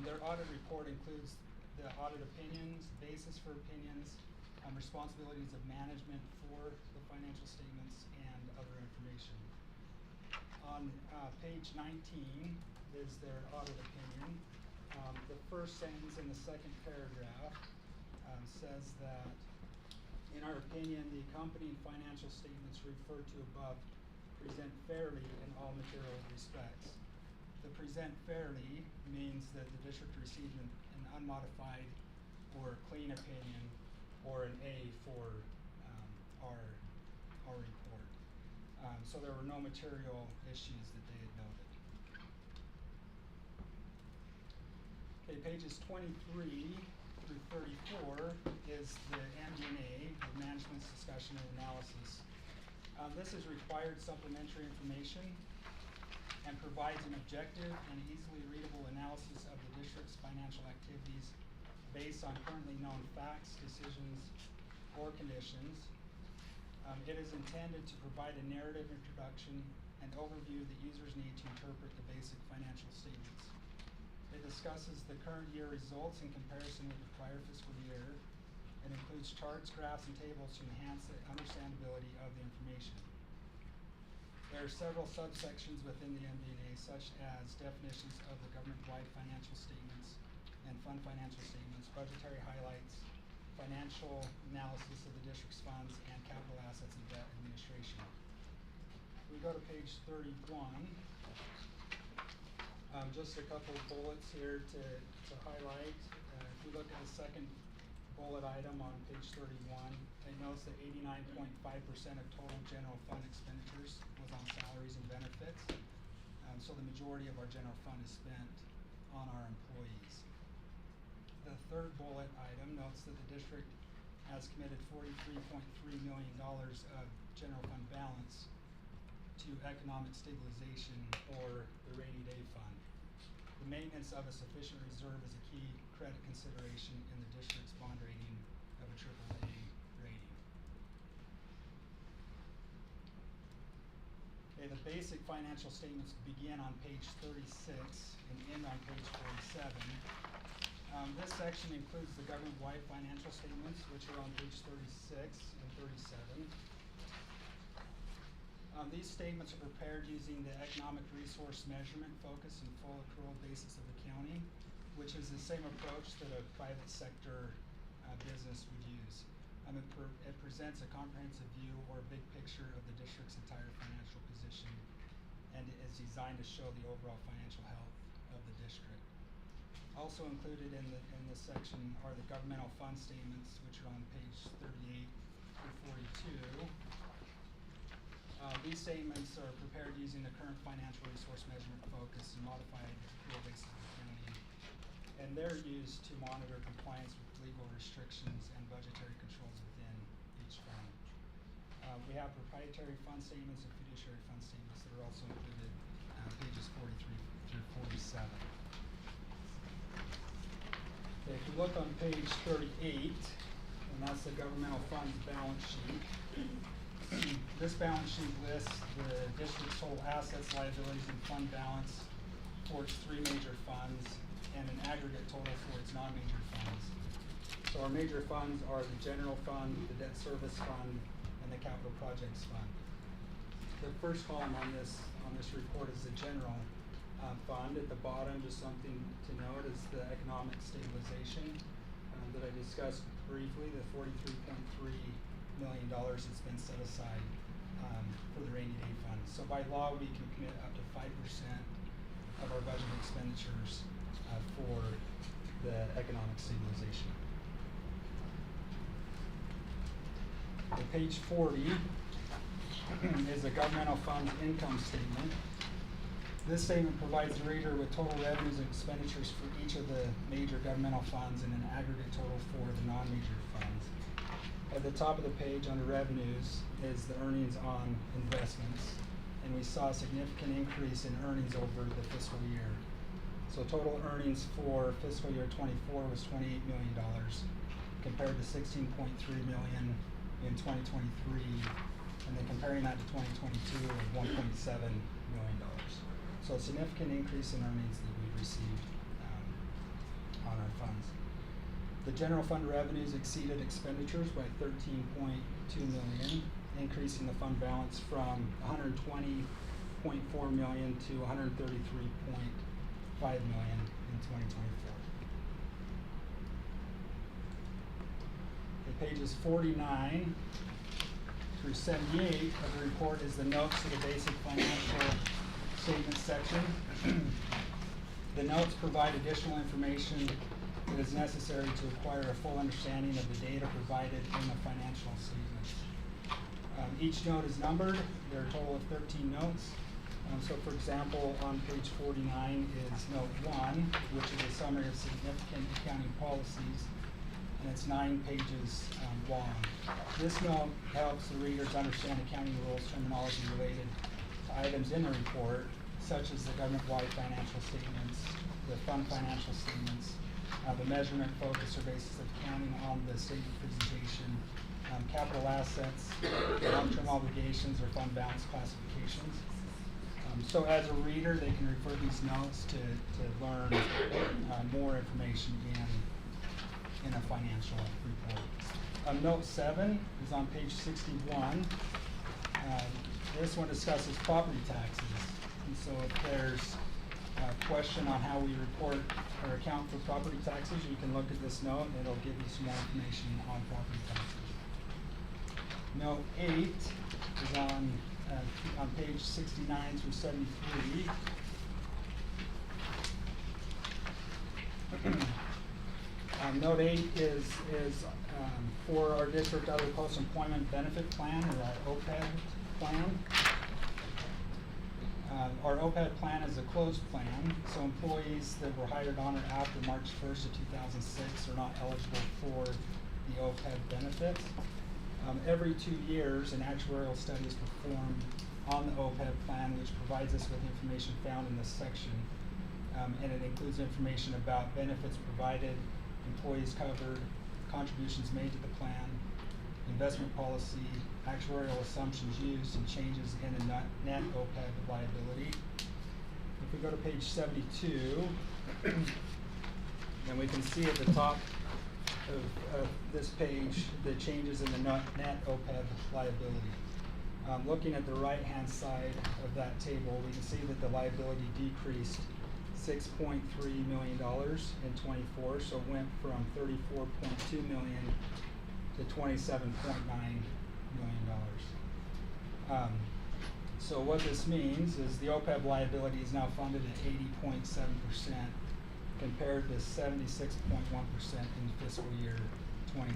Their audit report includes the audit opinions, basis for opinions, responsibilities of management for the financial statements, and other information. On page 19 is their audit opinion. The first sentence in the second paragraph says that, in our opinion, the accompanying financial statements referred to above present fairly in all material respects. The present fairly means that the district received an unmodified or clean opinion, or an A for our report. So there were no material issues that they had noted. Okay, pages 23 through 34 is the MD&A, the management's discussion and analysis. This is required supplementary information and provides an objective and easily readable analysis of the district's financial activities based on currently known facts, decisions, or conditions. It is intended to provide a narrative introduction and overview that users need to interpret the basic financial statements. It discusses the current year results in comparison with the prior fiscal year and includes charts, graphs, and tables to enhance the understandability of the information. There are several subsections within the MD&A, such as definitions of the government-wide financial statements and fund financial statements, budgetary highlights, financial analysis of the district's funds, and capital assets and debt administration. We go to page 31. Just a couple of bullets here to highlight. If we look at the second bullet item on page 31, it notes that 89.5% of total general fund expenditures was on salaries and benefits. So the majority of our general fund is spent on our employees. The third bullet item notes that the district has committed $43.3 million of general fund balance to economic stabilization, or the rainy day fund. The maintenance of a sufficient reserve is a key credit consideration in the district's bond rating of a AAA rating. Okay, the basic financial statements begin on page 36 and end on page 47. This section includes the government-wide financial statements, which are on page 36 and 37. These statements are prepared using the economic resource measurement focus and full accrual basis of accounting, which is the same approach that a private sector business would use. It presents a comprehensive view or big picture of the district's entire financial position, and it is designed to show the overall financial health of the district. Also included in this section are the governmental fund statements, which are on page 38 through 42. These statements are prepared using the current financial resource measurement focus and modified accrual basis of accounting, and they're used to monitor compliance with legal restrictions and budgetary controls within each fund. We have proprietary fund statements and fiduciary fund statements that are also included pages 43 through 47. Okay, if you look on page 38, and that's the governmental funds balance sheet. This balance sheet lists the district's total assets, liabilities, and fund balance for its three major funds and an aggregate total for its non-major funds. So our major funds are the general fund, the debt service fund, and the capital projects fund. The first column on this report is the general fund. At the bottom, just something to note, is the economic stabilization that I discussed briefly, the $43.3 million that's been set aside for the rainy day fund. So by law, we can commit up to 5% of our budget expenditures for the economic stabilization. The page 40 is a governmental fund's income statement. This statement provides the reader with total revenues and expenditures for each of the major governmental funds and an aggregate total for the non-major funds. At the top of the page under revenues is the earnings on investments, and we saw a significant increase in earnings over the fiscal year. So total earnings for fiscal year 24 was $28 million compared to $16.3 million in 2023, and then comparing that to 2022 of $1.7 million. So a significant increase in earnings that we received The general fund revenues exceeded expenditures by 13.2 million, increasing the fund balance from 120.4 million to 133.5 million in 2024. Okay, pages 49 through 78 of the report is the notes to the basic financial statement section. The notes provide additional information that is necessary to acquire a full understanding of the data provided in the financial statements. Each note is numbered. There are a total of 13 notes. So for example, on page 49 is note 1, which is a summary of significant accounting policies, and it's 9 pages long. This note helps the readers understand accounting rules, terminology related to items in the report, such as the government-wide financial statements, the fund financial statements, the measurement, focus, or basis of accounting on the statement presentation, capital assets, long-term obligations, or fund balance classifications. So as a reader, they can refer these notes to learn more information in a financial report. Note 7 is on page 61. This one discusses property taxes. And so if there's a question on how we report or account for property taxes, you can look at this note and it'll give you some more information on property taxes. Note 8 is on page 69 through 73. Note 8 is for our district other post-employment benefit plan, or our OPEB plan. Our OPEB plan is a closed plan, so employees that were hired on or after March 1st of 2006 are not eligible for the OPEB benefits. Every 2 years, an actuarial study is performed on the OPEB plan, which provides us with information found in this section. And it includes information about benefits provided, employees covered, contributions made to the plan, investment policy, actuarial assumptions used, and changes in a net OPEB liability. If we go to page 72, then we can see at the top of this page the changes in the net OPEB liability. Looking at the right-hand side of that table, we can see that the liability decreased $6.3 million in 24, so it went from $34.2 million to $27.9 million. So what this means is the OPEB liability is now funded at 80.7% compared to 76.1% in fiscal year 23.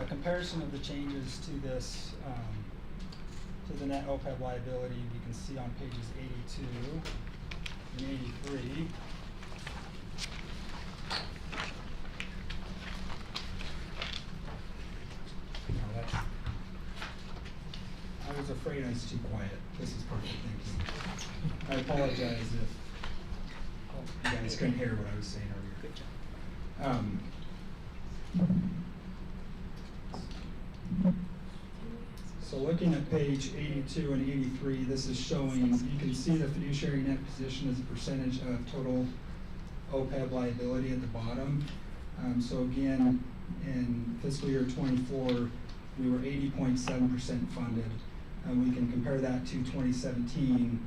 A comparison of the changes to this, to the net OPEB liability, we can see on pages 82 and 83. I was afraid I was too quiet. This is perfect, thank you. I apologize if you guys couldn't hear what I was saying earlier. Good job. So looking at page 82 and 83, this is showing, you can see the fiduciary net position as a percentage of total OPEB liability at the bottom. So again, in fiscal year 24, we were 80.7% funded. We can compare that to 2017,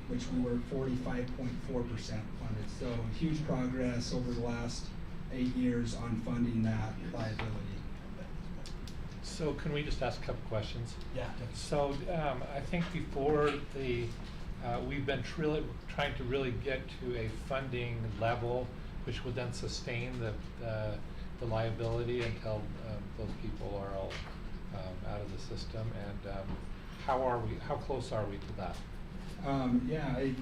which we were 45.4% funded. So huge progress over the last 8 years on funding that liability. So can we just ask a couple questions? Yeah. So I think before we've been trying to really get to a funding level which would then sustain the liability until those people are all out of the system. And how close are we to that?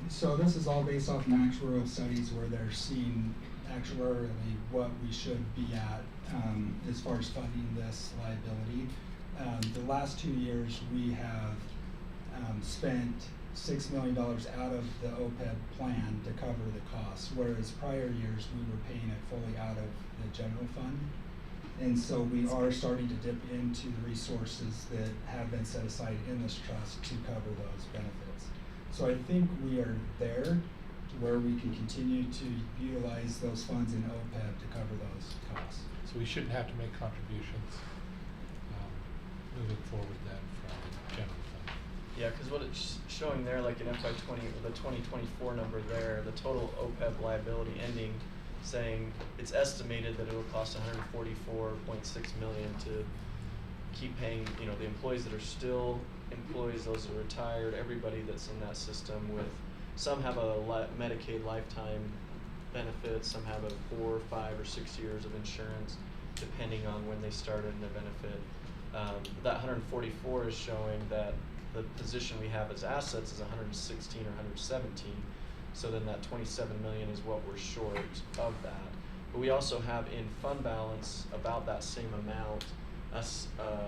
So this is all based off actuarial studies where they're seeing actuarially what we should be at as far as funding this liability. The last 2 years we have spent $6 million out of the OPEB plan to cover the costs, whereas prior years we were paying it fully out of the general fund. And so we are starting to dip into the resources that have been set aside in this trust to cover those benefits. So I think we are there. where we can continue to utilize those funds in OPEB to cover those costs. So we shouldn't have to make contributions moving forward then from general fund. Yeah, because what it's showing there, like in FY20, the 2024 number there, the total OPEB liability ending, saying it's estimated that it will cost 144.6 million to keep paying, you know, the employees that are still employees, those that are retired, everybody that's in that system. With some have a Medicaid lifetime benefit, some have a 4, 5, or 6 years of insurance, depending on when they started in their benefit. That 144 is showing that the position we have as assets is 116 or 117. So then that 27 million is what we're short of that. But we also have in fund balance about that same amount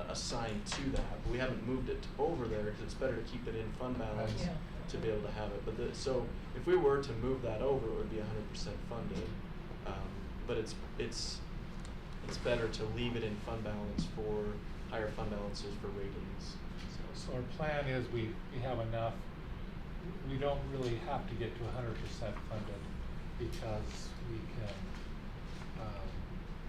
assigned to that. But we haven't moved it over there because it's better to keep it in fund balance to be able to have it. But so if we were to move that over, it would be 100% funded. But it's better to leave it in fund balance for higher fund balances for ratings. So our plan is we have enough. We don't really have to get to 100% funded because we can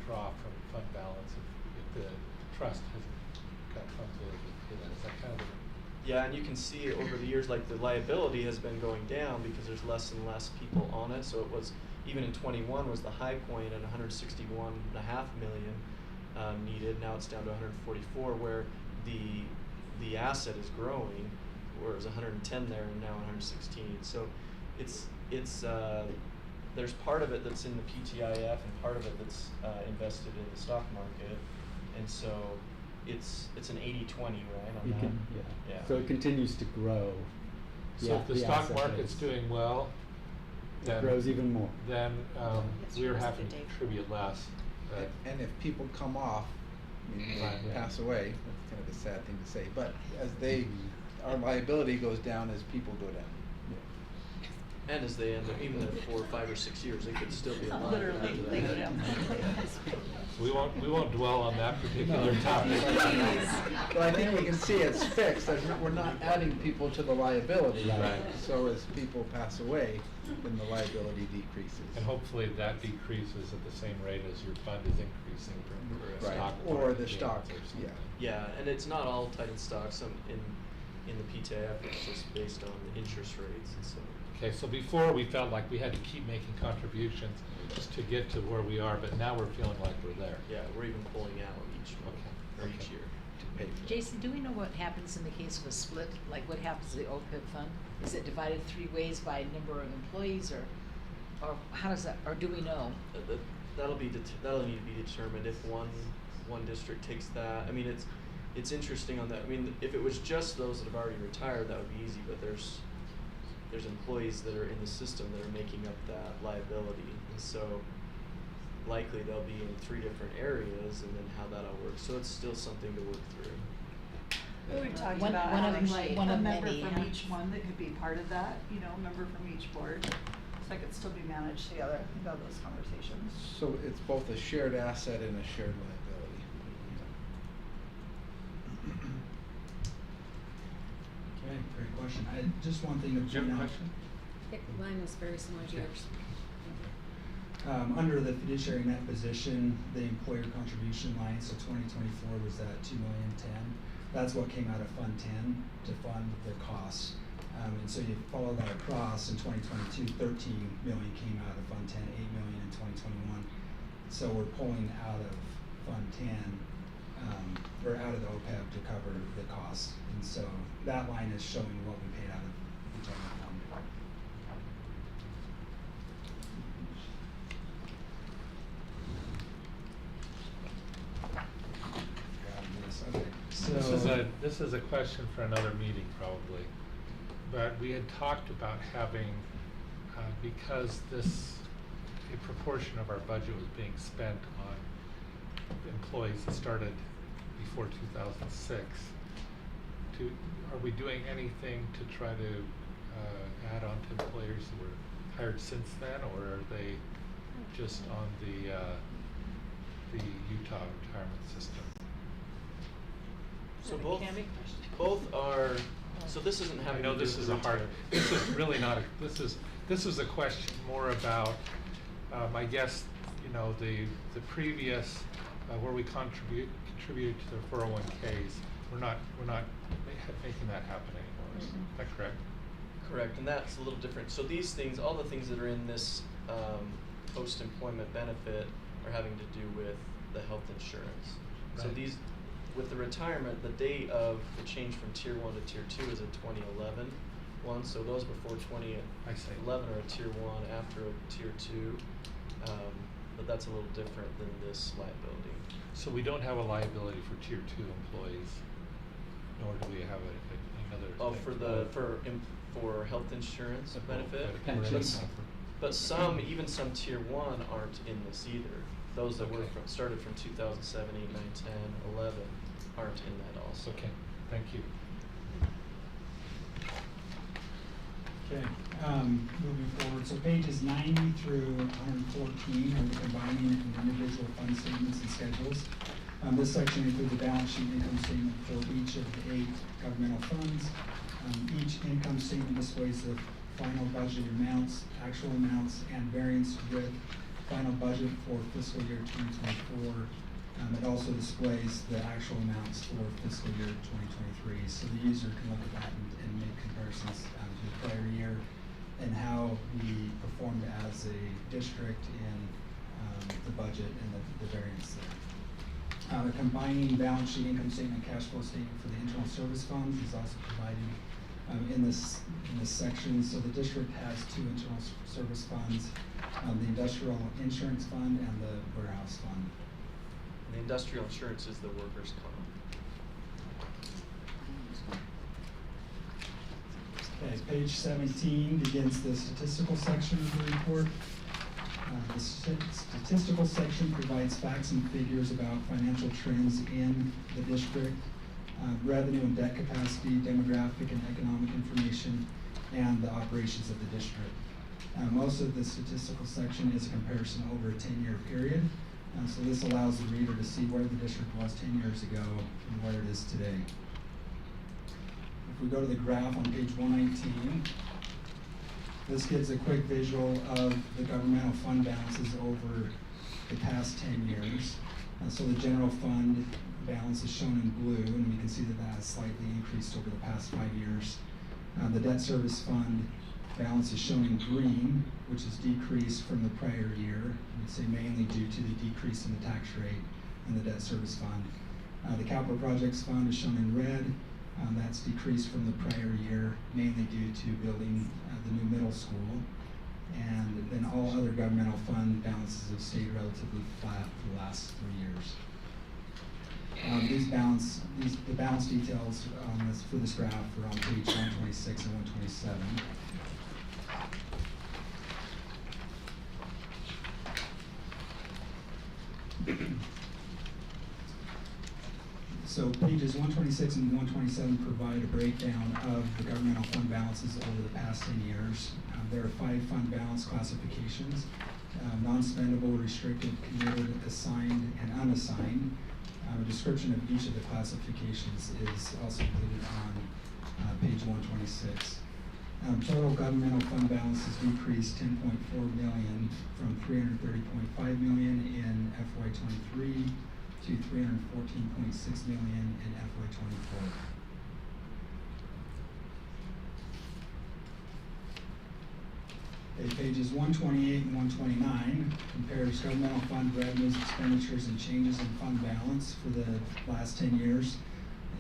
draw from fund balance if the trust hasn't got funds available. Is that kind of the... Yeah, and you can see over the years, like the liability has been going down because there's less and less people on it. So it was, even in 21 was the high point at 161.5 million needed. Now it's down to 144, where the asset is growing, whereas 110 there and now 116. So it's there's part of it that's in the PTIF and part of it that's invested in the stock market, and so it's an 80-20, right? On that? Yeah. So it continues to grow. So if the stock market's doing well, it grows even more. Then Yes, we're it's having the to day. contribute less. And if people come off, I mean, Right. they pass away, that's kind of a sad thing to say, but as they, our liability goes down as people go down. And as they end up, even in 4, 5, or 6 years, they could still be alive. Literally, after they that. go down. We won't dwell on that particular topic. But I think we can see it's fixed, that we're not adding people to the liability. Right. So as people pass away, then the liability decreases. And hopefully that decreases at the same rate as your fund is increasing for a Right, stock. or market the gains stock, or something. Yeah, and it's not all tied in stocks. Some in the PTIF, it's just based on the interest rates, and so. Okay, so before we felt like we had to keep making contributions just to get to where we are, but now we're feeling like we're there. Yeah, we're even pulling out each month or each year. To pay for it. Jason, do we know what happens in the case of a split? Like what happens to the OPEB fund? Is it divided 3 ways by number of employees, or how does that, or do we know? That'll need to be determined if one district takes that. I mean, it's interesting on that. I mean, if it was just those that have already retired, that would be easy. But there's employees that are in the system that are making up that liability, and so likely they'll be in 3 different areas, and then how that all works. So it's still something to work through. We were talking One- about one of having each- like one a of member many, from yeah. each one that could be part of that, you know, a member from each board. So it could still be managed together. I think about those conversations. So it's both a shared asset and a shared liability. Okay, great question. Just one thing to Did you have point a out. question? Mine was very similar to yours. Under the fiduciary net position, the employer contribution line, so 2024 was at $2,010,000. That's what came out of Fund 10 to fund their costs. And so you follow that across, in 2022, 13 million came out of Fund 10, 8 million in 2021. So we're pulling out of Fund 10, or out of the OPEB to cover the costs. And so that line is showing what we paid out of the general fund. Okay, so This is a question for another meeting probably, but we had talked about having, because a proportion of our budget was being spent on employees that started before 2006. Are we doing anything to try to add on to employers that were hired since then, or are they just on the Utah retirement system? So both are. So this isn't having. I know to do this with is the a hard, retirement. this is really not, this is this is a question more about, I guess, you know, the previous, where we contributed to the 401ks, we're not making that happen anymore. Is that correct? Correct, and that's a little different. So these things, all the things that are in this post-employment benefit are having to do with the health insurance. So Right. these, with the retirement, the date of the change from tier 1 to tier 2 is a 2011 one. So those before 2011 are a tier 1, after a tier 2. But that's a little different than this liability. So we don't have a liability for tier 2 employees, nor do we have another. Oh, thing. for health insurance benefit? Pensions. But some, even some tier 1 aren't in this either. Those that were started from 2007, 8, 9, 10, 11 aren't in that also. Okay, thank you. Okay, moving forward, so pages 90 through 114 are the combining and individual fund statements and schedules. This section includes a balance sheet income statement for each of the 8 governmental funds. Each income statement displays the final budget amounts, actual amounts, and variance with final budget for fiscal year 2024. It also displays the actual amounts for fiscal year 2023, so the user can look at that and make comparisons to the prior year and how we performed as a district in the budget and the variance there. The combining balance sheet, income statement, cash flow statement for the internal service funds is also provided in this section. So the district has 2 internal service funds, the industrial insurance fund and the warehouse fund. The industrial insurance is the workers' comp. Okay, page 17 begins the statistical section of the report. The statistical section provides facts and figures about financial trends in the district, revenue and debt capacity, demographic and economic information, and the operations of the district. Most of the statistical section is a comparison over a 10-year period. So this allows the reader to see where the district was 10 years ago and where it is today. If we go to the graph on page 119, this gives a quick visual of the governmental fund balances over the past 10 years. So the general fund balance is shown in blue, and we can see that that has slightly increased over the past 5 years. The debt service fund balance is shown in green, which has decreased from the prior year. We'd say mainly due to the decrease in the tax rate in the debt service fund. The capital projects fund is shown in red. That's decreased from the prior year, mainly due to building the new middle school. And then all other governmental fund balances have stayed relatively flat for the last 3 years. The balance details for this graph are on page 126 and 127. So pages 126 and 127 provide a breakdown of the governmental fund balances over the past 10 years. There are 5 fund balance classifications: non-spendable, restricted, committed, assigned, and unassigned. A description of each of the classifications is also included on page 126. Total governmental fund balances decreased $10.4 million from $330.5 million in FY23 to $314.6 million in FY24. Okay, pages 128 and 129 compares governmental fund revenues, expenditures, and changes in fund balance for the last 10 years.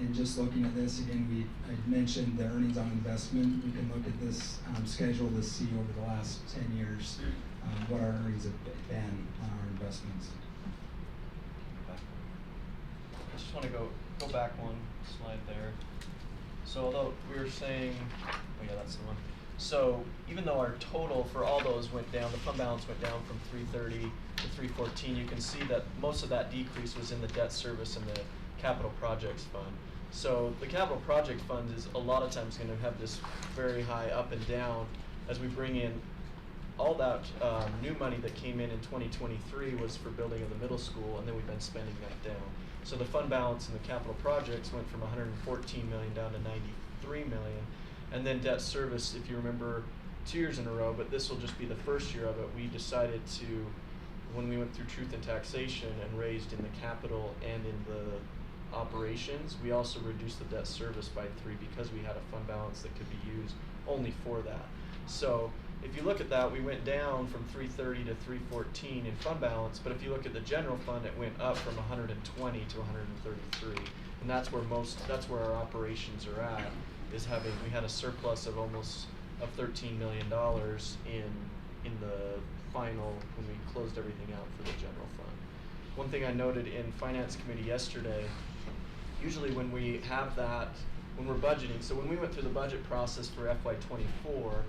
And just looking at this again, I mentioned the earnings on investment. We can look at this schedule to see over the last 10 years what our earnings have been on our investments. I just want to go back one slide there. So although we were saying, oh yeah, that's the one. So even though our total for all those went down, the fund balance went down from 330 to 314, you can see that most of that decrease was in the debt service and the capital projects fund. So the capital project fund is a lot of times going to have this very high up and down as we bring in all that new money that came in 2023 was for building of the middle school, and then we've been spending that down. So the fund balance in the capital projects went from 114 million down to 93 million. And then debt service, if you remember, 2 years in a row, but this will just be the first year of it. We decided to, when we went through truth and taxation and raised in the capital and in the operations, we also reduced the debt service by 3 because we had a fund balance that could be used only for that. So if you look at that, we went down from 330 to 314 in fund balance, but if you look at the general fund, it went up from 120 to 133. And that's where our operations are at, is we had a surplus of almost $13 million in the final, when we closed everything out for the general fund. One thing I noted in finance committee yesterday, usually when we have that, when we're budgeting, so when we went through the budget process for FY24,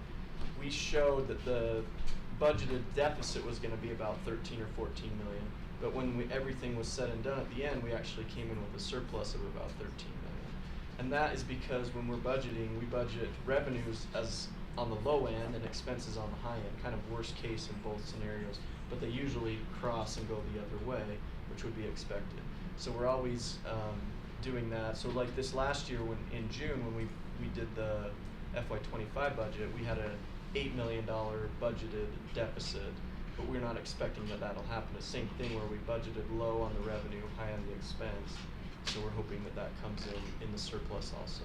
we showed that the budgeted deficit was going to be about 13 or 14 million. But when everything was said and done at the end, we actually came in with a surplus of about 13 million. And that is because when we're budgeting, we budget revenues as on the low end and expenses on the high end, kind of worst case in both scenarios. But they usually cross and go the other way, which would be expected. So we're always doing that. So like this last year, in June, when we did the FY25 budget, we had a $8 million budgeted deficit, but we're not expecting that that'll happen. The same thing where we budgeted low on the revenue, high on the expense, so we're hoping that that comes in the surplus also.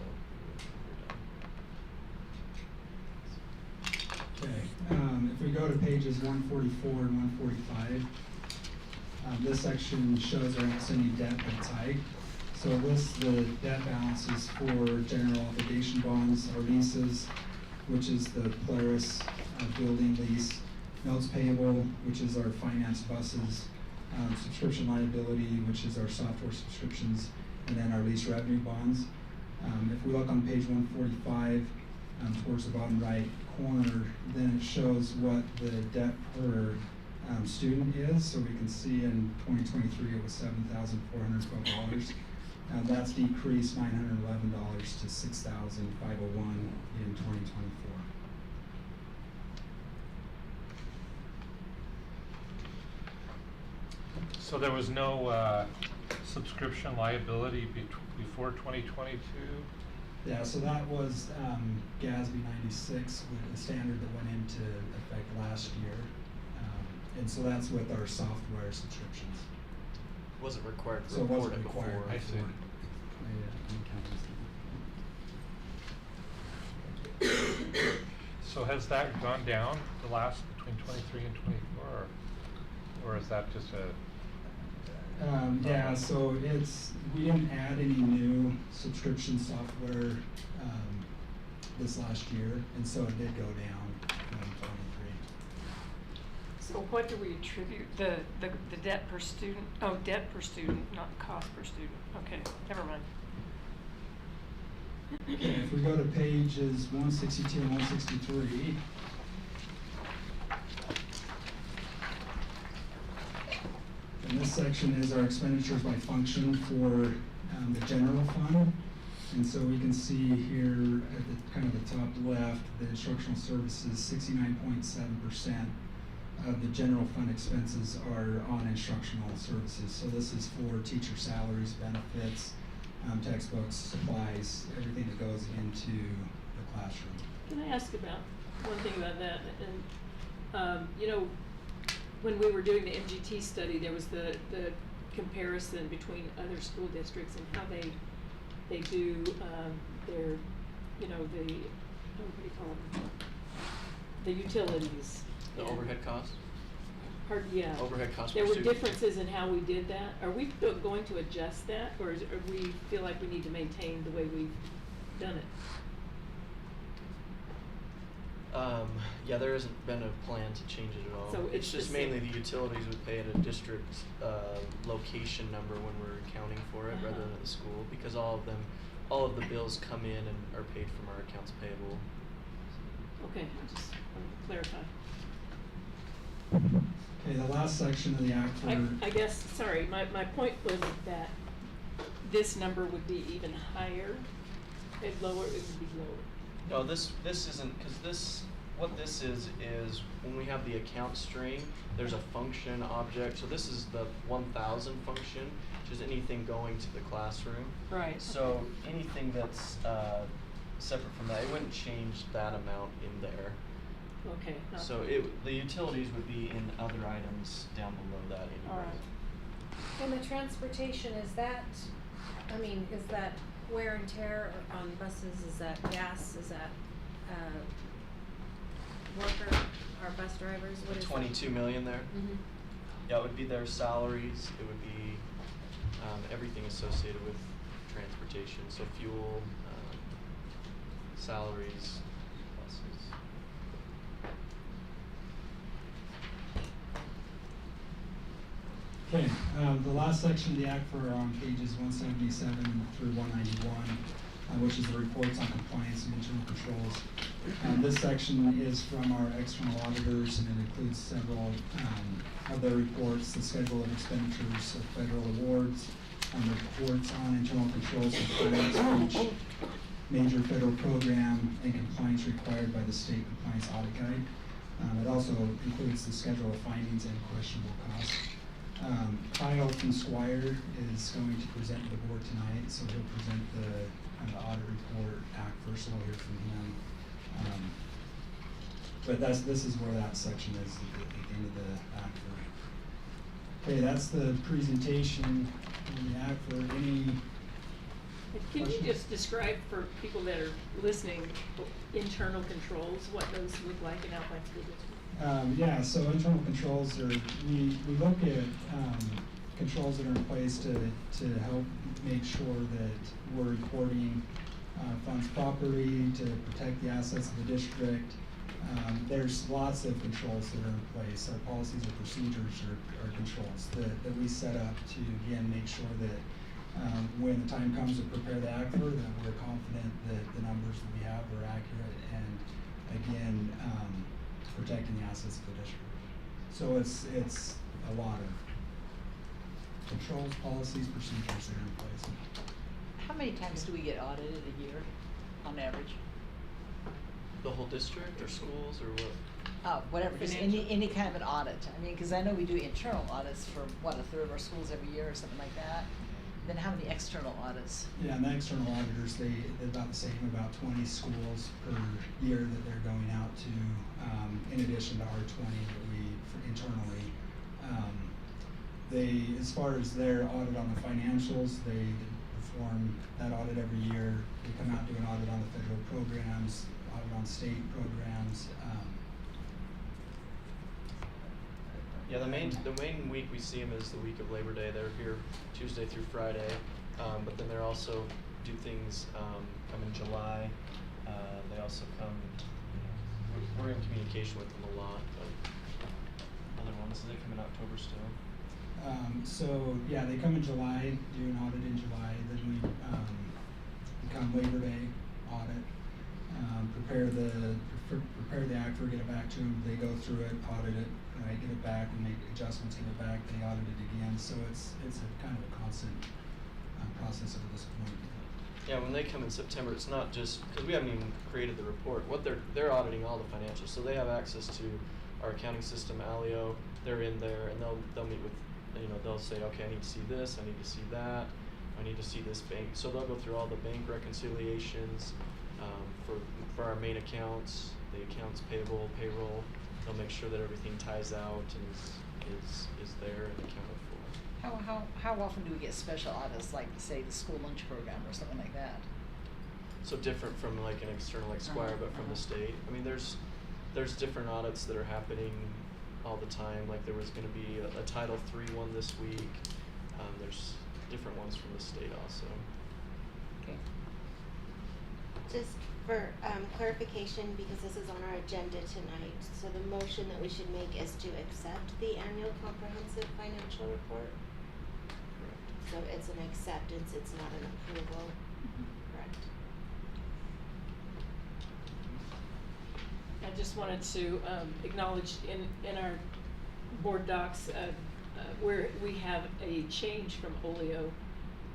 Okay, if we go to pages 144 and 145, this section shows our outstanding debt by type. So it lists the debt balances for general obligation bonds, our leases, which is the Polaris building lease, notes payable, which is our finance buses, subscription liability, which is our software subscriptions, and then our lease revenue bonds. If we look on page 145, towards the bottom right corner, then it shows what the debt per student is. So we can see in 2023 it was $7,412. That's decreased $911 to $6,501 in 2024. So there was no subscription liability before 2022? Yeah, so that was GASB 96, with the standard that went into effect last year. And so that's with our software subscriptions. Wasn't required for So it wasn't reporting required before. I see. So has that gone down the last between 23 and 24, or is that just a? Yeah, so we didn't add any new subscription software this last year, and so it did go down in 2023. So what do we attribute the debt per student? Oh, debt per student, not cost per student. Okay, never mind. Okay, if we go to pages 162 and 163, and this section is our expenditures by function for the general fund. And so we can see here at the kind of the top left, the instructional services, 69.7% of the general fund expenses are on instructional services. So this is for teacher salaries, benefits, textbooks, supplies, everything that goes into the classroom. Can I ask about one thing about that? And you know, when we were doing the MGT study, there was the comparison between other school districts and how they do their, you know, what do you call them? The utilities. The and overhead costs? Yeah. Overhead costs There per were student. differences in how we did that. Are we going to adjust that, or we feel like we need to maintain the way we've done it? Yeah, there hasn't been a plan to change it at all. So it's it's just the mainly same. the utilities would pay at a district location number when we're accounting for it rather than at the school, because all of the bills come in and are paid from our accounts payable. Okay, I just want to clarify. Okay, the last section of the act for I guess, sorry, my point was that this number would be even higher, it would be lower. No, this isn't, because what this is when we have the account string, there's a function object. So this is the 1000 function, which is anything going to the classroom. Right. So anything that's separate from that, it wouldn't change that amount in there. Okay. not- So the utilities would be in other items down below that anyway. All right. And the transportation, is that, I mean, is that wear and tear on buses, is that gas, is that, worker, or bus drivers, what is that? 22 million there. Mhm. Yeah, it would be their salaries, it would be, everything associated with transportation, so fuel, salaries, buses. Okay, the last section of the act for on pages 177 through 191, which is the reports on compliance and internal controls. This section is from our external auditors, and it includes several of their reports, the schedule of expenditures of federal awards, the reports on internal controls compliance for each major federal program, and compliance required by the state compliance audit guide. It also includes the schedule of findings and questionable costs. Kyle from Squire is going to present to the board tonight, so he'll present the audit report act first, and we'll hear from him. But this is where that section is at the end of the act for. Okay, that's the presentation on the act for any. Can you questions? just describe for people that are listening, internal controls, what those look like in Alpine School District? Yeah, so internal controls are, we look at controls that are in place to help make sure that we're reporting funds properly, to protect the assets of the district. There's lots of controls that are in place. Our policies and procedures are controls that we set up to, again, make sure that when the time comes to prepare the ACFR, that we're confident that the numbers that we have are accurate, and again, protecting the assets of the district. So it's a lot of controls, policies, procedures that are in place. How many times do we get audited a year, on average? The whole district or schools or what? Whatever, just any kind of an audit. I mean, because I know we do internal audits for, what, a third of our schools every year or something like that. Then how many external audits? Yeah, and the external auditors, they're about the same, about 20 schools per year that they're going out to, in addition to our 20 that we, internally. As far as their audit on the financials, they perform that audit every year. They come out and do an audit on the federal programs, audit on state programs. Yeah, the main week we see them is the week of Labor Day. They're here Tuesday through Friday, but then they're also do things come in July. They also come. We're in communication with them a lot, but other ones, do they come in October still? So yeah, they come in July, do an audit in July. Then we come Labor Day audit, prepare the ACFR, get it back to them. They go through it, audit it, right, get it back, and make adjustments, get it back. They audit it again. So it's a kind of a constant process at this point. Yeah, when they come in September, it's not just because we haven't even created the report. What they're auditing all the financials, so they have access to our accounting system, Alio. They're in there, and they'll meet with, they'll say, okay, I need to see this, I need to see that, I need to see this bank. So they'll go through all the bank reconciliations for our main accounts, the accounts payable, payroll. They'll make sure that everything ties out and is there and accounted for. How often do we get special audits, like say the school lunch program or something like that? So different from like an external like Squire, but from the state. I mean, there's different audits that are happening all the time. Like there was going to be a Title III one this week. There's different ones from the state also. Okay. Just for clarification, because this is on our agenda tonight, so the motion that we should make is to accept the annual comprehensive financial report. Correct. So it's an acceptance, it's not an approval, correct? I just wanted to acknowledge in our board docs where we have a change from Olio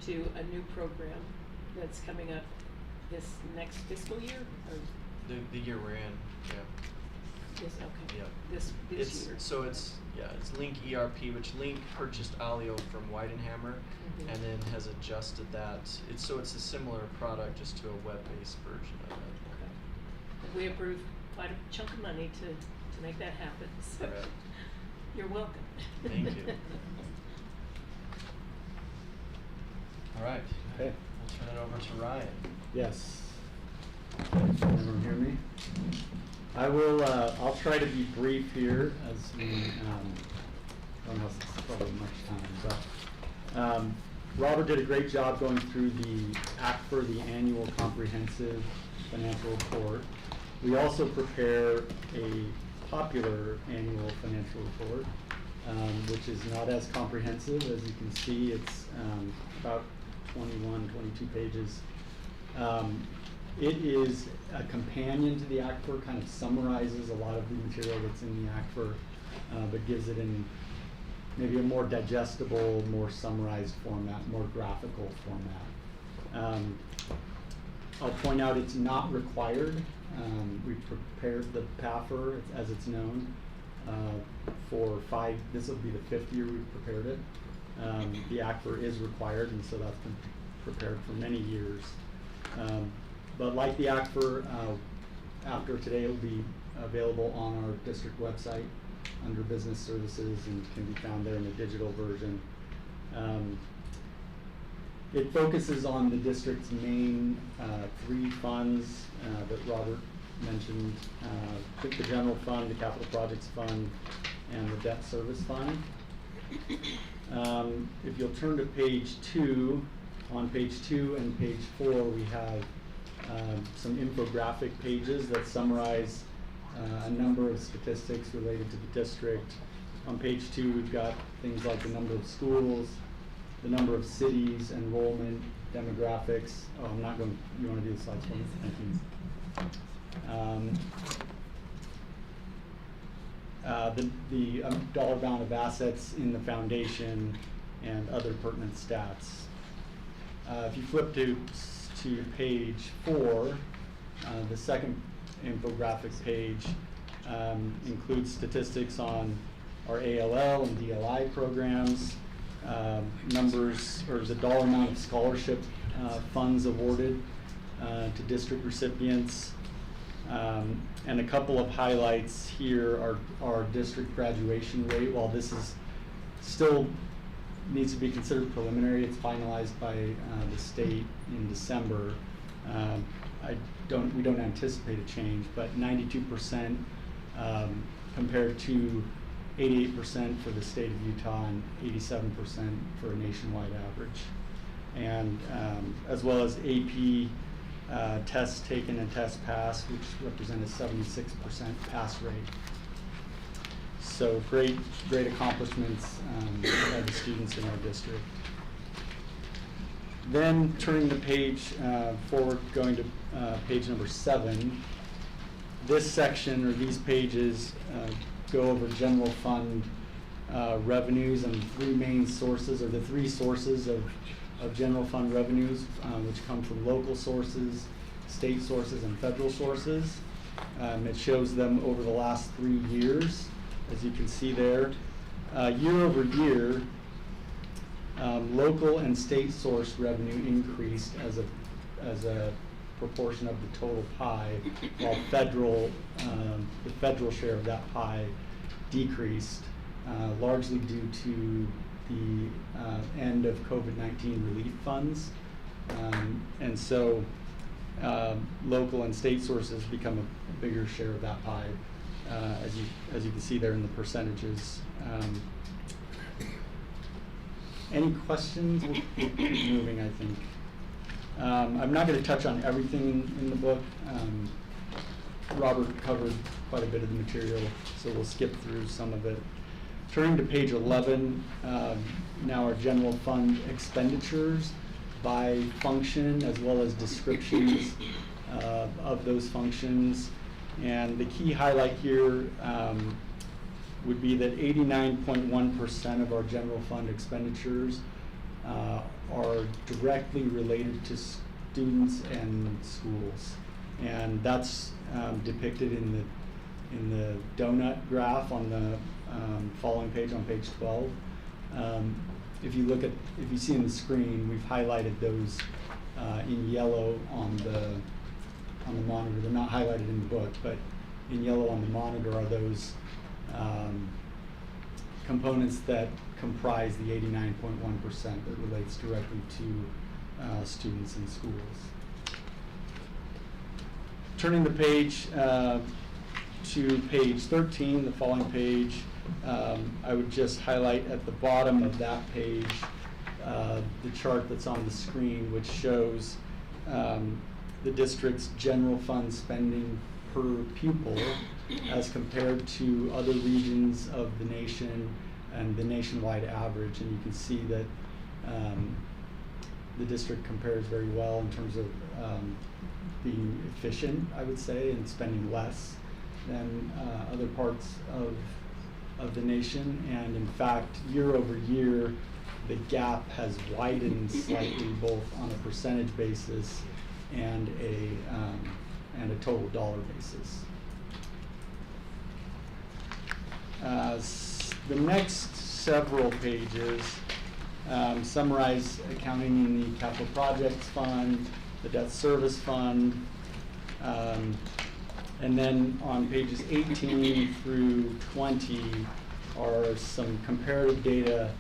to a new program that's coming up this next fiscal year, or The year we're in, yeah. this, okay, Yep. this year. So it's Link ERP, which Link purchased Alio from Weidenhammer, Mhm. and then has adjusted that. It's a similar product, just to a web-based version of it. Okay. Have we approved quite a chunk of money to make that happen, so Right. you're welcome. Thank you. All right. Okay. We'll turn it over to Ryan. Yes. Can everyone hear me? I will, I'll try to be brief here as we, don't have probably much time, but, Robert did a great job going through the ACFR, the Annual Comprehensive Financial Report. We also prepare a popular annual financial report, which is not as comprehensive. As you can see, it's about 21, 22 pages. It is a companion to the ACFR, kind of summarizes a lot of the material that's in the ACFR, but gives it in maybe a more digestible, more summarized format, more graphical format. I'll point out it's not required. We prepared the PAFR, as it's known, for this will be the 5th year we've prepared it. The ACFR is required, and so that's been prepared for many years. But like the ACFR, after today it will be available on our district website under business services and can be found there in the digital version. It focuses on the district's main 3 funds that Robert mentioned, the general fund, the capital projects fund, and the debt service fund. If you'll turn to page 2, on page 2 and page 4 we have some infographic pages that summarize a number of statistics related to the district. On page 2 we've got things like the number of schools, the number of cities, enrollment, demographics. Oh, I'm not going, you want to do the slides for me? Thank you. The dollar amount of assets in the foundation and other pertinent stats. If you flip to page 4, the second infographics page includes statistics on our ALL and DLI programs, numbers or the dollar amount of scholarship funds awarded to district recipients, and a couple of highlights here are our district graduation rate. While this is still needs to be considered preliminary, it's finalized by the state in December. We don't anticipate a change, but 92% compared to 88% for the state of Utah and 87% for a nationwide average. And as well as AP tests taken and tests passed, which represent a 76% pass rate. So great accomplishments by the students in our district. Then turning the page forward, going to page number 7, this section or these pages go over general fund revenues and 3 main sources, or the 3 sources of general fund revenues, which come from local sources, state sources, and federal sources. It shows them over the last 3 years, as you can see there. Year over year, local and state source revenue increased as a proportion of the total pie, while the federal share of that pie decreased, largely due to the end of COVID-19 relief funds. And so local and state sources become a bigger share of that pie, as you can see there in the percentages. Any questions? We'll keep moving, I think. I'm not going to touch on everything in the book. Robert covered quite a bit of the material, so we'll skip through some of it. Turning to page 11, now our general fund expenditures by function, as well as descriptions of those functions. And the key highlight here would be that 89.1% of our general fund expenditures are directly related to students and schools. And that's depicted in the donut graph on the following page, on page 12. If you see in the screen, we've highlighted those in yellow on the monitor. They're not highlighted in the book, but in yellow on the monitor are those components that comprise the 89.1% that relates directly to students in schools. Turning the page to page 13, the following page, I would just highlight at the bottom of that page the chart that's on the screen, which shows the district's general fund spending per pupil as compared to other regions of the nation and the nationwide average. And you can see that the district compares very well in terms of being efficient, I would say, and spending less than other parts of the nation. And in fact, year over year, the gap has widened slightly, both on a percentage basis and a total dollar basis. The next several pages summarize accounting in the capital projects fund, the debt service fund, and then on pages 18 through 20 are some comparative data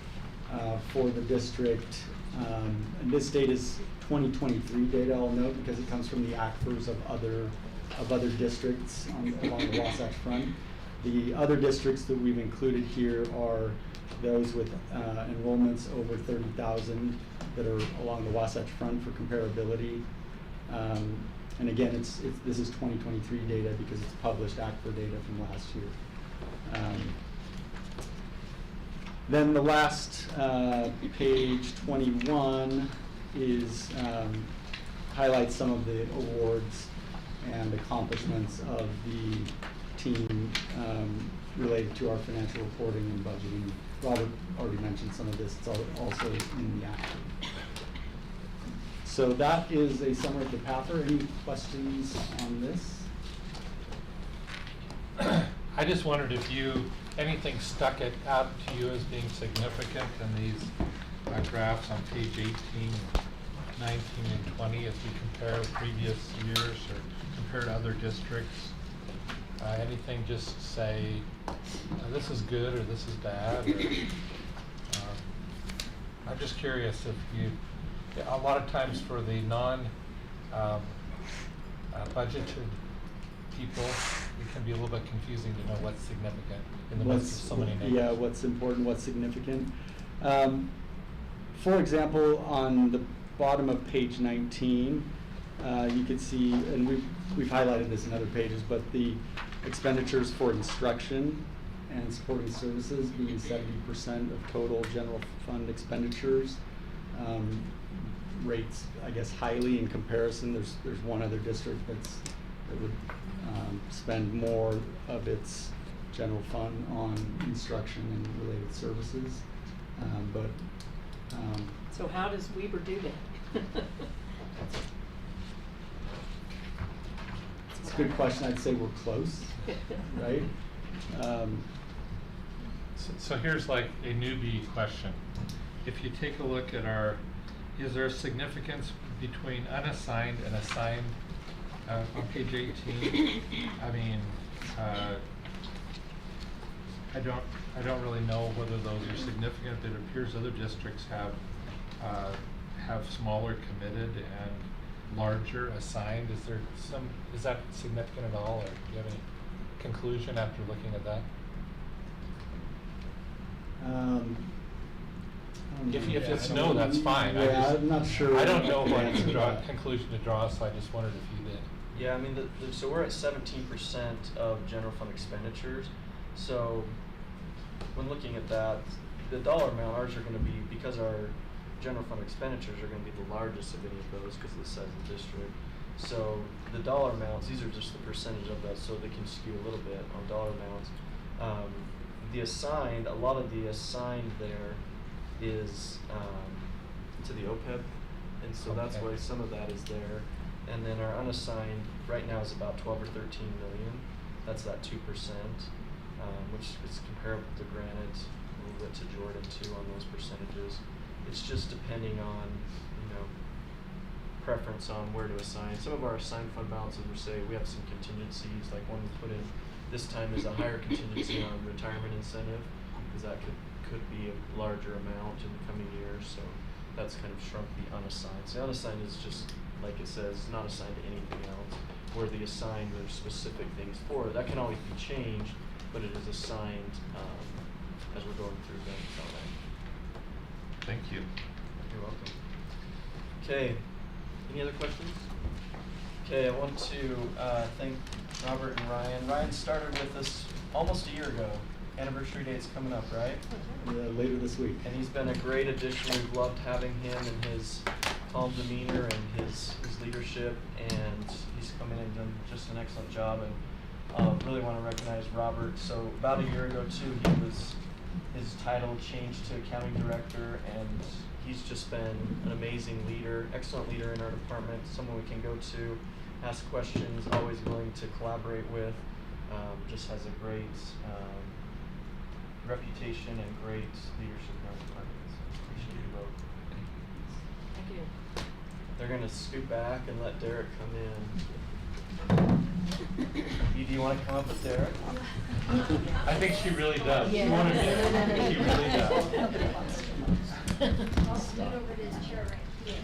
for the district. And this data is 2023 data, I'll note, because it comes from the ACFRs of other districts along the Wasatch Front. The other districts that we've included here are those with enrollments over 30,000 that are along the Wasatch Front for comparability. And again, this is 2023 data because it's published ACFR data from last year. Then the last page 21 is highlights some of the awards and accomplishments of the team related to our financial reporting and budgeting. Robert already mentioned some of this. It's also in the action. So that is a summary of the PATHR. Any questions on this? I just wondered if anything stuck it out to you as being significant in these graphs on page 18, 19, and 20 as we compare previous years or compare to other districts. Anything just say, this is good or this is bad? Or, I'm just curious if a lot of times for the budgeted people, it can be a little bit confusing to know what's significant in the midst of so many names. Yeah, what's important, what's significant. For example, on the bottom of page 19, you can see, and we've highlighted this in other pages, but the expenditures for instruction and supporting services being 70% of total general fund expenditures. Rates, I guess, highly in comparison. There's one other district that would spend more of its general fund on instruction and related services. So how does Weber do that? It's a good question. I'd say we're close, right? So here's like a newbie question. If you take a look at is there a significance between unassigned and assigned on page 18? I mean, I don't really know whether those are significant. It appears other districts have smaller committed and larger assigned. Is that significant at all, or do you have any conclusion after looking at that? If it's no, that's fine. Yeah, I'm not sure. I don't know what conclusion to draw, so I just wondered if you did. Yeah, I mean, so we're at 17% of general fund expenditures. So when looking at that, the dollar amount, ours are going to be, because our general fund expenditures are going to be the largest of any of those because of the size of the district. So the dollar amounts, these are just the percentage of that, so they can skew a little bit on dollar amounts. The assigned, a lot of the assigned there is to the OPEB, and so that's why some of that is there. And then our unassigned right now is about 12 or 13 million. That's that 2%, which is comparable to Granite, a little bit to Jordan too on those percentages. It's just depending on, preference on where to assign. Some of our assigned fund balances were say we have some contingencies, like one we put in this time is a higher contingency on retirement incentive, because that could be a larger amount in the coming years, so that's kind of shrunk the unassigned. So the unassigned is just, like it says, not assigned to anything else, where the assigned there's specific things for it. That can always be changed, but it is assigned as we're going through things all that. Thank you. You're welcome. Okay, any other questions? Okay, I want to thank Robert and Ryan. Ryan started with us almost a year ago. Anniversary date's coming up, right? Later this week. And he's been a great addition. We've loved having him and his calm demeanor and his leadership, and he's come in and done just an excellent job. And really want to recognize Robert. So about a year ago too, his title changed to accounting director, and he's just been an amazing leader, excellent leader in our department, someone we can go to, ask questions, always willing to collaborate with, just has a great reputation and great leadership in our department. So appreciate you both. Thank you. They're going to scoot back and let Derek come in. Do you want to come up with Derek? I think she really does. Yeah. She wanted to. She really does. I'll scoot over to his chair right here.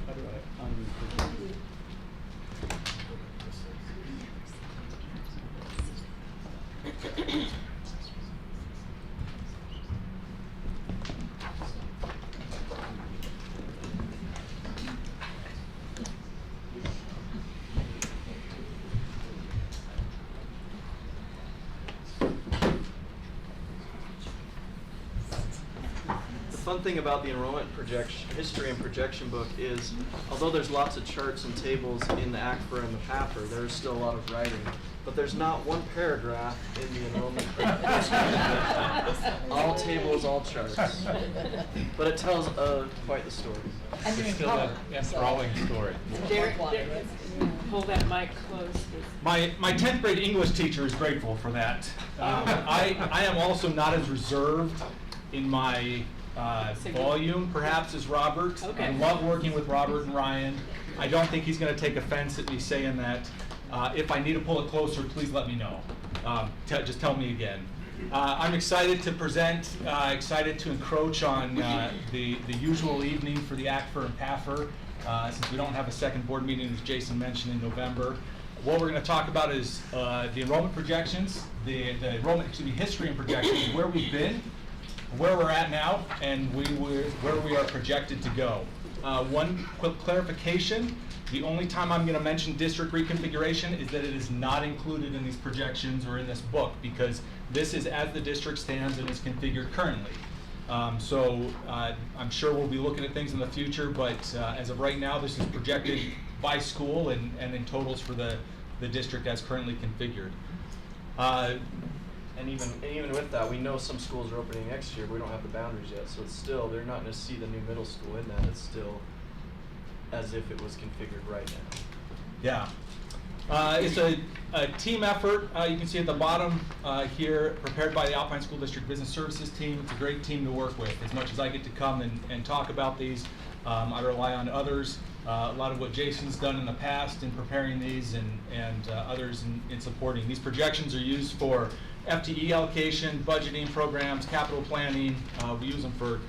How do The fun thing about the enrollment projection, history and projection book is, although there's lots of charts and tables in the ACFR and the PAFR, there's still a lot of writing. But there's not one paragraph in the enrollment projection. All tables, all charts. But it tells quite the story. And they're It's in still color, an enthralling story. Derek, pull that mic close. My 10th grade English teacher is grateful for that. I am also not as reserved in my volume, perhaps, as Robert. Okay. I love working with Robert and Ryan. I don't think he's going to take offense at me saying that. If I need to pull it closer, please let me know. Just tell me again. I'm excited to present, excited to encroach on the usual evening for the ACFR and PAFR, since we don't have a second board meeting, as Jason mentioned, in November. What we're going to talk about is the enrollment projections, the history and projections, where we've been, where we're at now, and where we are projected to go. One quick clarification. The only time I'm going to mention district reconfiguration is that it is not included in these projections or in this book, because this is as the district stands and is configured currently. So I'm sure we'll be looking at things in the future, but as of right now, this is projected by school and in totals for the district as currently configured. And even with that, we know some schools are opening next year, but we don't have the boundaries yet. So it's still, they're not going to see the new middle school in that. It's still as if it was configured right now. Yeah. It's a team effort. You can see at the bottom here, prepared by the Alpine School District Business Services team. It's a great team to work with. As much as I get to come and talk about these, I rely on others. A lot of what Jason's done in the past in preparing these and others in supporting. These projections are used for FTE allocation, budgeting programs, capital planning. We use them for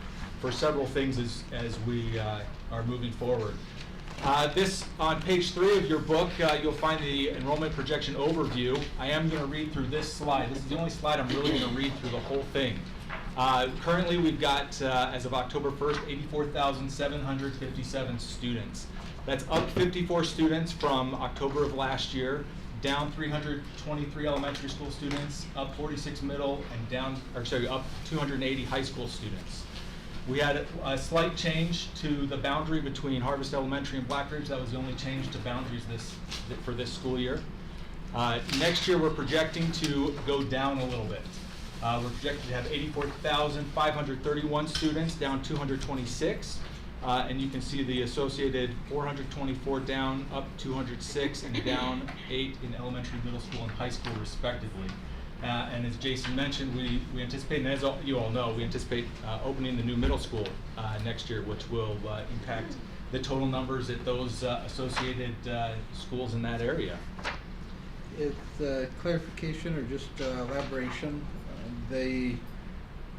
several things as we are moving forward. This, on page 3 of your book, you'll find the enrollment projection overview. I am going to read through this slide. This is the only slide I'm really going to read through the whole thing. Currently, we've got, as of October 1st, 84,757 students. That's up 54 students from October of last year, down 323 elementary school students, up 46 middle, and up 280 high school students. We had a slight change to the boundary between Harvest Elementary and Black Ridge. That was the only change to boundaries for this school year. Next year, we're projecting to go down a little bit. We're projected to have 84,531 students, down 226. And you can see the associated 424 down, up 206, and down 8 in elementary, middle school, and high school, respectively. And as Jason mentioned, we anticipate, and as you all know, we anticipate opening the new middle school next year, which will impact the total numbers at those associated schools in that area. It's clarification or just elaboration. The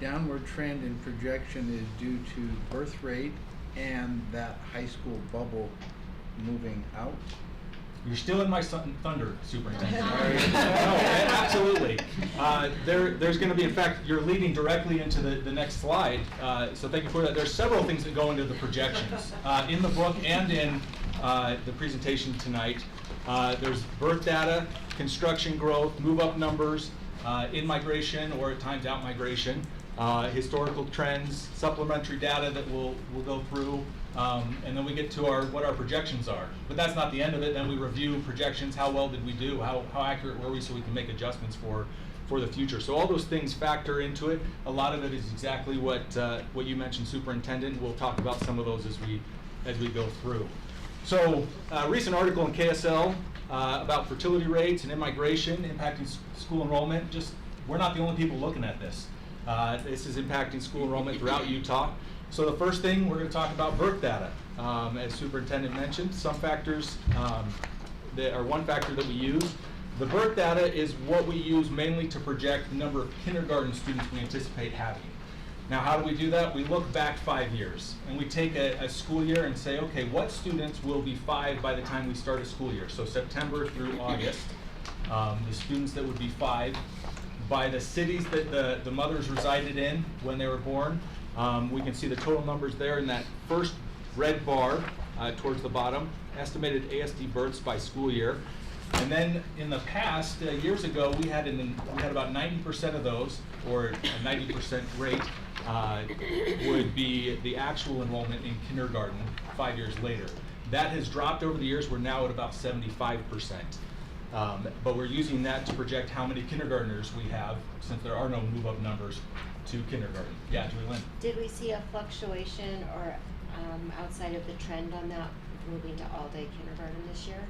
downward trend in projection is due to birth rate and that high school bubble moving out. You're still in my thunder, Superintendent. No, absolutely. There's going to be, in fact, you're leading directly into the next slide, so thank you for that. There's several things that go into the projections. In the book and in the presentation tonight, there's birth data, construction growth, move-up numbers, in-migration or at times out-migration, historical trends, supplementary data that we'll go through, and then we get to what our projections are. But that's not the end of it. Then we review projections. How well did we do? How accurate were we, so we can make adjustments for the future. So all those things factor into it. A lot of it is exactly what you mentioned, Superintendent. We'll talk about some of those as we go through. So recent article in KSL about fertility rates and in-migration impacting school enrollment. We're not the only people looking at this. This is impacting school enrollment throughout Utah. So the first thing, we're going to talk about birth data. As Superintendent mentioned, some factors that are one factor that we use. The birth data is what we use mainly to project the number of kindergarten students we anticipate having. Now, how do we do that? We look back 5 years, and we take a school year and say, okay, what students will be 5 by the time we start a school year? So September through August, the students that would be 5. By the cities that the mothers resided in when they were born, we can see the total numbers there in that first red bar towards the bottom, estimated ASD births by school year. And then in the past, years ago, we had about 90% of those, or a 90% rate, would be the actual enrollment in kindergarten 5 years later. That has dropped over the years. We're now at about 75%. But we're using that to project how many kindergartners we have, since there are no move-up numbers to kindergarten. Yeah, Julie Lynn. Did we see a fluctuation or outside of the trend on that moving to all-day kindergarten this year?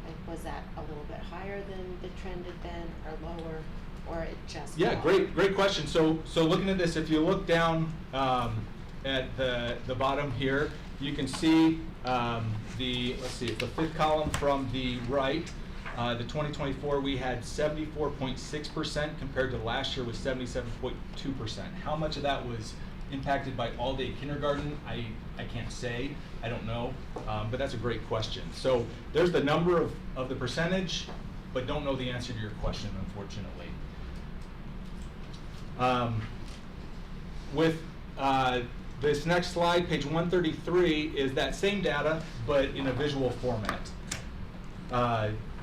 Like, was that a little bit higher than the trend had been, or lower, or it just? Yeah, great question. So looking at this, if you look down at the bottom here, you can see the fifth column from the right. The 2024, we had 74.6% compared to last year was 77.2%. How much of that was impacted by all-day kindergarten? I can't say. I don't know, but that's a great question. So there's the number of the percentage, but don't know the answer to your question, unfortunately. With this next slide, page 133, is that same data, but in a visual format.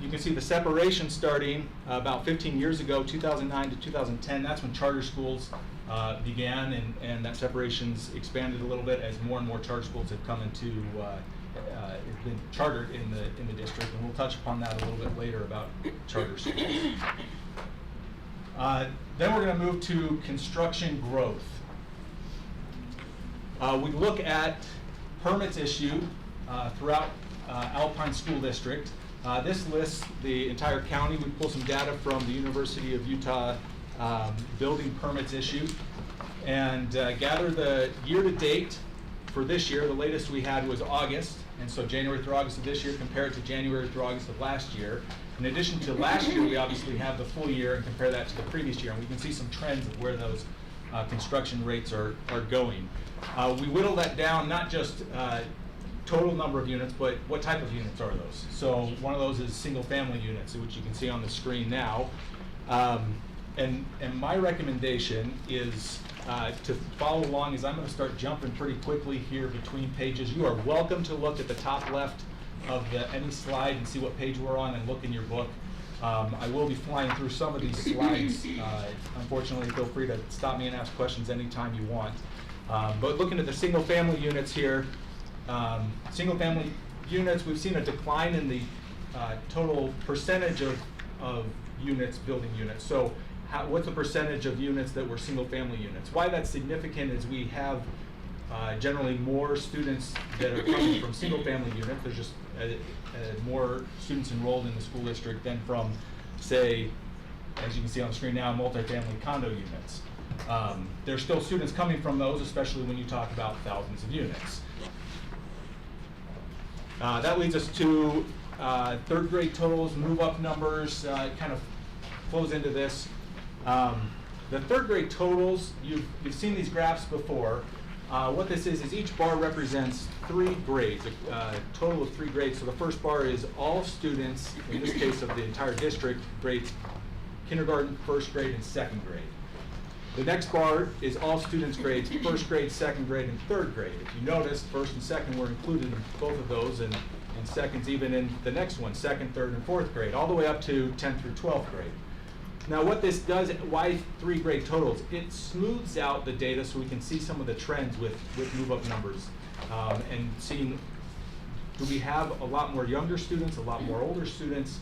You can see the separation starting about 15 years ago, 2009 to 2010. That's when charter schools began, and that separation's expanded a little bit as more and more charter schools have come into, been chartered in the district, and we'll touch upon that a little bit later about charter schools. Then we're going to move to construction growth. We look at permits issued throughout Alpine School District. This lists the entire county. We pull some data from the University of Utah building permits issued, and gather the year-to-date for this year. The latest we had was August, and so January through August of this year compared to January through August of last year. In addition to last year, we obviously have the full year and compare that to the previous year, and we can see some trends of where those construction rates are going. We whittle that down, not just total number of units, but what type of units are those? So one of those is single-family units, which you can see on the screen now. And my recommendation is to follow along, as I'm going to start jumping pretty quickly here between pages. You are welcome to look at the top left of any slide and see what page we're on and look in your book. I will be flying through some of these slides. Unfortunately, feel free to stop me and ask questions anytime you want. But looking at the single-family units here, single-family units, we've seen a decline in the total percentage of units, building units. So what's the percentage of units that were single-family units? Why that's significant is we have generally more students that are coming from single-family units. There's just more students enrolled in the school district than from, say, as you can see on the screen now, multifamily condo units. There's still students coming from those, especially when you talk about thousands of units. That leads us to third grade totals, move-up numbers. It kind of flows into this. The third grade totals, you've seen these graphs before. What this is each bar represents 3 grades, a total of 3 grades. So the first bar is all students, in this case of the entire district, grades kindergarten, first grade, and second grade. The next bar is all students grades first grade, second grade, and third grade. If you notice, first and second were included in both of those, and seconds even in the next one, second, third, and fourth grade, all the way up to 10th through 12th grade. Now what this does, why 3 grade totals? It smooths out the data so we can see some of the trends with move-up numbers, and seeing, do we have a lot more younger students, a lot more older students?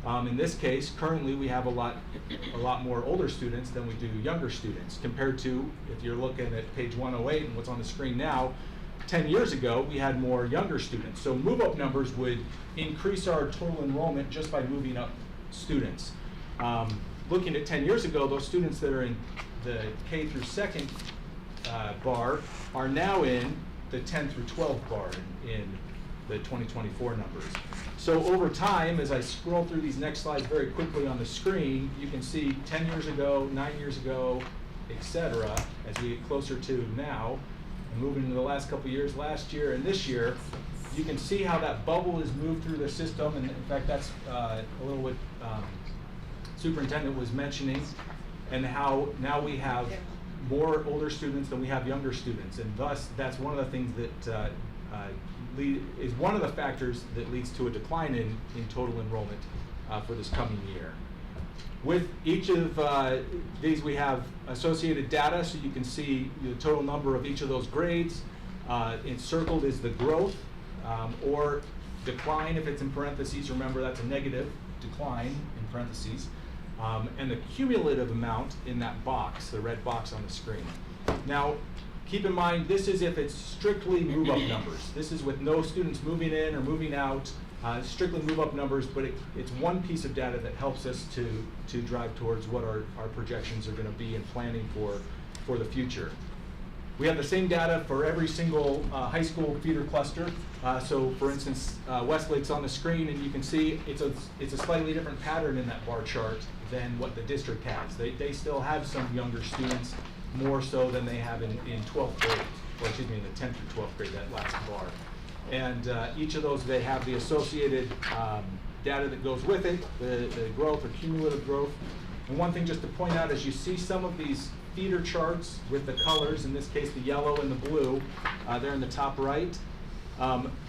In this case, currently we have a lot more older students than we do younger students, compared to, if you're looking at page 108 and what's on the screen now, 10 years ago we had more younger students. So move-up numbers would increase our total enrollment just by moving up students. Looking at 10 years ago, those students that are in the K through second bar are now in the 10 through 12 bar in the 2024 numbers. So over time, as I scroll through these next slides very quickly on the screen, you can see 10 years ago, 9 years ago, etc. As we get closer to now, and moving into the last couple of years, last year and this year, you can see how that bubble has moved through the system. And in fact, that's a little what Superintendent was mentioning, and how now we have more older students than we have younger students, and thus that's one of the things that is one of the factors that leads to a decline in total enrollment for this coming year. With each of these, we have associated data, so you can see the total number of each of those grades. Encircled is the growth or decline if it's in parentheses. Remember, that's a negative decline in parentheses. And the cumulative amount in that box, the red box on the screen. Now, keep in mind, this is if it's strictly move-up numbers. This is with no students moving in or moving out, strictly move-up numbers, but it's one piece of data that helps us to drive towards what our projections are going to be in planning for the future. We have the same data for every single high school feeder cluster. So for instance, Westlake's on the screen, and you can see it's a slightly different pattern in that bar chart than what the district has. They still have some younger students, more so than they have in 12th grade, or excuse me, in the 10th through 12th grade, that last bar. And each of those, they have the associated data that goes with it, the growth or cumulative growth. And one thing just to point out is you see some of these feeder charts with the colors, in this case the yellow and the blue, they're in the top right.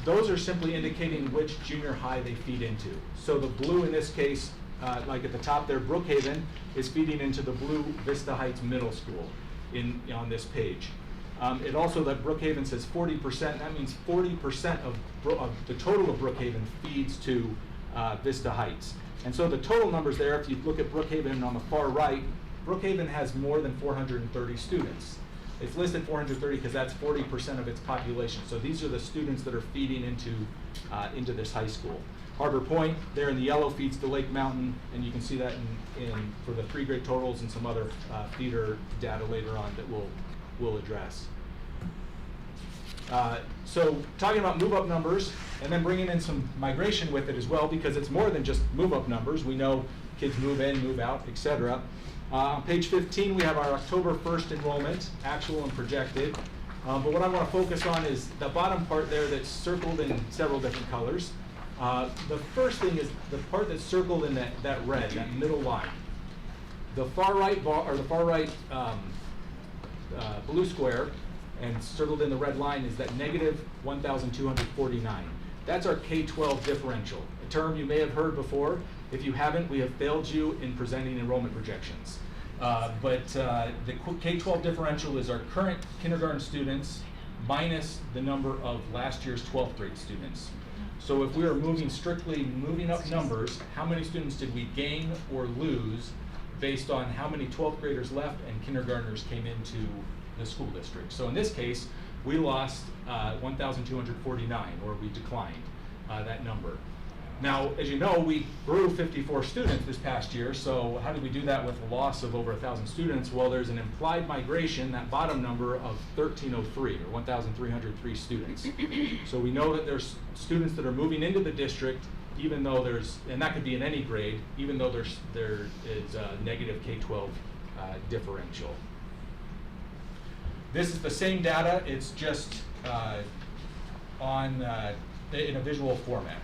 Those are simply indicating which junior high they feed into. So the blue in this case, like at the top there, Brookhaven is feeding into the blue Vista Heights Middle School on this page. It also, that Brookhaven says 40%, that means 40% of the total of Brookhaven feeds to Vista Heights. And so the total numbers there, if you look at Brookhaven on the far right, Brookhaven has more than 430 students. It's listed 430 because that's 40% of its population. So these are the students that are feeding into this high school. Harbor Point, there in the yellow, feeds to Lake Mountain, and you can see that for the 3 grade totals and some other feeder data later on that we'll address. So talking about move-up numbers, and then bringing in some migration with it as well, because it's more than just move-up numbers. We know kids move in, move out, etc. On page 15, we have our October 1st enrollment, actual and projected. But what I want to focus on is the bottom part there that's circled in several different colors. The first thing is the part that's circled in that red, that middle line. The far right bar, or the far right blue square, and circled in the red line, is that negative 1,249. That's our K-12 differential, a term you may have heard before. If you haven't, we have failed you in presenting enrollment projections. But the K-12 differential is our current kindergarten students minus the number of last year's 12th grade students. So if we are strictly moving up numbers, how many students did we gain or lose based on how many 12th graders left and kindergartners came into the school district? So in this case, we lost 1,249, or we declined that number. Now, as you know, we grew 54 students this past year, so how did we do that with a loss of over 1,000 students? Well, there's an implied migration, that bottom number, of 1,303, or 1,303 students. So we know that there's students that are moving into the district, even though there's, and that could be in any grade, even though there is a negative K-12 differential. This is the same data, it's just in a visual format.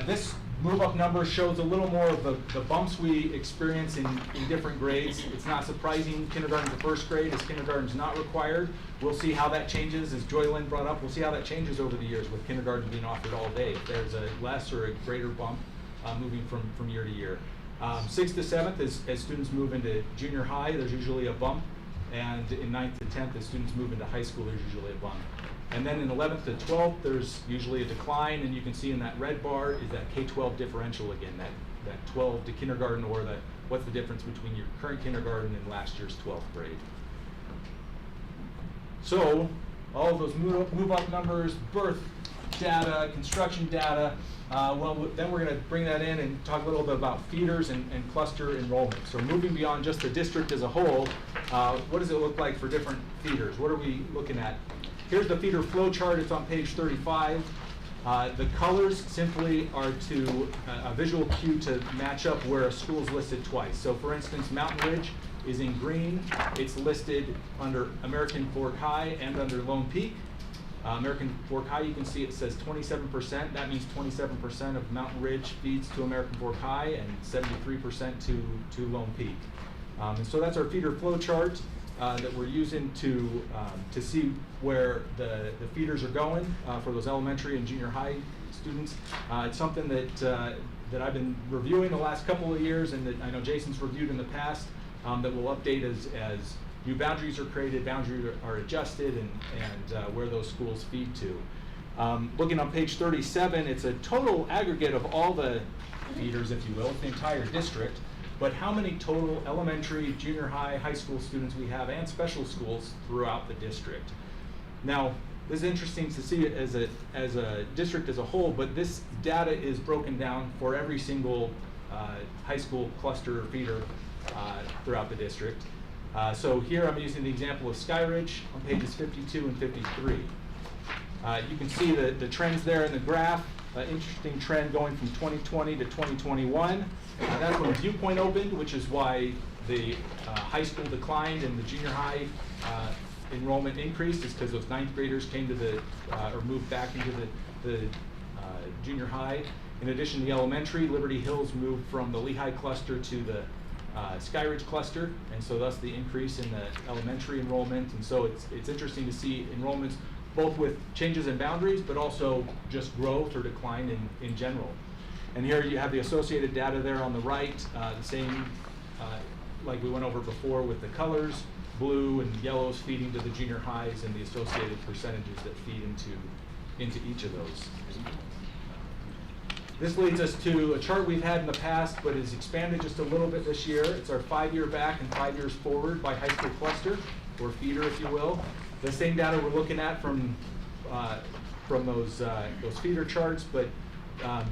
This move-up number shows a little more of the bumps we experience in different grades. It's not surprising, kindergarten to first grade, as kindergarten's not required. We'll see how that changes, as Joylyn brought up, we'll see how that changes over the years with kindergarten being offered all day. If there's a less or a greater bump moving from year to year. 6th to 7th, as students move into junior high, there's usually a bump. And in 9th to 10th, as students move into high school, there's usually a bump. And then in 11th to 12th, there's usually a decline, and you can see in that red bar is that K-12 differential again, that 12 to kindergarten, or what's the difference between your current kindergarten and last year's 12th grade. So, all of those move-up numbers, birth data, construction data, then we're going to bring that in and talk a little bit about feeders and cluster enrollment. So moving beyond just the district as a whole, what does it look like for different feeders? What are we looking at? Here's the feeder flow chart. It's on page 35. The colors simply are to a visual cue to match up where a school is listed twice. So for instance, Mountain Ridge is in green. It's listed under American Fork High and under Lone Peak. American Fork High, you can see it says 27%. That means 27% of Mountain Ridge feeds to American Fork High and 73% to Lone Peak. And so that's our feeder flow chart that we're using to see where the feeders are going for those elementary and junior high students. It's something that I've been reviewing the last couple of years, and that I know Jason's reviewed in the past, that we'll update as new boundaries are created, boundaries are adjusted, and where those schools feed to. Looking on page 37, it's a total aggregate of all the feeders, if you will, the entire district, but how many total elementary, junior high, high school students we have, and special schools throughout the district. Now, this is interesting to see it as a district as a whole, but this data is broken down for every single high school cluster or feeder throughout the district. So here I'm using the example of Skyridge on pages 52 and 53. You can see the trends there in the graph. Interesting trend going from 2020 to 2021. That's when Viewpoint opened, which is why the high school declined and the junior high enrollment increased, is because those 9th graders came to or moved back into the junior high. In addition, the elementary, Liberty Hills moved from the Lehigh cluster to the Skyridge cluster, and so thus the increase in the elementary enrollment. And so it's interesting to see enrollments both with changes in boundaries, but also just growth or decline in general. And here you have the associated data there on the right, the same like we went over before with the colors, blue and yellows feeding to the junior highs, and the associated percentages that feed into each of those. This leads us to a chart we've had in the past, but is expanded just a little bit this year. It's our 5-year back and 5 years forward by high school cluster, or feeder, if you will. The same data we're looking at from those feeder charts, but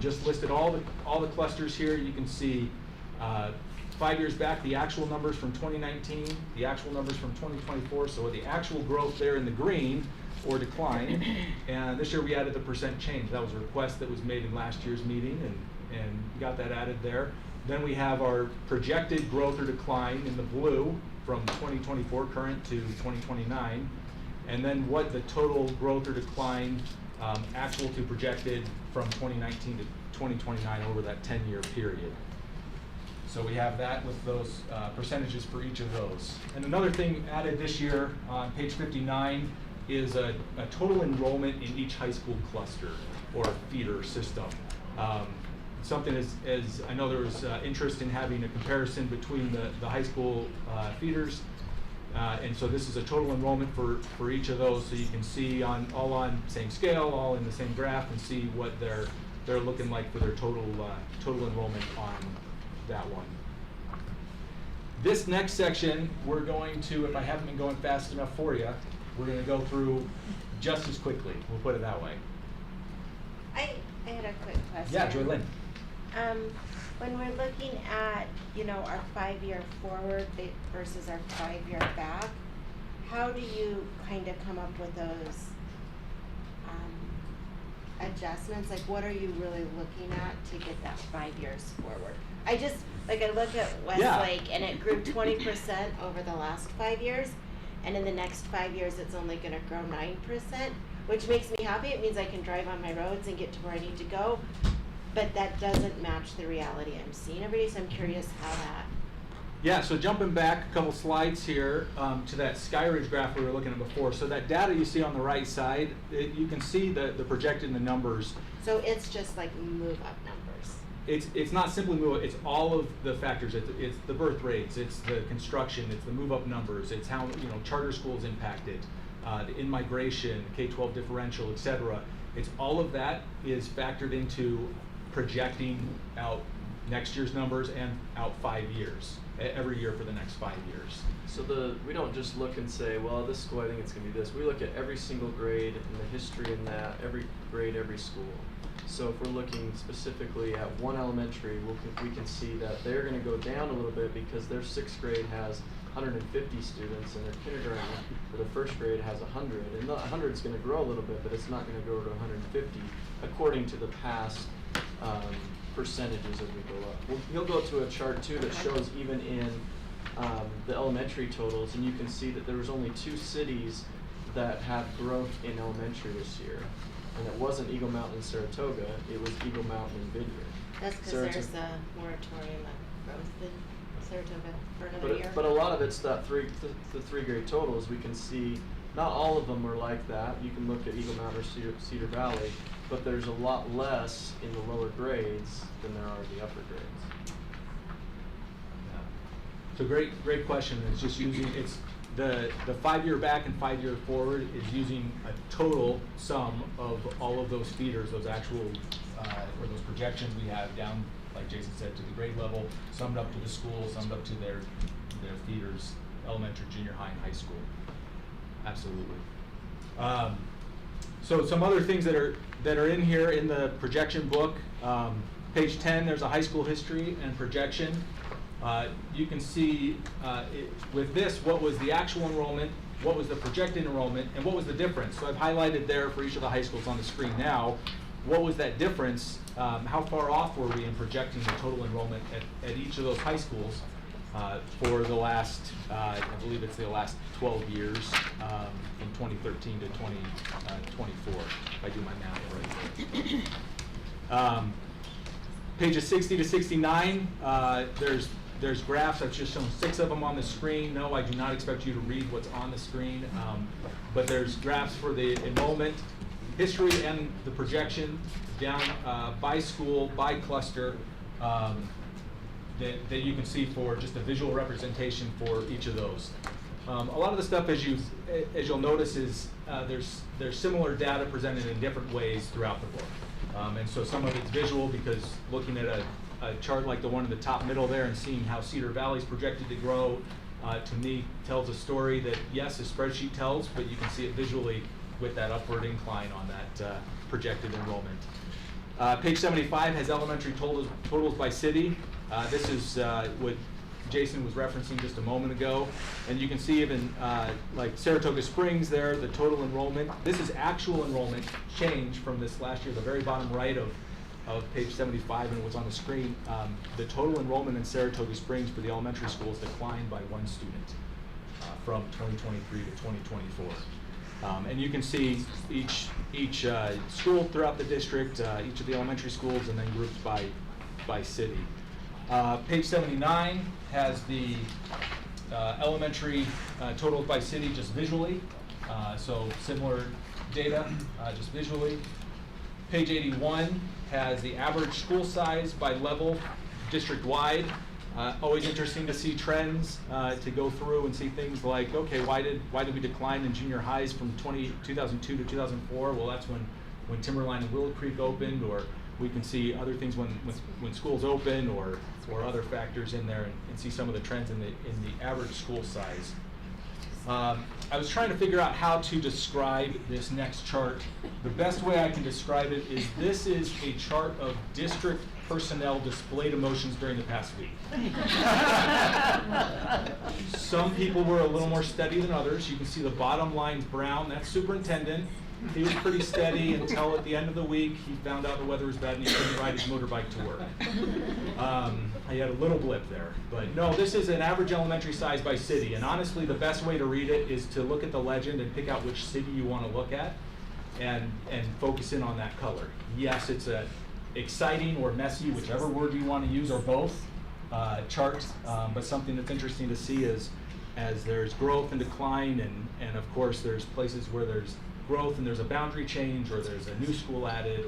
just listed all the clusters here. You can see 5 years back, the actual numbers from 2019, the actual numbers from 2024. So the actual growth there in the green, or decline, and this year we added the percent change. That was a request that was made in last year's meeting, and got that added there. Then we have our projected growth or decline in the blue from 2024 current to 2029, and then what the total growth or decline actual to projected from 2019 to 2029 over that 10-year period. So we have that with those percentages for each of those. And another thing added this year on page 59 is a total enrollment in each high school cluster or feeder system. Something as I know there was interest in having a comparison between the high school feeders, and so this is a total enrollment for each of those, so you can see all on same scale, all in the same graph, and see what they're looking like for their total enrollment on that one. This next section we're going to, if I haven't been going fast enough for you, we're going to go through just as quickly, we'll put it that way. Yeah, Joylyn. When we're looking at, you know, our 5-year forward versus our 5-year back, how do you kind of come up with those adjustments? Like, what are you really looking at to get that 5 years forward? I just, like, I look at Westlake and it grew 20% over the last 5 years, and in the next 5 years it's only gonna grow 9%, which makes me happy. It means I can drive on my roads and get to where I need to go, but that doesn't match the reality I'm seeing every day, so I'm curious how that. Yeah, so jumping back a couple slides here to that Skyridge graph we were looking at before. So that data you see on the right side, you can see the projected in the numbers. So it's just like move up numbers. It's not simply move, it's all of the factors. It's the birth rates, it's the construction, it's the move up numbers, it's how, you know, charter schools impacted, the in-migration, K-12 differential, et cetera. It's all of that is factored into projecting out next year's numbers and out 5 years, every year for the next 5 years. So we don't just look and say, well, this school, I think it's gonna be this. We look at every single grade and the history in that, every grade, every school. So if we're looking specifically at one elementary, we can see that they're gonna go down a little bit because their 6th grade has 150 students and their kindergarten for the 1st grade has 100. And the 100 is gonna grow a little bit, but it's not gonna go to 150 according to the past percentages as we go up. He'll go to a chart too that shows even in the elementary totals, and you can see that there was only 2 cities that had growth in elementary this year, and it wasn't Eagle Mountain and Saratoga, it was Eagle Mountain and Vineyard. That's because there's a moratorium on growth in Saratoga for another year. But a lot of it's that the 3 grade totals. We can see not all of them are like that. You can look at Eagle Mountain or Cedar Valley, but there's a lot less in the lower grades than there are in the upper grades. So great question. It's just using, it's the 5-year back and 5-year forward is using a total sum of all of those feeders, those actual, or those projections we have down, like Jason said, to the grade level, summed up to the school, summed up to their feeders, elementary, junior high, and high school. Absolutely. So some other things that are in here in the projection book. Page 10, there's a high school history and projection. You can see with this, what was the actual enrollment, what was the projected enrollment, and what was the difference. So I've highlighted there for each of the high schools on the screen now. What was that difference? How far off were we in projecting the total enrollment at each of those high schools for the last, I believe it's the last 12 years, from 2013 to 2024, if I do my math right. Pages 60 to 69, there's graphs. I've just shown 6 of them on the screen. No, I do not expect you to read what's on the screen, but there's graphs for the enrollment, history, and the projection down by school, by cluster, that you can see for just a visual representation for each of those. A lot of the stuff, as you'll notice, is there's similar data presented in different ways throughout the book. And so some of it's visual, because looking at a chart like the one in the top middle there and seeing how Cedar Valley's projected to grow, to me tells a story that, yes, a spreadsheet tells, but you can see it visually with that upward incline on that projected enrollment. Page 75 has elementary totals by city. This is what Jason was referencing just a moment ago. And you can see even like Saratoga Springs there, the total enrollment. This is actual enrollment change from this last year, the very bottom right of page 75, and what's on the screen. The total enrollment in Saratoga Springs for the elementary schools declined by 1 student from 2023 to 2024. And you can see each school throughout the district, each of the elementary schools, and then grouped by city. Page 79 has the elementary totals by city just visually, so similar data just visually. Page 81 has the average school size by level district-wide. Always interesting to see trends, to go through and see things like, okay, why did we decline in junior highs from 2002 to 2004? Well, that's when Timberline and Willow Creek opened, or we can see other things when schools open, or other factors in there, and see some of the trends in the average school size. I was trying to figure out how to describe this next chart. The best way I can describe it is this is a chart of district personnel displayed emotions during the past week. Some people were a little more steady than others. You can see the bottom line's brown. That's superintendent. He was pretty steady until at the end of the week he found out the weather was bad and he couldn't ride his motorbike to work. He had a little blip there. But no, this is an average elementary size by city. And honestly, the best way to read it is to look at the legend and pick out which city you want to look at and focus in on that color. Yes, it's a exciting or messy, whichever word you want to use, or both, chart. But something that's interesting to see is as there's growth and decline, and of course there's places where there's growth and there's a boundary change, or there's a new school added,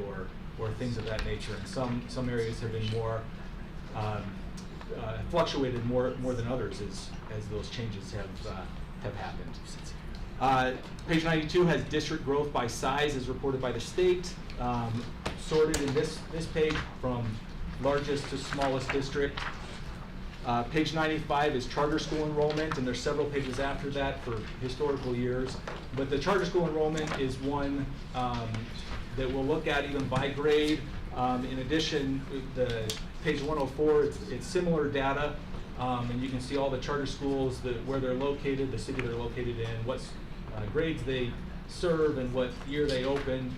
or things of that nature. And some areas have been more fluctuated more than others as those changes have happened. Page 92 has district growth by size as reported by the state, sorted in this page from largest to smallest district. Page 95 is charter school enrollment, and there's several pages after that for historical years. But the charter school enrollment is one that we'll look at even by grade. In addition, the page 104, it's similar data, and you can see all the charter schools, where they're located, the city they're located in, what grades they serve, and what year they open.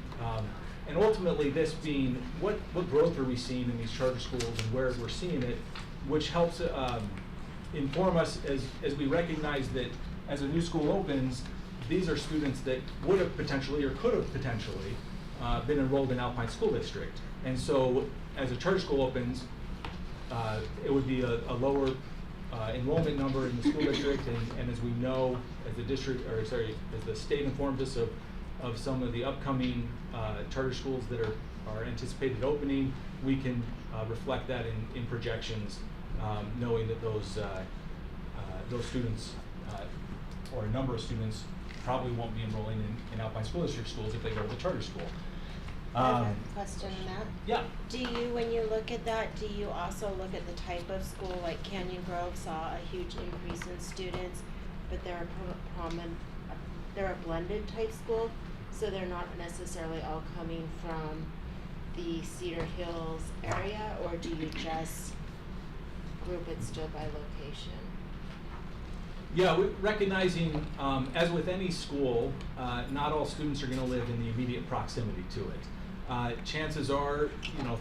And ultimately, this being what growth are we seeing in these charter schools and where we're seeing it, which helps inform us as we recognize that as a new school opens, these are students that would have potentially or could have potentially been enrolled in Alpine School District. And so as a charter school opens, it would be a lower enrollment number in the school district, and as we know, as the state informs us of some of the upcoming charter schools that are anticipated opening, we can reflect that in projections, knowing that those students or a number of students probably won't be enrolling in Alpine School District schools if they go to the charter school. I have a question on that. Yeah. Do you, when you look at that, do you also look at the type of school? Like Canyon Grove saw a huge increase in students, but they're a blended type school, so they're not necessarily all coming from the Cedar Hills area, or do you just group it still by location? Yeah, recognizing, as with any school, not all students are going to live in the immediate proximity to it. Chances are,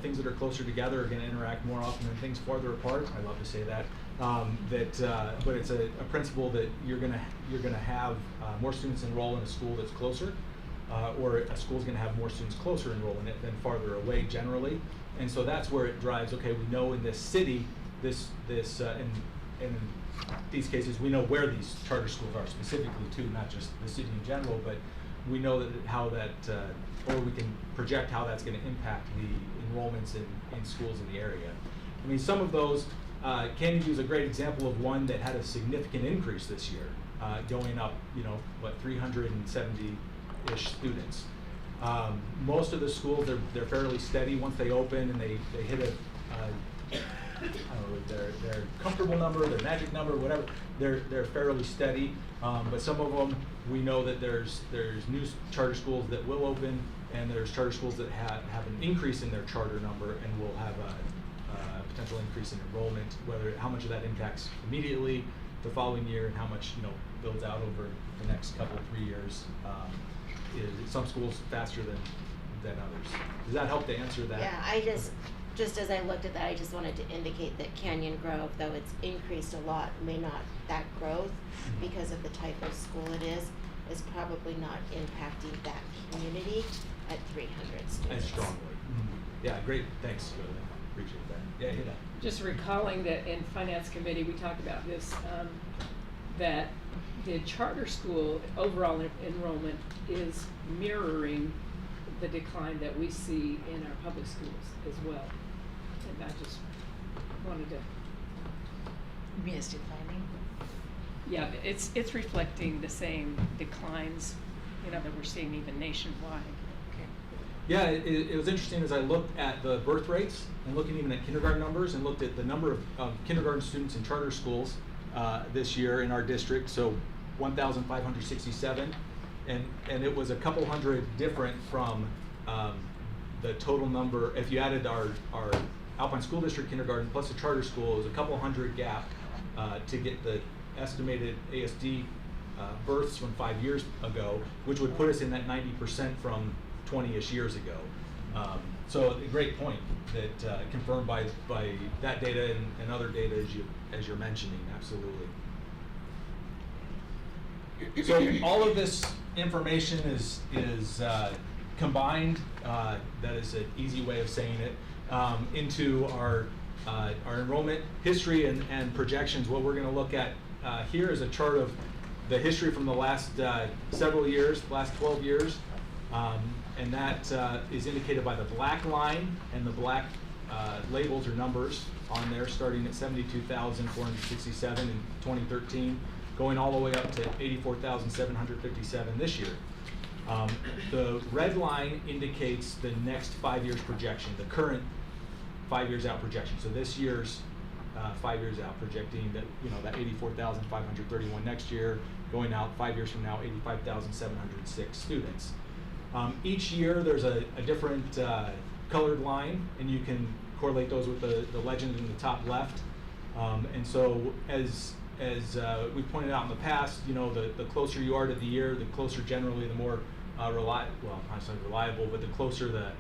things that are closer together are going to interact more often than things farther apart. I love to say that, but it's a principle that you're going to have more students enroll in a school that's closer, or a school's going to have more students closer enroll in it than farther away generally. And so that's where it drives. Okay, we know in this city, in these cases, we know where these charter schools are specifically too, not just the city in general, but we know or we can project how that's going to impact the enrollments in schools in the area. I mean, some of those, Canyon View is a great example of one that had a significant increase this year, going up, 370-ish students. Most of the schools, they're fairly steady once they open and they hit I don't know, their comfortable number, their magic number, whatever. They're fairly steady, but some of them we know that there's new charter schools that will open, and there's charter schools that have an increase in their charter number and will have a potential increase in enrollment. How much of that impacts immediately the following year, and how much builds out over the next couple 3 years. Some schools faster than others. Does that help to answer that? Yeah, I just as I looked at that, I just wanted to indicate that Canyon Grove, though it's increased a lot, that growth, because of the type of school it is probably not impacting that community at 300 students. As strongly. Yeah, great. Thanks. Appreciate that. Yeah, hit that. Just recalling that in Finance Committee, we talked about this, that the charter school overall enrollment is mirroring the decline that we see in our public schools as well. And I just wanted to. You mean it's declining? Yeah, it's reflecting the same declines, that we're seeing even nationwide. Okay. Yeah, it was interesting as I looked at the birth rates and looking even at kindergarten numbers and looked at the number of kindergarten students in charter schools this year in our district. So 1,567, and it was a couple hundred different from the total number. If you added our Alpine School District kindergarten plus the charter school, it was a couple hundred gap to get the estimated ASD births from 5 years ago, which would put us in that 90% from 20-ish years ago. So a great point that confirmed by that data and other data as you're mentioning, absolutely. So all of this information is combined, that is an easy way of saying it, into our enrollment history and projections. What we're going to look at here is a chart of the history from the last several years, the last 12 years, and that is indicated by the black line and the black labels or numbers on there, starting at 72,467 in 2013, going all the way up to 84,757 this year. The red line indicates the next 5 years projection, the current 5 years out projection. So this year's 5 years out, projecting that, that 84,531 next year, going out 5 years from now, 85,706 students. Each year there's a different colored line, and you can correlate those with the legend in the top left. And so as we pointed out in the past, the closer you are to the year, the closer generally, the more reliable, well, not necessarily reliable, but the closer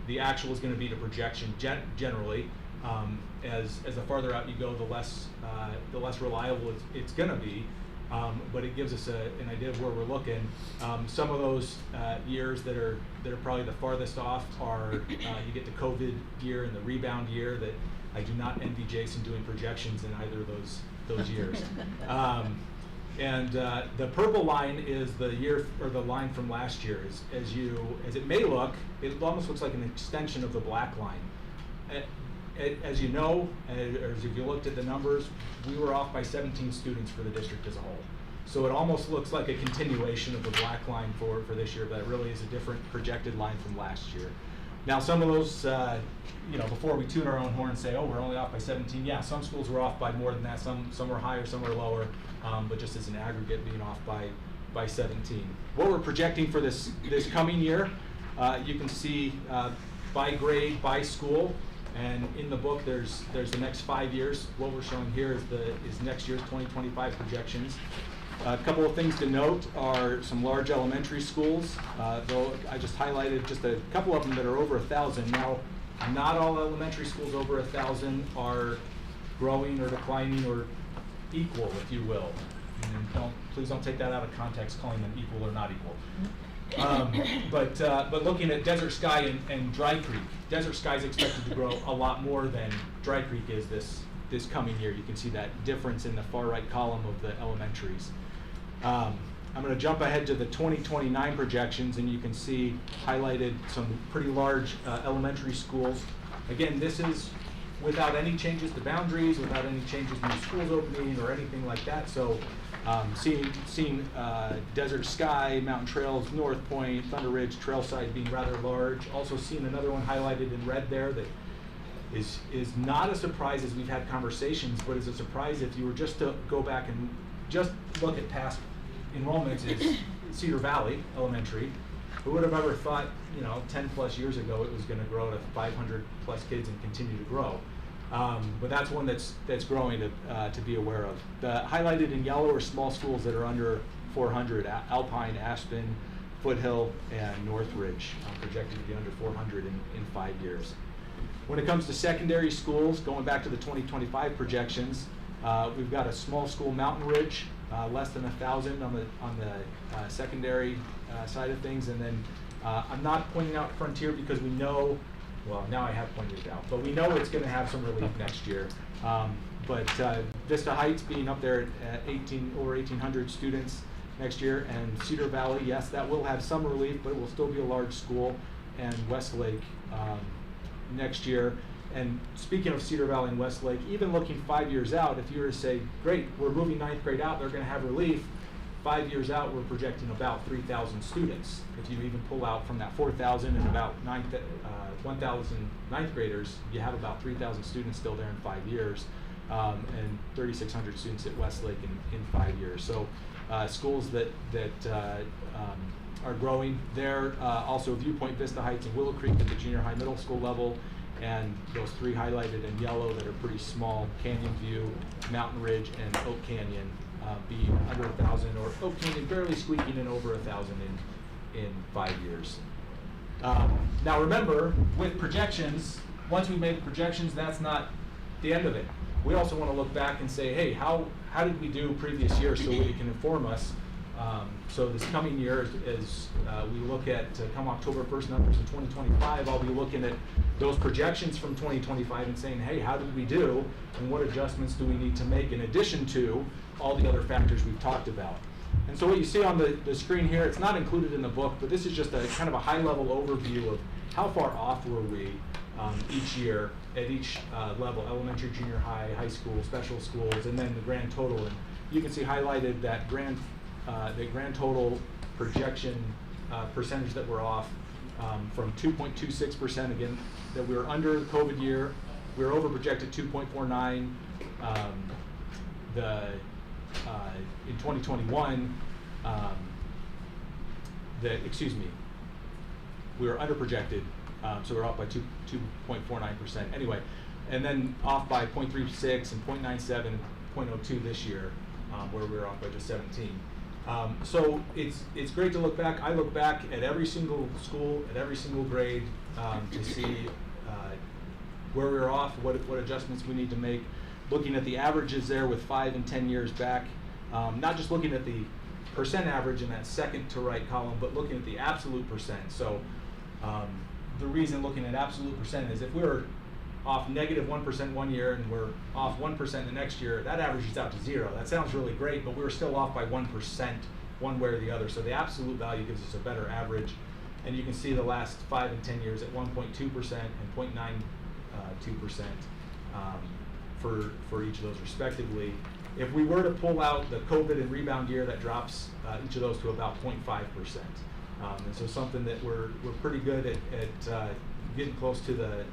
the actual is going to be to projection generally. As the farther out you go, the less reliable it's going to be. But it gives us an idea of where we're looking. Some of those years that are probably the farthest off are you get the COVID year and the rebound year. That I do not envy Jason doing projections in either of those years. And the purple line is the year or the line from last year. As it may look, it almost looks like an extension of the black line. As you know, or as if you looked at the numbers, we were off by 17 students for the district as a whole. So it almost looks like a continuation of the black line for this year, but it really is a different projected line from last year. Now, some of those, before we toot our own horn and say, oh, we're only off by 17, yeah, some schools were off by more than that, some were higher, some were lower, but just as an aggregate being off by 17. What we're projecting for this coming year, you can see by grade, by school. And in the book, there's the next 5 years. What we're showing here is next year's 2025 projections. A couple of things to note are some large elementary schools. Though I just highlighted just a couple of them that are over 1,000. Now, not all elementary schools over 1,000 are growing or declining or equal, if you will. And please don't take that out of context, calling them equal or not equal. But looking at Desert Sky and Dry Creek, Desert Sky is expected to grow a lot more than Dry Creek is this coming year. You can see that difference in the far right column of the elementaries. I'm going to jump ahead to the 2029 projections, and you can see highlighted some pretty large elementary schools. Again, this is without any changes to boundaries, without any changes to schools opening or anything like that. So seeing Desert Sky, Mountain Trails, North Point, Thunder Ridge, Trailside being rather large. Also seeing another one highlighted in red there that is not a surprise as we've had conversations, but is a surprise if you were just to go back and just look at past enrollments is Cedar Valley Elementary. Who would have ever thought, 10 plus years ago it was going to grow to 500 plus kids and continue to grow. But that's one that's growing to be aware of. The highlighted in yellow are small schools that are under 400, Alpine, Aspen, Foothill, and Northridge, projected to be under 400 in 5 years. When it comes to secondary schools, going back to the 2025 projections, we've got a small school, Mountain Ridge, less than 1,000 on the secondary side of things. And then I'm not pointing out Frontier because we know, well, now I have pointed it out, but we know it's going to have some relief next year. But Vista Heights being up there at over 1,800 students next year, and Cedar Valley, yes, that will have some relief, but it will still be a large school, and Westlake next year. And speaking of Cedar Valley and Westlake, even looking 5 years out, if you were to say, great, we're moving 9th grade out, they're going to have relief, 5 years out, we're projecting about 3,000 students. If you even pull out from that 4,000 and about 1,000 ninth graders, you have about 3,000 students still there in 5 years. and 3,600 students at Westlake in 5 years. So schools that are growing there. Also Viewpoint, Vista Heights, and Willow Creek at the junior high middle school level, and those 3 highlighted in yellow that are pretty small, Canyon View, Mountain Ridge, and Oak Canyon, being under 1,000, or Oak Canyon barely squeaking in over 1,000 in 5 years. Now remember, with projections, once we made the projections, that's not the end of it. We also want to look back and say, hey, how did we do previous years, so it can inform us. So this coming year, as we look at come October 1st numbers in 2025, I'll be looking at those projections from 2025 and saying, hey, how did we do, and what adjustments do we need to make in addition to all the other factors we've talked about. And so what you see on the screen here, it's not included in the book, but this is just a kind of a high-level overview of how far off were we each year at each level: elementary, junior high, high school, special schools, and then the grand total. And you can see highlighted that grand total projection percentage that we're off from 2.26%, again, that we were under the COVID year. We were over projected 2.49. In 2021, we were under projected, so we're off by 2.49%. Anyway, and then off by 0.36 and 0.97 and 0.02 this year, where we were off by just 17. So it's great to look back. I look back at every single school, at every single grade, to see where we were off, what adjustments we need to make. Looking at the averages there with 5 and 10 years back, not just looking at the percent average in that second to right column, but looking at the absolute percent. So the reason looking at absolute percent is if we were off -1% one year and we're off 1% the next year, that averages out to 0. That sounds really great, but we were still off by 1% one way or the other. So the absolute value gives us a better average. And you can see the last 5 and 10 years at 1.2% and 0.92%. For each of those respectively. If we were to pull out the COVID and rebound year, that drops each of those to about 0.5%. And so something that we're pretty good at getting close to the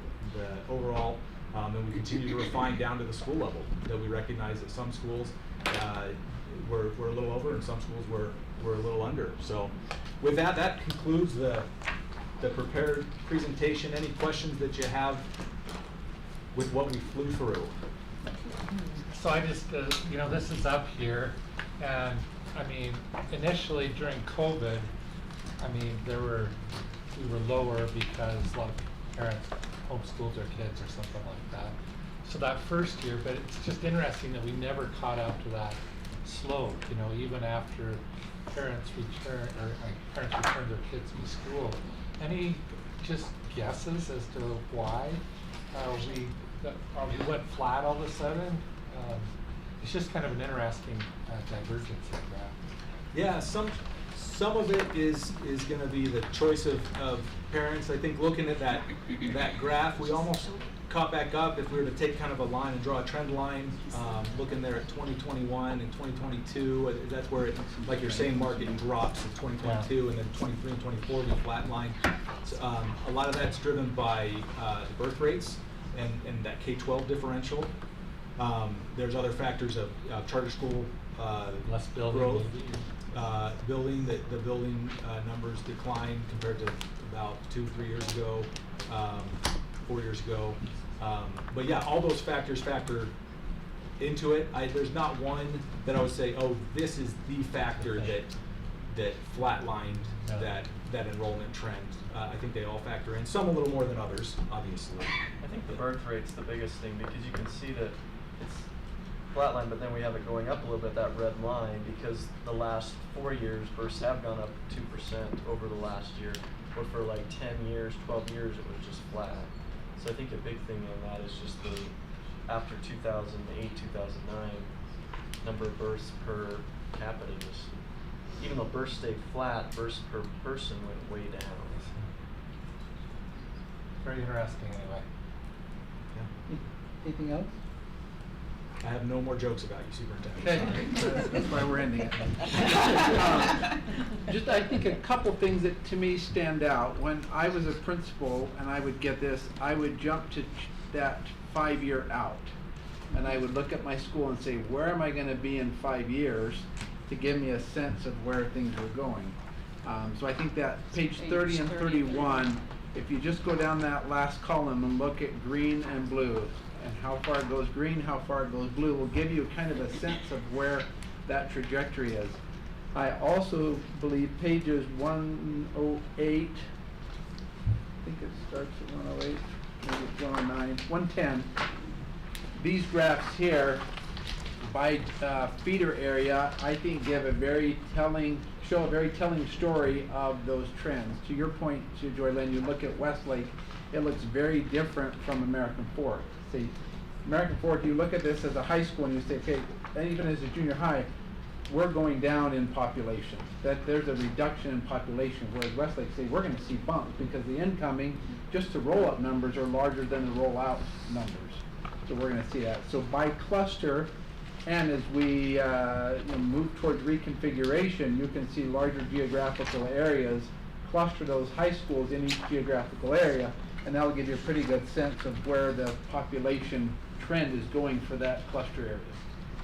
overall, and we continue to refine down to the school level, that we recognize that some schools we're a little over and some schools we're a little under. So with that concludes the prepared presentation. Any questions that you have with what we flew through? So I just, this is up here, and I mean, initially during COVID, I mean, we were lower because a lot of parents homeschooled their kids or something like that. So that first year, but it's just interesting that we never caught up to that slope, even after parents returned their kids to school. Any just guesses as to why we went flat all of a sudden? It's just kind of an interesting divergence in graph. Yeah, some of it is going to be the choice of parents. I think looking at that graph, we almost caught back up if we were to take kind of a line and draw a trend line, looking there at 2021 and 2022. That's where it, like you're saying, Mark, it drops in 2022, and then 23 and 24 we flatline. So, a lot of that's driven by the birth rates and that K-12 differential. There's other factors of charter school less building growth, maybe. the building numbers declined compared to about 2-3 years ago, 4 years ago. But yeah, all those factors factor into it. There's not one that I would say, oh, this is the factor that flatlined that enrollment trend. I think they all factor in, some a little more than others, obviously. I think the birth rate's the biggest thing, because you can see that it's flatline, but then we have it going up a little bit, that red line, because the last 4 years births have gone up 2% over the last year, but for like 10 years, 12 years, it was just flat. So I think a big thing on that is just after 2008, 2009, number of births per capita just, even though births stayed flat, births per person went way down. Very interesting anyway. Yeah. Anything else? I have no more jokes about you, Superintendent. Okay. That's why we're ending it. Just, I think a couple things that to me stand out. When I was a principal and I would get this, I would jump to that 5-year out. and I would look at my school and say, where am I gonna be in 5 years, to give me a sense of where things were going. So I think that page 30 and 31, if you just go down that last column and look at green and blue, and how far it goes green, how far it goes blue, will give you kind of a sense of where that trajectory is. I also believe pages 108, I think it starts at 108, maybe it's 109, 110. These graphs here, by feeder area, I think give a very telling, show a very telling story of those trends. To your point, to Joy Lynn, you look at Westlake, it looks very different from American Fork. See, American Fork, you look at this as a high school and you say, okay, and even as a junior high, we're going down in population. That there's a reduction in population, whereas Westlake say we're going to see bumps because the incoming, just the roll-up numbers are larger than the roll-out numbers. So we're going to see that. So by cluster, and as we move towards reconfiguration, you can see larger geographical areas, cluster those high schools in each geographical area, and that'll give you a pretty good sense of where the population trend is going for that cluster area.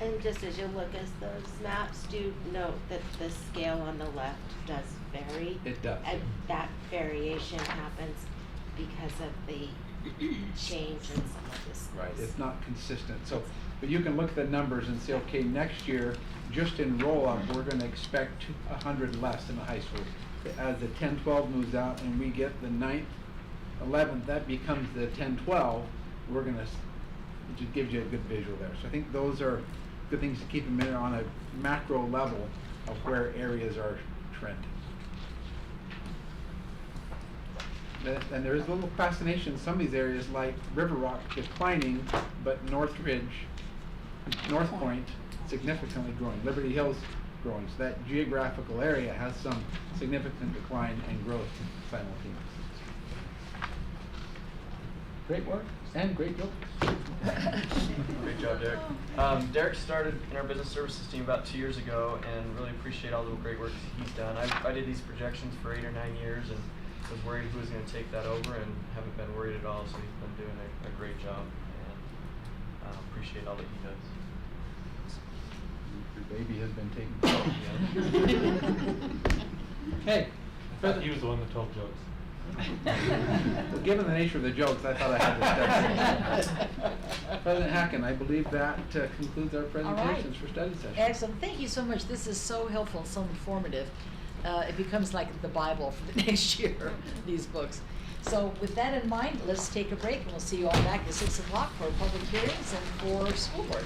And just as you look at those maps, do note that the scale on the left does vary. It does. And that variation happens because of the change in some of the schools. Right, it's not consistent. So, but you can look at the numbers and say, okay, next year, just in roll-up, we're going to expect 100 less in the high school. As the 10-12 moves out and we get the 9th, 11th, that becomes the 10-12, we're going to, it just gives you a good visual there. So I think those are good things to keep in mind on a macro level of where areas are trending. And there is a little fascination in some of these areas, like River Rock declining, but Northridge, North Point significantly growing. Liberty Hills growing. So that geographical area has some significant decline and growth simultaneously. Great work and great jokes. Great job, Derek. Derek started in our business services team about 2 years ago, and really appreciate all the great work he's done. I did these projections for 8 or 9 years, and was worried who was going to take that over, and haven't been worried at all. So he's been doing a great job, and appreciate all that he does. Your baby has been taken care of. Hey, I thought he was the one that told jokes. well, given the nature of the jokes, I thought I had to step in. President Hacken, I believe that concludes our presentations for study session. Excellent. Thank you so much. This is so helpful, so informative. It becomes like the Bible for the next year, these books. So with that in mind, let's take a break, and we'll see you all back at 6 o'clock for public hearings and for school board.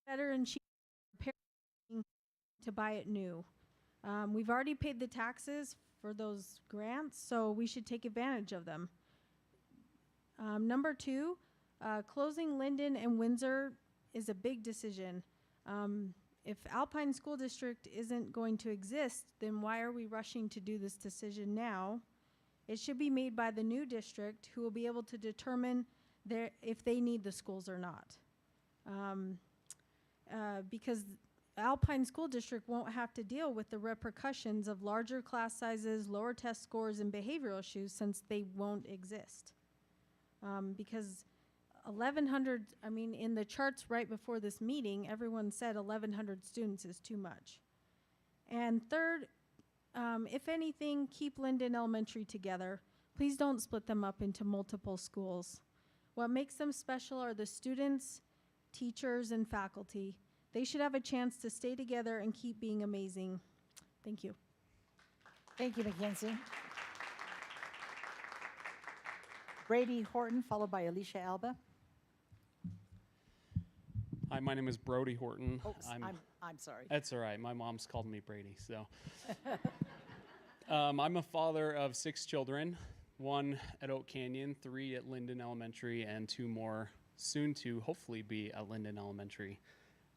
better and cheaper to buy it new. We've already paid the taxes for those grants, so we should take advantage of them. Number 2, closing Linden and Windsor is a big decision. If Alpine School District isn't going to exist, then why are we rushing to do this decision now? It should be made by the new district, who will be able to determine if they need the schools or not. Because Alpine School District won't have to deal with the repercussions of larger class sizes, lower test scores, and behavioral issues, since they won't exist. Because 1,100, I mean, in the charts right before this meeting, everyone said 1,100 students is too much. And third, if anything, keep Linden Elementary together. Please don't split them up into multiple schools. What makes them special are the students, teachers, and faculty. They should have a chance to stay together and keep being amazing. Thank you. Thank you, Mackenzie. Brady Horton, followed by Alicia Alba. Hi, my name is Brody Horton. Oops, I'm sorry. That's all right. My mom's called me Brady, so. I'm a father of 6 children, 1 at Oak Canyon, 3 at Linden Elementary, and 2 more soon to hopefully be at Linden Elementary.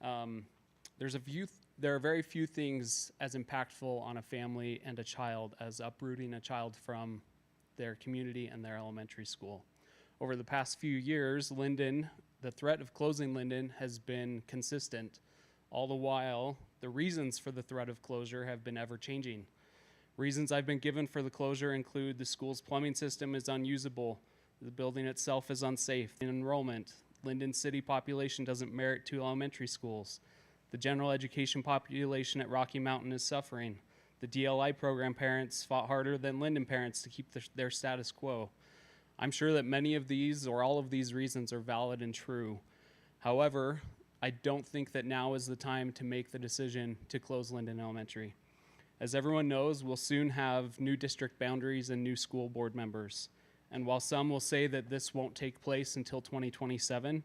There are very few things as impactful on a family and a child as uprooting a child from their community and their elementary school. Over the past few years, the threat of closing Linden has been consistent. All the while, the reasons for the threat of closure have been ever-changing. Reasons I've been given for the closure include the school's plumbing system is unusable, the building itself is unsafe, enrollment, Linden city population doesn't merit 2 elementary schools, the general education population at Rocky Mountain is suffering, the DLI program parents fought harder than Linden parents to keep their status quo. I'm sure that many of these or all of these reasons are valid and true. However, I don't think that now is the time to make the decision to close Linden Elementary. As everyone knows, we'll soon have new district boundaries and new school board members. And while some will say that this won't take place until 2027,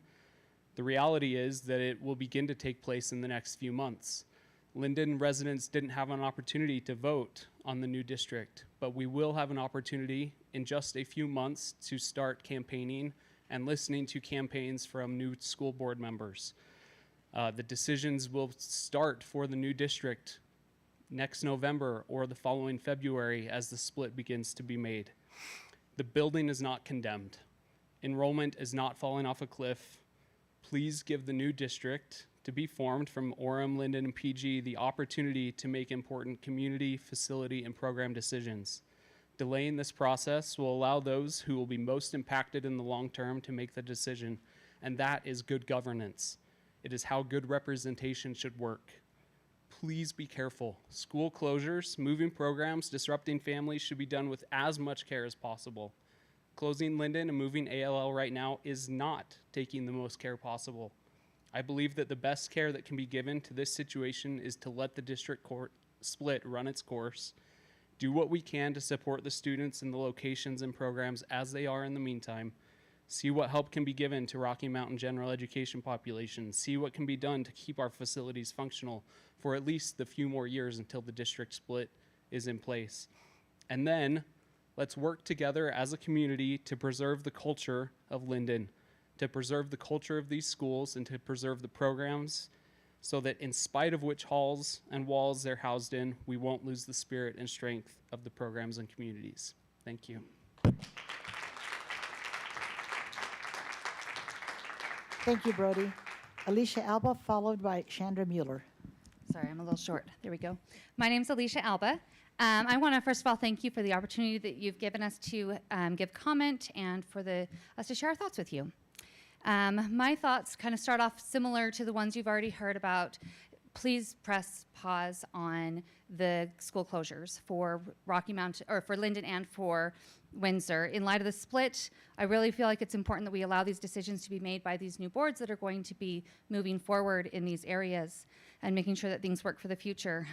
the reality is that it will begin to take place in the next few months. Linden residents didn't have an opportunity to vote on the new district, but we will have an opportunity in just a few months to start campaigning and listening to campaigns from new school board members. The decisions will start for the new district next November or the following February as the split begins to be made. The building is not condemned. Enrollment is not falling off a cliff. Please give the new district to be formed from Orem, Linden, and PG the opportunity to make important community, facility, and program decisions. Delaying this process will allow those who will be most impacted in the long term to make the decision, and that is good governance. It is how good representation should work. Please be careful. School closures, moving programs, disrupting families should be done with as much care as possible. Closing Linden and moving ALL right now is not taking the most care possible. I believe that the best care that can be given to this situation is to let the district court split run its course, do what we can to support the students in the locations and programs as they are in the meantime, see what help can be given to Rocky Mountain general education population, see what can be done to keep our facilities functional for at least the few more years until the district split is in place. And then let's work together as a community to preserve the culture of Linden, to preserve the culture of these schools, and to preserve the programs so that in spite of which halls and walls they're housed in, we won't lose the spirit and strength of the programs and communities. Thank you. Thank you, Brody. Alicia Alba, followed by Chandra Mueller. Sorry, I'm a little short. There we go. My name's Alicia Alba. I want to first of all thank you for the opportunity that you've given us to give comment and for us to share our thoughts with you. My thoughts kind of start off similar to the ones you've already heard about. Please press pause on the school closures for Rocky Mountain, or for Linden and for Windsor. In light of the split, I really feel like it's important that we allow these decisions to be made by these new boards that are going to be moving forward in these areas. and making sure that things work for the future.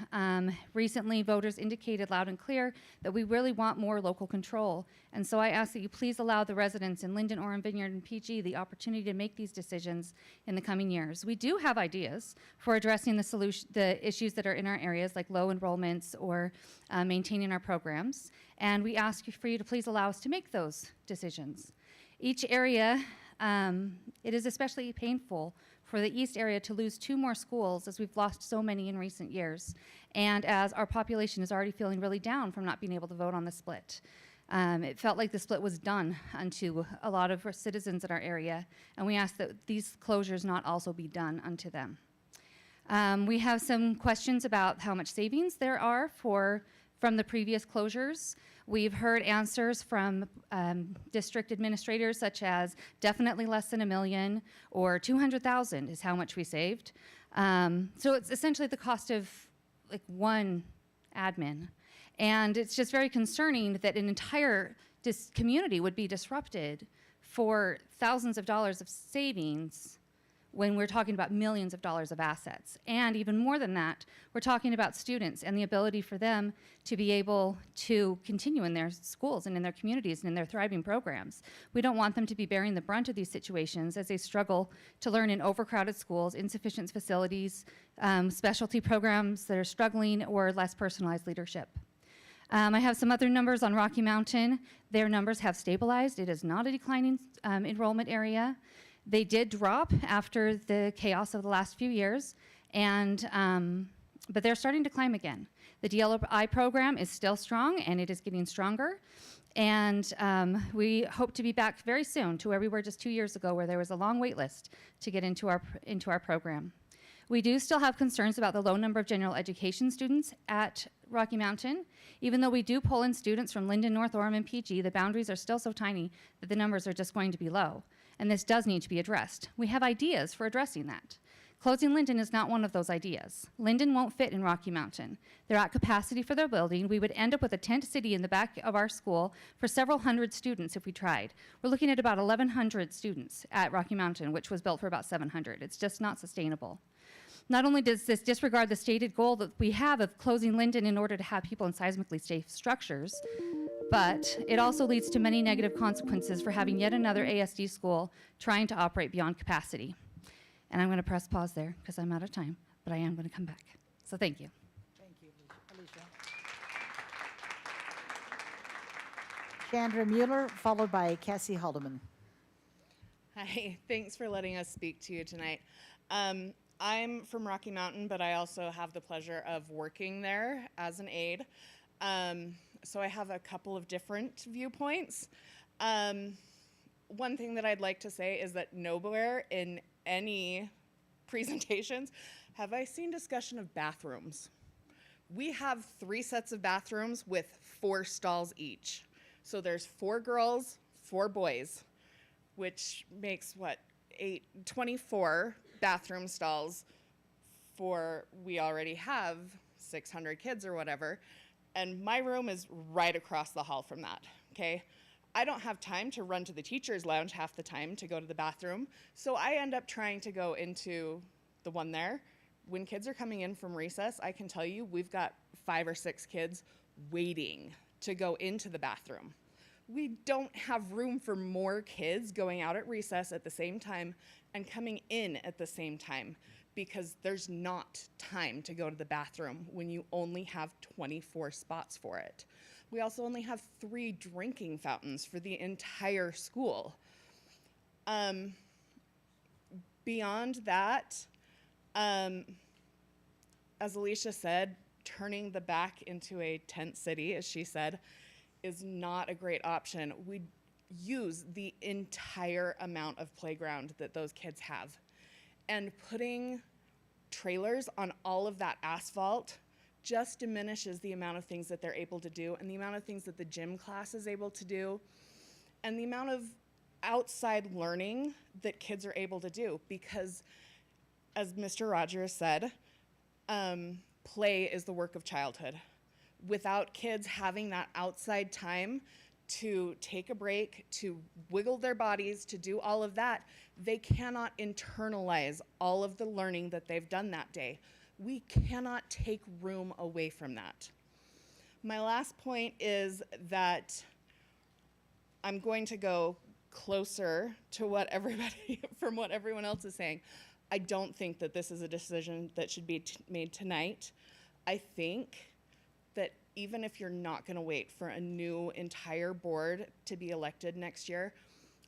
Recently, voters indicated loud and clear that we really want more local control. And so I ask that you please allow the residents in Linden, Orem, Vineyard, and PG the opportunity to make these decisions in the coming years. We do have ideas for addressing the issues that are in our areas, like low enrollments or maintaining our programs. And we ask for you to please allow us to make those decisions. Each area, it is especially painful for the east area to lose 2 more schools, as we've lost so many in recent years, and as our population is already feeling really down from not being able to vote on the split. It felt like the split was done unto a lot of our citizens in our area, and we ask that these closures not also be done unto them. We have some questions about how much savings there are from the previous closures. We've heard answers from district administrators such as definitely less than $1 million, or 200,000 is how much we saved. So it's essentially the cost of like one admin. And it's just very concerning that an entire community would be disrupted for thousands of dollars of savings when we're talking about millions of dollars of assets. And even more than that, we're talking about students and the ability for them to be able to continue in their schools and in their communities and in their thriving programs. We don't want them to be bearing the brunt of these situations as they struggle to learn in overcrowded schools, insufficient facilities, specialty programs that are struggling, or less personalized leadership. I have some other numbers on Rocky Mountain. Their numbers have stabilized. It is not a declining enrollment area. They did drop after the chaos of the last few years, and but they're starting to climb again. The DLI program is still strong, and it is getting stronger. And we hope to be back very soon to where we were just 2 years ago, where there was a long wait list to get into our program. We do still have concerns about the low number of general education students at Rocky Mountain. Even though we do pull in students from Linden, North Orem, and PG, the boundaries are still so tiny that the numbers are just going to be low. And this does need to be addressed. We have ideas for addressing that. Closing Linden is not one of those ideas. Linden won't fit in Rocky Mountain. They're at capacity for their building. We would end up with a tent city in the back of our school for several hundred students if we tried. We're looking at about 1,100 students at Rocky Mountain, which was built for about 700. It's just not sustainable. Not only does this disregard the stated goal that we have of closing Linden in order to have people in seismically safe structures, but it also leads to many negative consequences for having yet another ASD school trying to operate beyond capacity. And I'm going to press pause there because I'm out of time, but I am going to come back. So thank you. Thank you, Alicia. Chandra Mueller, followed by Cassie Haldeman. Hi, thanks for letting us speak to you tonight. I'm from Rocky Mountain, but I also have the pleasure of working there as an aide. So I have a couple of different viewpoints. One thing that I'd like to say is that nowhere in any presentations have I seen discussion of bathrooms. We have 3 sets of bathrooms with 4 stalls each. So there's 4 girls, 4 boys, which makes what, 24 bathroom stalls for, we already have 600 kids or whatever. And my room is right across the hall from that, okay? I don't have time to run to the teacher's lounge half the time to go to the bathroom, so I end up trying to go into the one there. When kids are coming in from recess, I can tell you we've got 5 or 6 kids waiting to go into the bathroom. We don't have room for more kids going out at recess at the same time and coming in at the same time, because there's not time to go to the bathroom when you only have 24 spots for it. We also only have 3 drinking fountains for the entire school. Beyond that, as Alicia said, turning the back into a tent city, as she said, is not a great option. We use the entire amount of playground that those kids have. And putting trailers on all of that asphalt just diminishes the amount of things that they're able to do, and the amount of things that the gym class is able to do, and the amount of outside learning that kids are able to do. Because, as Mr. Rogers said, play is the work of childhood. Without kids having that outside time to take a break, to wiggle their bodies, to do all of that, they cannot internalize all of the learning that they've done that day. We cannot take room away from that. My last point is that I'm going to go closer to what everybody, from what everyone else is saying. I don't think that this is a decision that should be made tonight. I think that even if you're not going to wait for a new entire board to be elected next year,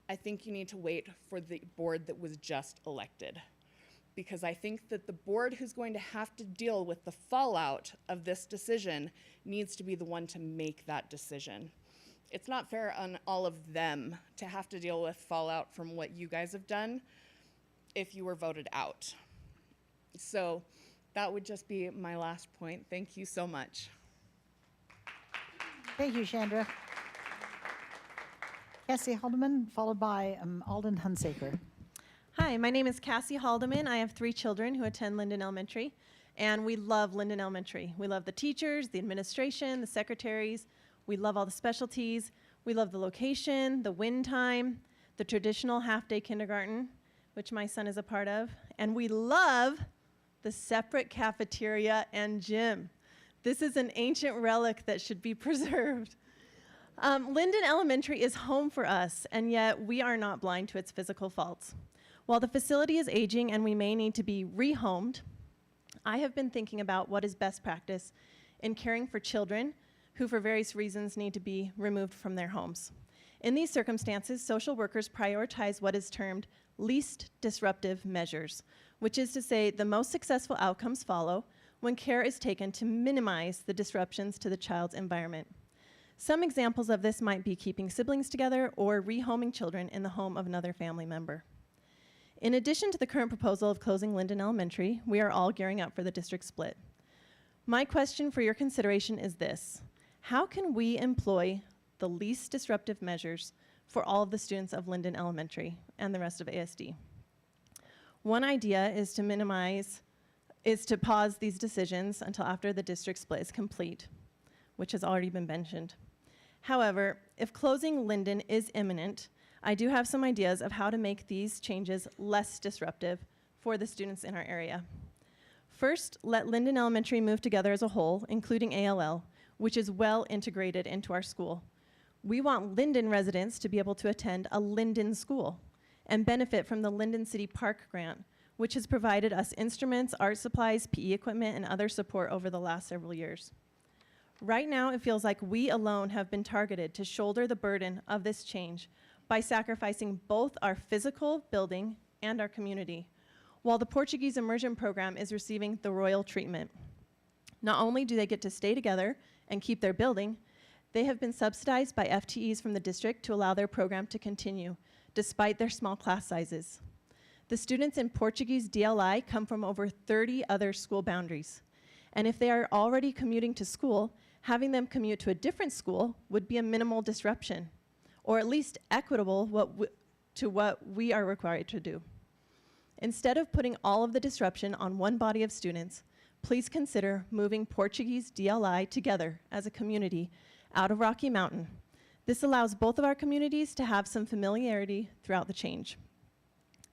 I think you need to wait for the board that was just elected. Because I think that the board who's going to have to deal with the fallout of this decision needs to be the one to make that decision. It's not fair on all of them to have to deal with fallout from what you guys have done if you were voted out. So that would just be my last point. Thank you so much. Thank you, Chandra. Cassie Haldeman, followed by Alden Hunsaker. Hi, my name is Cassie Haldeman. I have 3 children who attend Linden Elementary, and we love Linden Elementary. We love the teachers, the administration, the secretaries. We love all the specialties. We love the location, the win time, the traditional half-day kindergarten, which my son is a part of, and we love the separate cafeteria and gym. This is an ancient relic that should be preserved. Linden Elementary is home for us, and yet we are not blind to its physical faults. While the facility is aging and we may need to be rehomed, I have been thinking about what is best practice in caring for children who for various reasons need to be removed from their homes. In these circumstances, social workers prioritize what is termed least disruptive measures, which is to say the most successful outcomes follow when care is taken to minimize the disruptions to the child's environment. Some examples of this might be keeping siblings together or rehoming children in the home of another family member. In addition to the current proposal of closing Linden Elementary, we are all gearing up for the district split. My question for your consideration is this: how can we employ the least disruptive measures for all of the students of Linden Elementary and the rest of ASD? One idea is to pause these decisions until after the district split is complete, which has already been mentioned. However, if closing Linden is imminent, I do have some ideas of how to make these changes less disruptive for the students in our area. First, let Linden Elementary move together as a whole, including ALL, which is well integrated into our school. We want Linden residents to be able to attend a Linden school and benefit from the Linden City Park grant, which has provided us instruments, art supplies, PE equipment, and other support over the last several years. Right now, it feels like we alone have been targeted to shoulder the burden of this change by sacrificing both our physical building and our community, while the Portuguese immersion program is receiving the royal treatment. Not only do they get to stay together and keep their building, they have been subsidized by FTEs from the district to allow their program to continue, despite their small class sizes. The students in Portuguese DLI come from over 30 other school boundaries, and if they are already commuting to school, having them commute to a different school would be a minimal disruption, or at least equitable to what we are required to do. Instead of putting all of the disruption on one body of students, please consider moving Portuguese DLI together as a community out of Rocky Mountain. This allows both of our communities to have some familiarity throughout the change.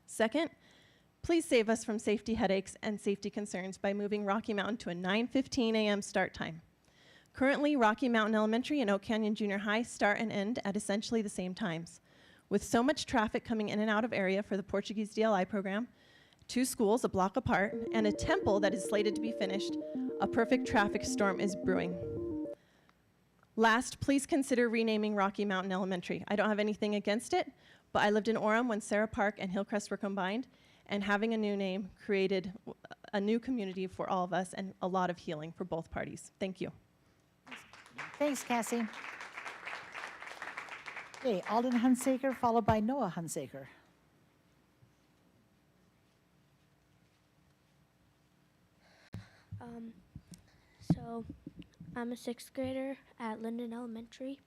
Second, please save us from safety headaches and safety concerns by moving Rocky Mountain to a 9:15 a.m. start time. Currently, Rocky Mountain Elementary and Oak Canyon Junior High start and end at essentially the same times. With so much traffic coming in and out of area for the Portuguese DLI program, 2 schools a block apart, and a temple that is slated to be finished, a perfect traffic storm is brewing. Last, please consider renaming Rocky Mountain Elementary. I don't have anything against it, but I lived in Orem when Sarah Park and Hillcrest were combined, and having a new name created a new community for all of us and a lot of healing for both parties. Thank you. Thanks, Cassie. Okay, Alden Hunsaker, followed by Noah Hunsaker. So I'm a 6th grader at Linden Elementary,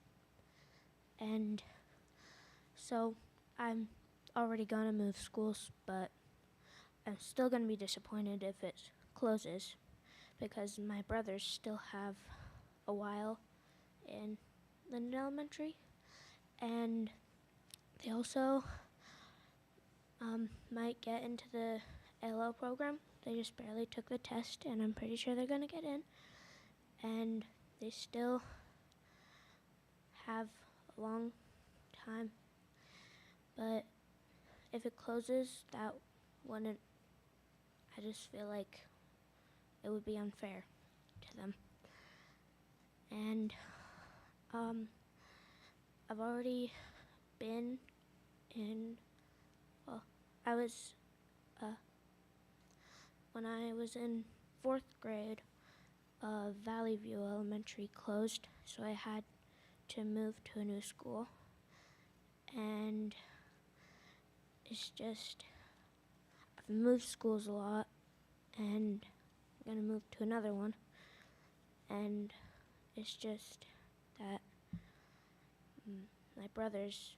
and so I'm already gonna move schools, but I'm still gonna be disappointed if it closes because my brothers still have a while in Linden Elementary, and they also might get into the LO program, they just barely took the test, and I'm pretty sure they're going to get in. And they still have a long time. But if it closes, that wouldn't, I just feel like it would be unfair to them. And I've already been in, well, I was, when I was in 4th grade, Valley View Elementary closed, so I had to move to a new school. And it's just, I've moved schools a lot, and I'm gonna move to another one. And it's just that my brothers,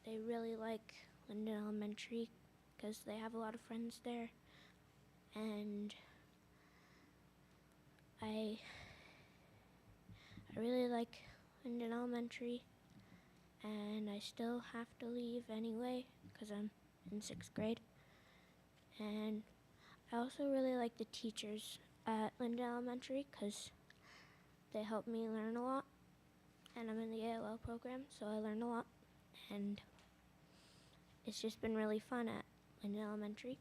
they really like Linden Elementary because they have a lot of friends there. And I really like Linden Elementary, and I still have to leave anyway because I'm in 6th grade. And I also really like the teachers at Linden Elementary because they help me learn a lot, and I'm in the ALL program, so I learn a lot, and it's just been really fun at Linden Elementary.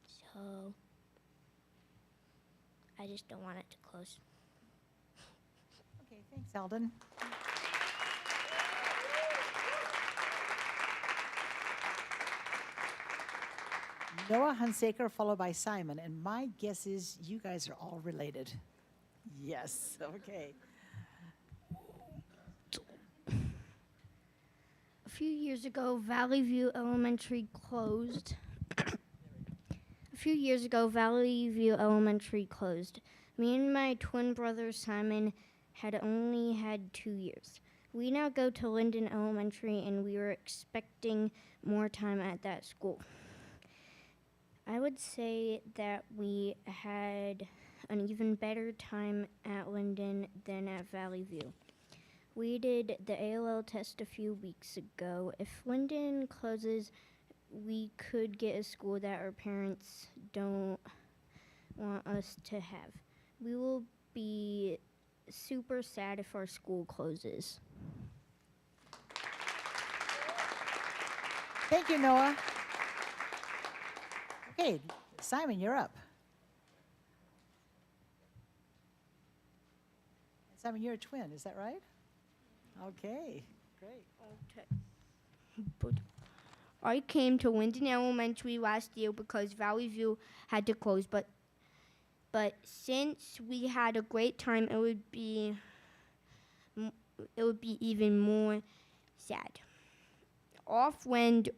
So I just don't want it to close. Okay, thanks, Eldon. Noah Hunsaker, followed by Simon, and my guess is you guys are all related. Yes, okay. A few years ago, Valley View Elementary closed. Me and my twin brother Simon had only had 2 years. We now go to Linden Elementary, and we were expecting more time at that school. I would say that we had an even better time at Linden than at Valley View. We did the ALL test a few weeks ago. If Linden closes, we could get a school that our parents don't want us to have. We will be super sad if our school closes. Thank you, Noah. Okay, Simon, you're up. Simon, you're a twin, is that right? Okay, great. Okay. I came to Linden Elementary last year because Valley View had to close, but since we had a great time, it would be even more sad. Offwind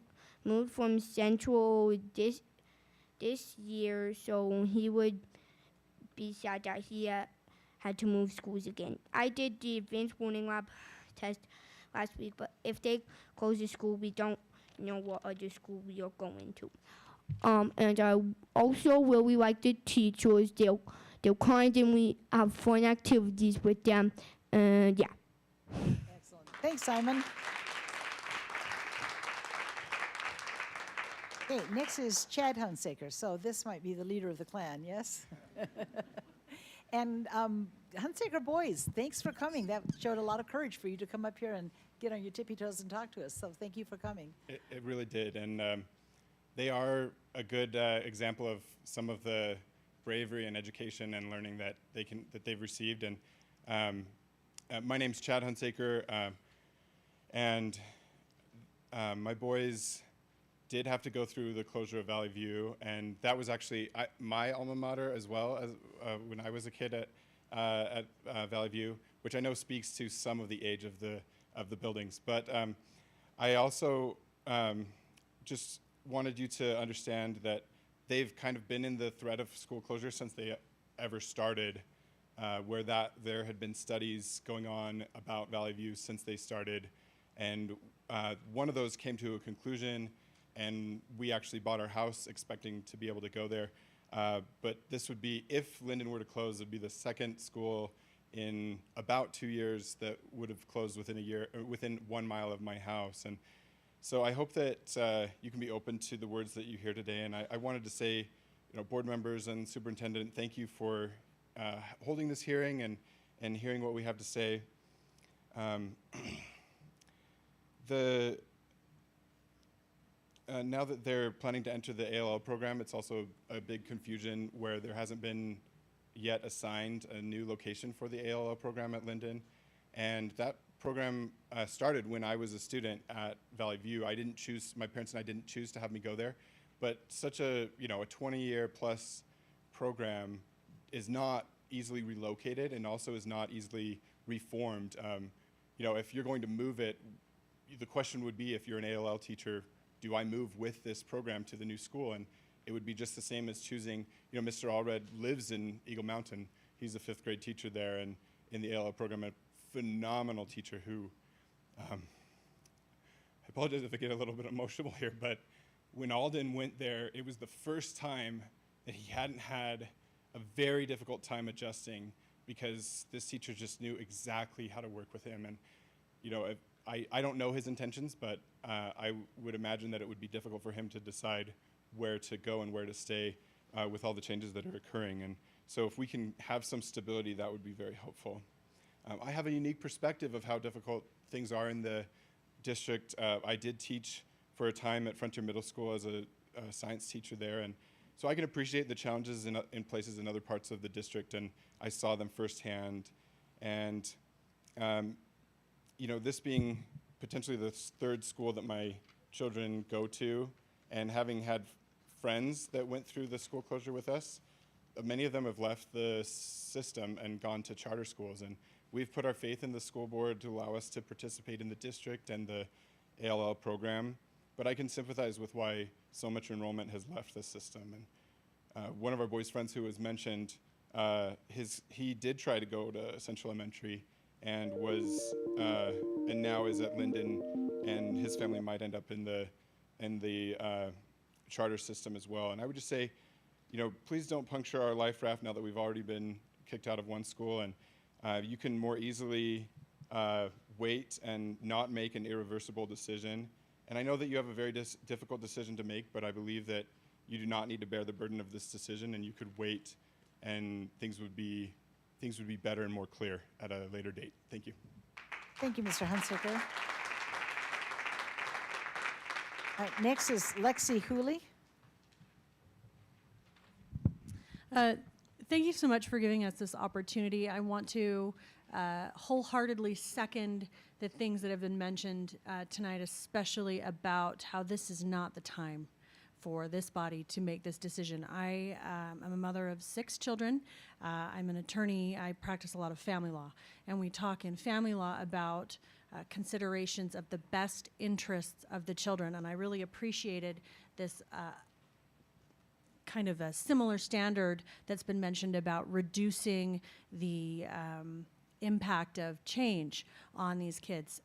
moved from Central this year, so he would be sad that he had to move schools again. I did the advanced warning lab test last week, but if they close the school, we don't know what other school we are going to. And I also really like the teachers. They're kind, and we have fun activities with them. And yeah. Excellent. Thanks, Simon. Okay, next is Chad Hunsaker. So this might be the leader of the clan, yes? And Hunsaker boys, thanks for coming. That showed a lot of courage for you to come up here and get on your tippy toes and talk to us. So thank you for coming. It really did. And they are a good example of some of the bravery and education and learning that they've received. And my name's Chad Hunsaker, and my boys did have to go through the closure of Valley View, and that was actually my alma mater as well as when I was a kid at Valley View, which I know speaks to some of the age of the buildings. But I also just wanted you to understand that they've kind of been in the threat of school closure since they ever started, where there had been studies going on about Valley View since they started, and one of those came to a conclusion, and we actually bought our house expecting to be able to go there. But this would be, if Linden were to close, it would be the second school in about 2 years that would have closed within a year, or within 1 mile of my house. And so I hope that you can be open to the words that you hear today. And I wanted to say, board members and superintendent, thank you for holding this hearing and hearing what we have to say. Now that they're planning to enter the ALL program, it's also a big confusion where there hasn't been yet assigned a new location for the ALL program at Linden. And that program started when I was a student at Valley View. My parents and I didn't choose to have me go there, but such a 20-year plus program is not easily relocated and also is not easily reformed. If you're going to move it, the question would be, if you're an ALL teacher, do I move with this program to the new school? And it would be just the same as choosing, Mr. Allred lives in Eagle Mountain. He's a 5th grade teacher there, and in the ALL program, a phenomenal teacher who, I apologize if I get a little bit emotional here, but when Alden went there, it was the first time that he hadn't had a very difficult time adjusting, because this teacher just knew exactly how to work with him. And I don't know his intentions, but I would imagine that it would be difficult for him to decide where to go and where to stay with all the changes that are occurring. And so if we can have some stability, that would be very helpful. I have a unique perspective of how difficult things are in the district. I did teach for a time at Frontier Middle School as a science teacher there, and so I can appreciate the challenges in places in other parts of the district, and I saw them firsthand. And this being potentially the 3rd school that my children go to, and having had friends that went through the school closure with us, many of them have left the system and gone to charter schools. And we've put our faith in the school board to allow us to participate in the district and the ALL program. But I can sympathize with why so much enrollment has left the system. And one of our boys' friends who was mentioned, he did try to go to Central Elementary and and now is at Linden, and his family might end up in the charter system as well. And I would just say, please don't puncture our life raft now that we've already been kicked out of one school, and you can more easily wait and not make an irreversible decision. And I know that you have a very difficult decision to make, but I believe that you do not need to bear the burden of this decision, and you could wait, and things would be better and more clear at a later date. Thank you. Thank you, Mr. Hunsaker. All right, next is Lexi Hooley. Thank you so much for giving us this opportunity. I want to wholeheartedly second the things that have been mentioned tonight, especially about how this is not the time for this body to make this decision. I am a mother of 6 children. I'm an attorney. I practice a lot of family law, and we talk in family law about considerations of the best interests of the children, and I really appreciated this kind of a similar standard that's been mentioned about reducing the impact of change on these kids.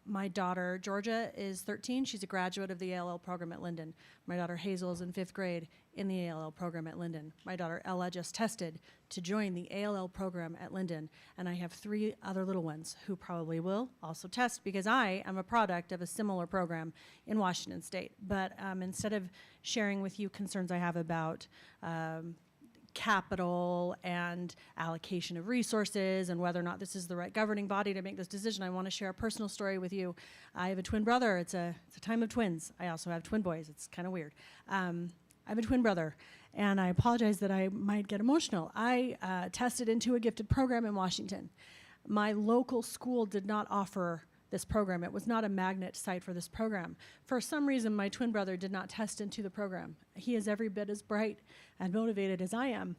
My daughter, Georgia, is 13. She's a graduate of the ALL program at Linden. My daughter, Hazel, is in 5th grade in the ALL program at Linden. My daughter, Ella, just tested to join the ALL program at Linden. And I have 3 other little ones who probably will also test, because I am a product of a similar program in Washington State. But instead of sharing with you concerns I have about capital and allocation of resources and whether or not this is the right governing body to make this decision, I want to share a personal story with you. I have a twin brother. It's a time of twins. I also have twin boys. It's kind of weird. I have a twin brother, and I apologize that I might get emotional. I tested into a gifted program in Washington. My local school did not offer this program. It was not a magnet site for this program. For some reason, my twin brother did not test into the program. He is every bit as bright and motivated as I am.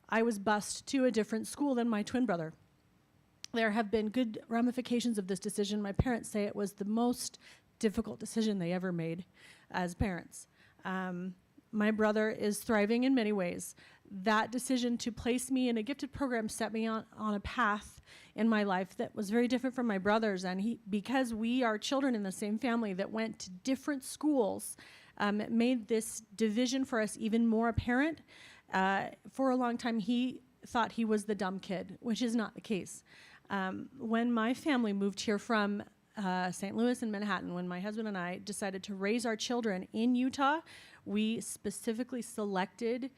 I was bused to a different school than my twin brother. There have been good ramifications of this decision. My parents say it was the most difficult decision they ever made as parents. My brother is thriving in many ways. That decision to place me in a gifted program set me on a path in my life that was very different from my brother's. And because we are children in the same family that went to different schools, it made this division for us even more apparent. For a long time, he thought he was the dumb kid, which is not the case. When my family moved here from St. Louis and Manhattan, when my husband and I decided to raise our children in Utah, we specifically selected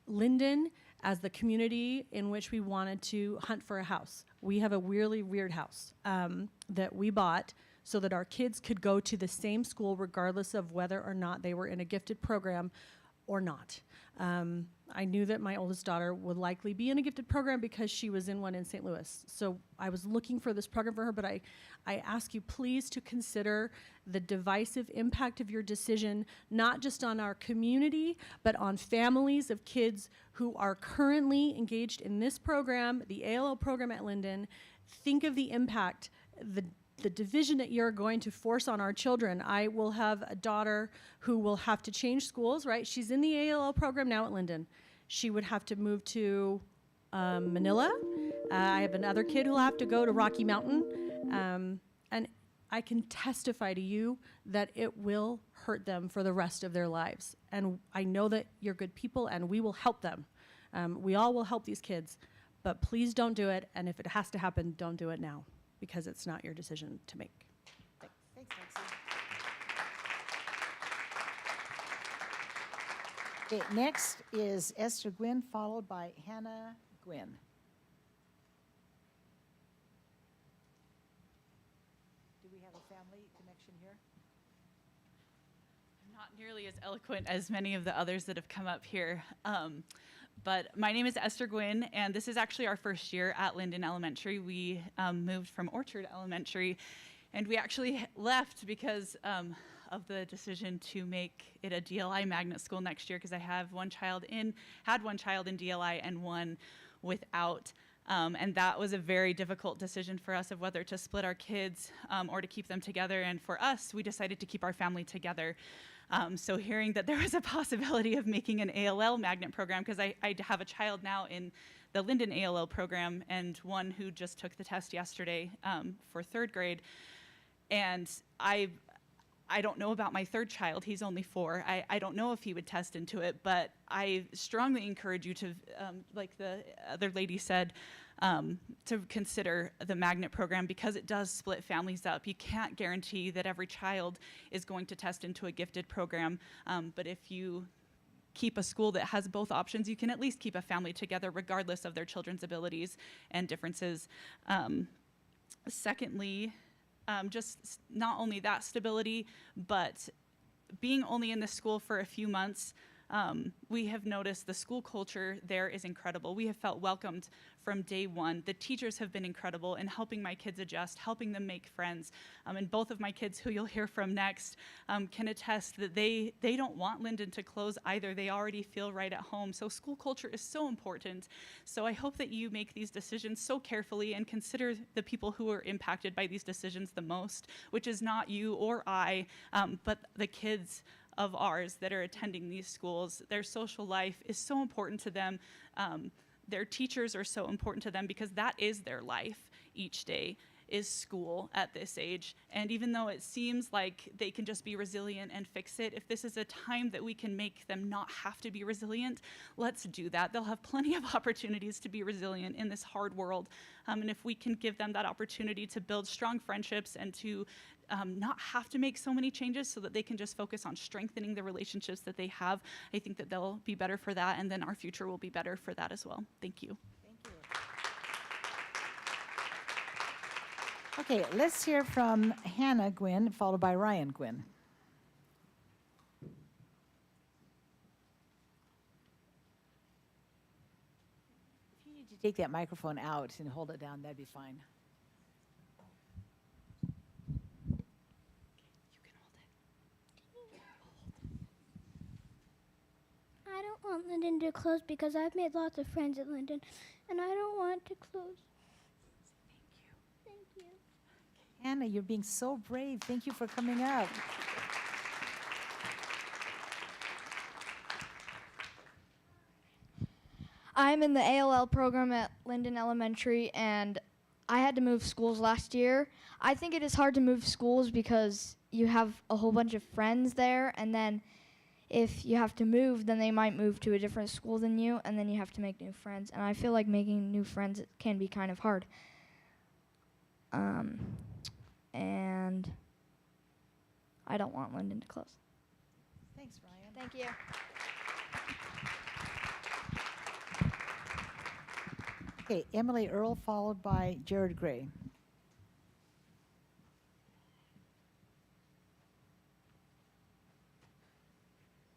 Linden as the community in which we wanted to hunt for a house. We have a really weird house that we bought so that our kids could go to the same school regardless of whether or not they were in a gifted program or not. I knew that my oldest daughter would likely be in a gifted program because she was in one in St. Louis. So I was looking for this program for her, but I ask you please to consider the divisive impact of your decision, not just on our community, but on families of kids who are currently engaged in this program, the ALL program at Linden. Think of the impact, the division that you're going to force on our children. I will have a daughter who will have to change schools, right? She's in the ALL program now at Linden. She would have to move to Manila. I have another kid who'll have to go to Rocky Mountain. And I can testify to you that it will hurt them for the rest of their lives. And I know that you're good people and we will help them. We all will help these kids, but please don't do it. And if it has to happen, don't do it now, because it's not your decision to make. Thanks, Lexi. Okay, next is Esther Gwynn, followed by Hannah Gwynn. Do we have a family connection here? Not nearly as eloquent as many of the others that have come up here. But my name is Esther Gwynn, and this is actually our first year at Linden Elementary. We moved from Orchard Elementary, and we actually left because of the decision to make it a DLI magnet school next year, because I had one child in DLI and one without. And that was a very difficult decision for us of whether to split our kids or to keep them together. And for us, we decided to keep our family together. So hearing that there was a possibility of making an ALL magnet program, because I have a child now in the Linden ALL program and one who just took the test yesterday for 3rd grade. And I don't know about my 3rd child. He's only 4. I don't know if he would test into it, but I strongly encourage you to, like the other lady said, to consider the magnet program, because it does split families up. You can't guarantee that every child is going to test into a gifted program, but if you keep a school that has both options, you can at least keep a family together regardless of their children's abilities and differences. Secondly, just not only that stability, but being only in the school for a few months, we have noticed the school culture there is incredible. We have felt welcomed from day one. The teachers have been incredible in helping my kids adjust, helping them make friends. And both of my kids, who you'll hear from next, can attest that they don't want Linden to close either. They already feel right at home. So school culture is so important. So I hope that you make these decisions so carefully and consider the people who are impacted by these decisions the most, which is not you or I, but the kids of ours that are attending these schools. Their social life is so important to them. Their teachers are so important to them, because that is their life each day, is school at this age. And even though it seems like they can just be resilient and fix it, if this is a time that we can make them not have to be resilient, let's do that. They'll have plenty of opportunities to be resilient in this hard world. And if we can give them that opportunity to build strong friendships and to not have to make so many changes, so that they can just focus on strengthening the relationships that they have, I think that they'll be better for that, and then our future will be better for that as well. Thank you. Thank you. Okay, let's hear from Hannah Gwynn, followed by Ryan Gwynn. If you need to take that microphone out and hold it down, that'd be fine. I don't want Linden to close because I've made lots of friends at Linden, and I don't want to close. Thank you. Hannah, you're being so brave. Thank you for coming up. I'm in the ALL program at Linden Elementary, and I had to move schools last year. I think it is hard to move schools because you have a whole bunch of friends there, and then if you have to move, then they might move to a different school than you, and then you have to make new friends. And I feel like making new friends can be kind of hard. And I don't want Linden to close. Thanks, Ryan. Thank you. Okay, Emily Earl, followed by Jared Gray.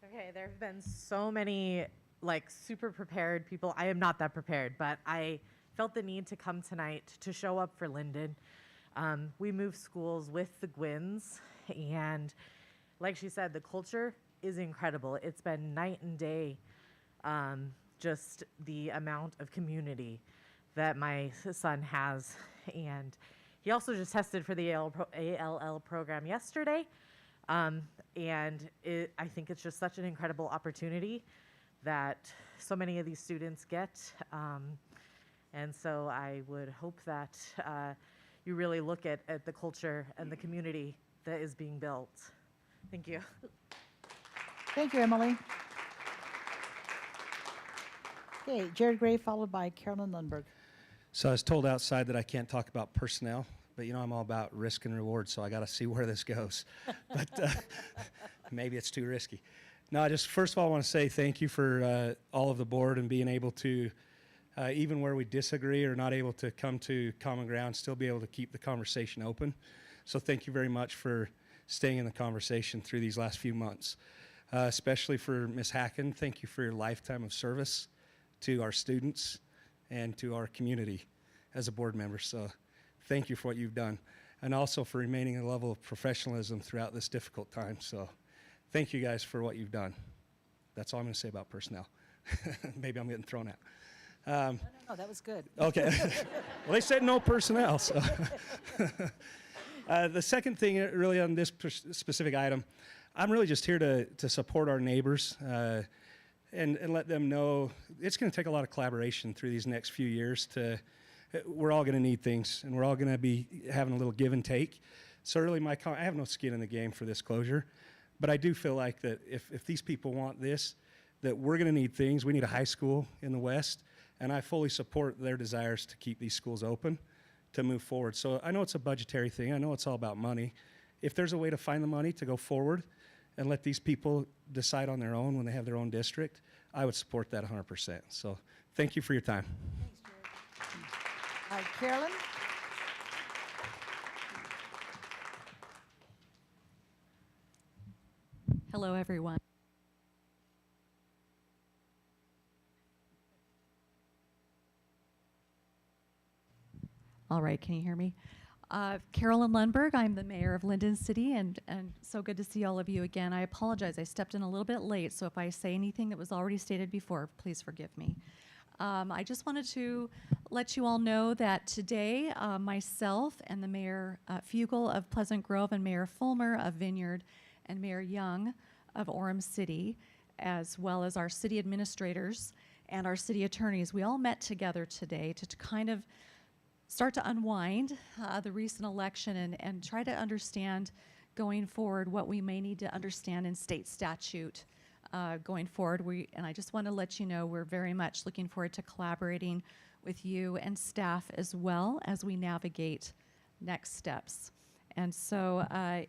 Okay, there have been so many like super prepared people. I am not that prepared, but I felt the need to come tonight to show up for Linden. We moved schools with the Gwynns, and like she said, the culture is incredible. It's been night and day, just the amount of community that my son has. And he also just tested for the ALL program yesterday. And I think it's just such an incredible opportunity that so many of these students get. And so I would hope that you really look at the culture and the community that is being built. Thank you. Thank you, Emily. Okay, Jared Gray, followed by Carolyn Lundberg. So I was told outside that I can't talk about personnel, but you know I'm all about risk and reward, so I got to see where this goes. But maybe it's too risky. No, I just first of all want to say thank you for all of the board and being able to, even where we disagree or not able to come to common ground, still be able to keep the conversation open. So thank you very much for staying in the conversation through these last few months. Especially for Ms. Hacken, thank you for your lifetime of service to our students and to our community as a board member. So thank you for what you've done. And also for remaining a level of professionalism throughout this difficult time. So thank you guys for what you've done. That's all I'm going to say about personnel. Maybe I'm getting thrown out. No, that was good. Okay. Well, they said no personnel. So the second thing really on this specific item, I'm really just here to support our neighbors and let them know it's going to take a lot of collaboration through these next few years. We're all going to need things, and we're all going to be having a little give and take. So really, I have no skin in the game for this closure, but I do feel like that if these people want this, that we're going to need things. We need a high school in the West, and I fully support their desires to keep these schools open, to move forward. So I know it's a budgetary thing. I know it's all about money. If there's a way to find the money to go forward and let these people decide on their own when they have their own district, I would support that 100%. So thank you for your time. Thanks, Jared. Carolyn? Hello, everyone. All right, can you hear me? Carolyn Lundberg, I'm the mayor of Linden City, and so good to see all of you again. I apologize, I stepped in a little bit late, so if I say anything that was already stated before, please forgive me. I just wanted to let you all know that today, myself and the Mayor Fugel of Pleasant Grove and Mayor Fulmer of Vineyard and Mayor Young of Orem City, as well as our city administrators and our city attorneys, we all met together today to kind of start to unwind the recent election and try to understand going forward what we may need to understand in state statute going forward. And I just want to let you know we're very much looking forward to collaborating with you and staff as well as we navigate next steps. And so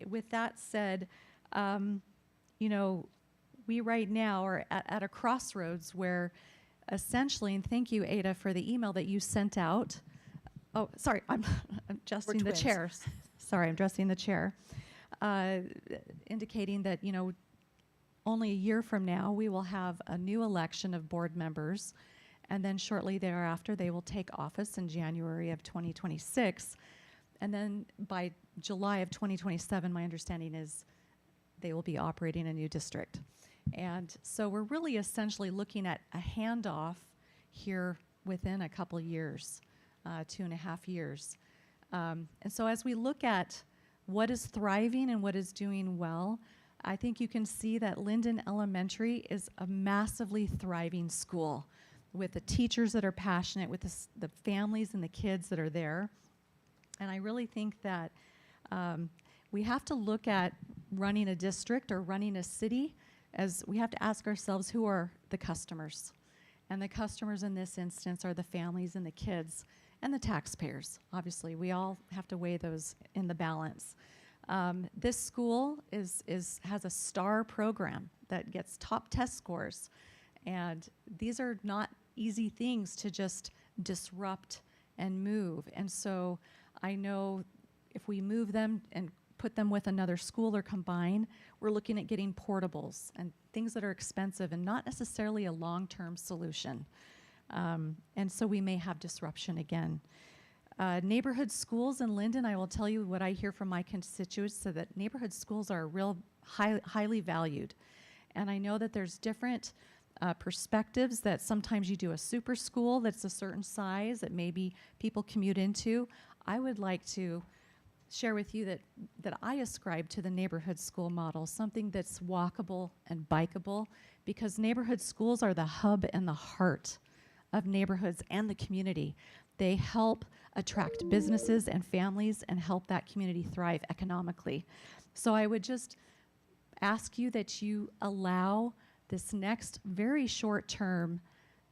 with that said, you know, we right now are at a crossroads where essentially, and thank you, Ada, for the email that you sent out. Oh, sorry, I'm adjusting the chair. Sorry, I'm adjusting the chair. Indicating that, you know, only a year from now, we will have a new election of board members, and then shortly thereafter, they will take office in January of 2026. And then by July of 2027, my understanding is they will be operating a new district. And so we're really essentially looking at a handoff here within a couple years. 2.5 years. And so as we look at what is thriving and what is doing well, I think you can see that Linden Elementary is a massively thriving school with the teachers that are passionate, with the families and the kids that are there. And I really think that we have to look at running a district or running a city as we have to ask ourselves, who are the customers? And the customers in this instance are the families and the kids and the taxpayers. Obviously, we all have to weigh those in the balance. This school has a STAR program that gets top test scores. And these are not easy things to just disrupt and move. And so I know if we move them and put them with another school or combine, we're looking at getting portables and things that are expensive and not necessarily a long-term solution. And so we may have disruption again. Neighborhood schools in Linden, I will tell you what I hear from my constituents, so that neighborhood schools are real highly valued. And I know that there's different perspectives, that sometimes you do a super school that's a certain size that maybe people commute into. I would like to share with you that I ascribe to the neighborhood school model, something that's walkable and bikeable, because neighborhood schools are the hub and the heart of neighborhoods and the community. They help attract businesses and families and help that community thrive economically. So I would just ask you that you allow this next very short term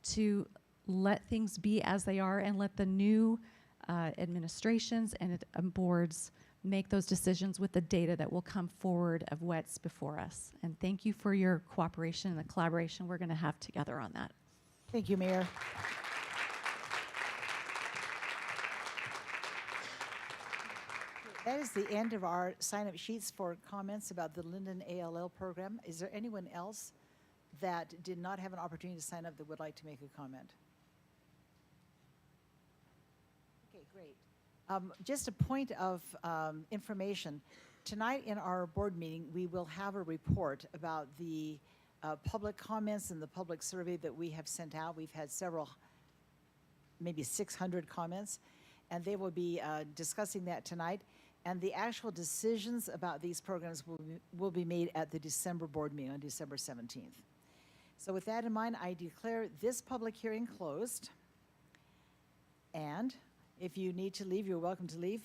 to let things be as they are and let the new administrations and boards make those decisions with the data that will come forward of what's before us. And thank you for your cooperation and the collaboration we're going to have together on that. Thank you, Mayor. That is the end of our sign-up sheets for comments about the Linden ALL program. Is there anyone else that did not have an opportunity to sign up that would like to make a comment? Okay, great. Just a point of information. Tonight in our board meeting, we will have a report about the public comments and the public survey that we have sent out. We've had several, maybe 600 comments, and they will be discussing that tonight. And the actual decisions about these programs will be made at the December board meeting on December 17th. So with that in mind, I declare this public hearing closed. And if you need to leave, you're welcome to leave,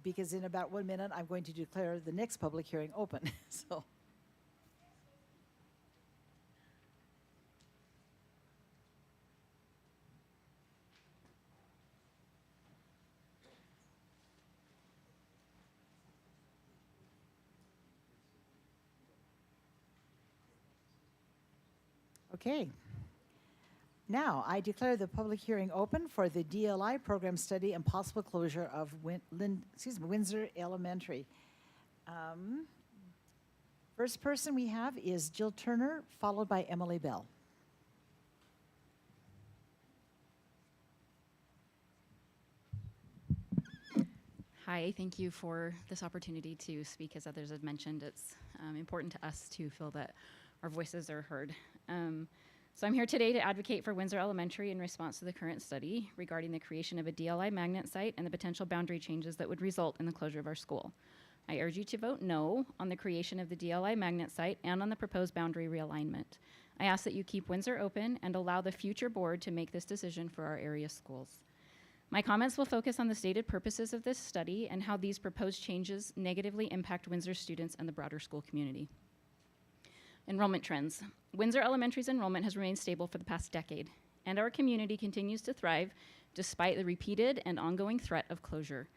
because in about 1 minute, I'm going to declare the next public hearing open. So. Okay. Now, I declare the public hearing open for the DLI program study and possible closure of Windsor Elementary. First person we have is Jill Turner, followed by Emily Bell. Hi, thank you for this opportunity to speak. As others have mentioned, it's important to us to feel that our voices are heard. So I'm here today to advocate for Windsor Elementary in response to the current study regarding the creation of a DLI magnet site and the potential boundary changes that would result in the closure of our school. I urge you to vote no on the creation of the DLI magnet site and on the proposed boundary realignment. I ask that you keep Windsor open and allow the future board to make this decision for our area schools. My comments will focus on the stated purposes of this study and how these proposed changes negatively impact Windsor students and the broader school community. Enrollment trends. Windsor Elementary's enrollment has remained stable for the past decade, and our community continues to thrive despite the repeated and ongoing threat of closure.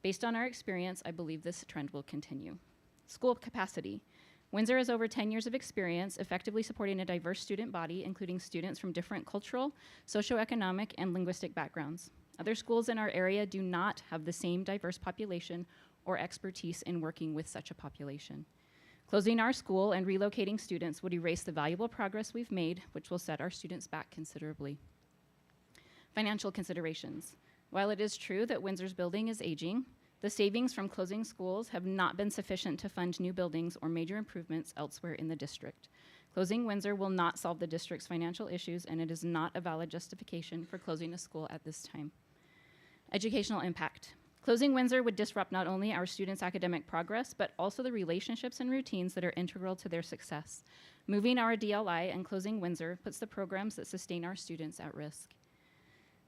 Based on our experience, I believe this trend will continue. School capacity. Windsor has over 10 years of experience effectively supporting a diverse student body, including students from different cultural, socioeconomic, and linguistic backgrounds. Other schools in our area do not have the same diverse population or expertise in working with such a population. Closing our school and relocating students would erase the valuable progress we've made, which will set our students back considerably. Financial considerations. While it is true that Windsor's building is aging, the savings from closing schools have not been sufficient to fund new buildings or major improvements elsewhere in the district. Closing Windsor will not solve the district's financial issues, and it is not a valid justification for closing a school at this time. Educational impact. Closing Windsor would disrupt not only our students' academic progress, but also the relationships and routines that are integral to their success. Moving our DLI and closing Windsor puts the programs that sustain our students at risk.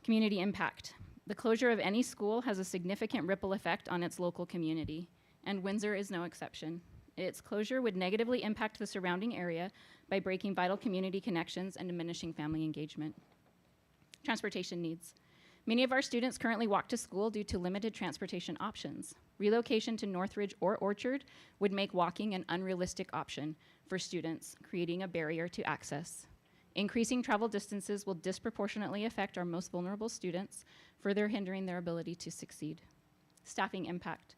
Community impact. The closure of any school has a significant ripple effect on its local community, and Windsor is no exception. Its closure would negatively impact the surrounding area by breaking vital community connections and diminishing family engagement. Transportation needs. Many of our students currently walk to school due to limited transportation options. Relocation to Northridge or Orchard would make walking an unrealistic option for students, creating a barrier to access. Increasing travel distances will disproportionately affect our most vulnerable students, further hindering their ability to succeed. Staffing impact.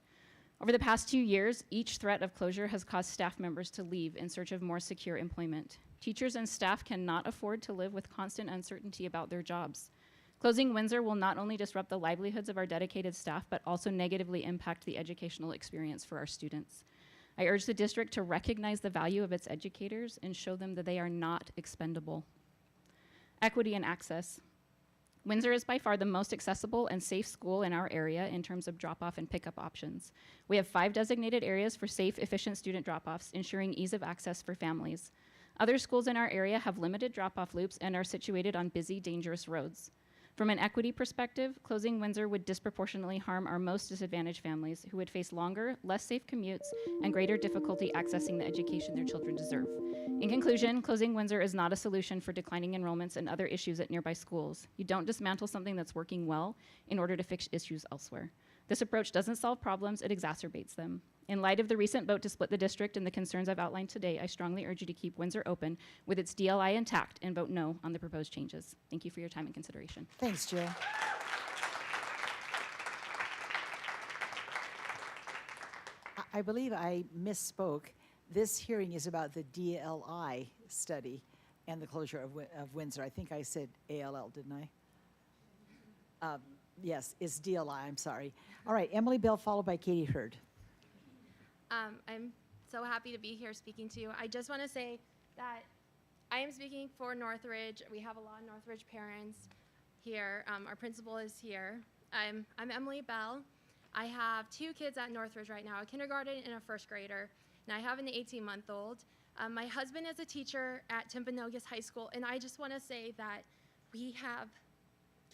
Over the past 2 years, each threat of closure has caused staff members to leave in search of more secure employment. Teachers and staff cannot afford to live with constant uncertainty about their jobs. Closing Windsor will not only disrupt the livelihoods of our dedicated staff, but also negatively impact the educational experience for our students. I urge the district to recognize the value of its educators and show them that they are not expendable. Equity and access. Windsor is by far the most accessible and safe school in our area in terms of drop-off and pickup options. We have 5 designated areas for safe, efficient student drop-offs, ensuring ease of access for families. Other schools in our area have limited drop-off loops and are situated on busy, dangerous roads. From an equity perspective, closing Windsor would disproportionately harm our most disadvantaged families who would face longer, less safe commutes and greater difficulty accessing the education their children deserve. In conclusion, closing Windsor is not a solution for declining enrollments and other issues at nearby schools. You don't dismantle something that's working well in order to fix issues elsewhere. This approach doesn't solve problems, it exacerbates them. In light of the recent vote to split the district and the concerns I've outlined today, I strongly urge you to keep Windsor open with its DLI intact and vote no on the proposed changes. Thank you for your time and consideration. Thanks, Jill. I believe I misspoke. This hearing is about the DLI study and the closure of Windsor. I think I said ALL, didn't I? Yes, it's DLI, I'm sorry. All right, Emily Bell, followed by Katie Hurd. I'm so happy to be here speaking to you. I just want to say that I am speaking for Northridge. We have a lot of Northridge parents here. Our principal is here. I'm Emily Bell. I have 2 kids at Northridge right now, a kindergarten and a 1st grader, and I have an 18-month-old. My husband is a teacher at Timpanogos High School, and I just want to say that we have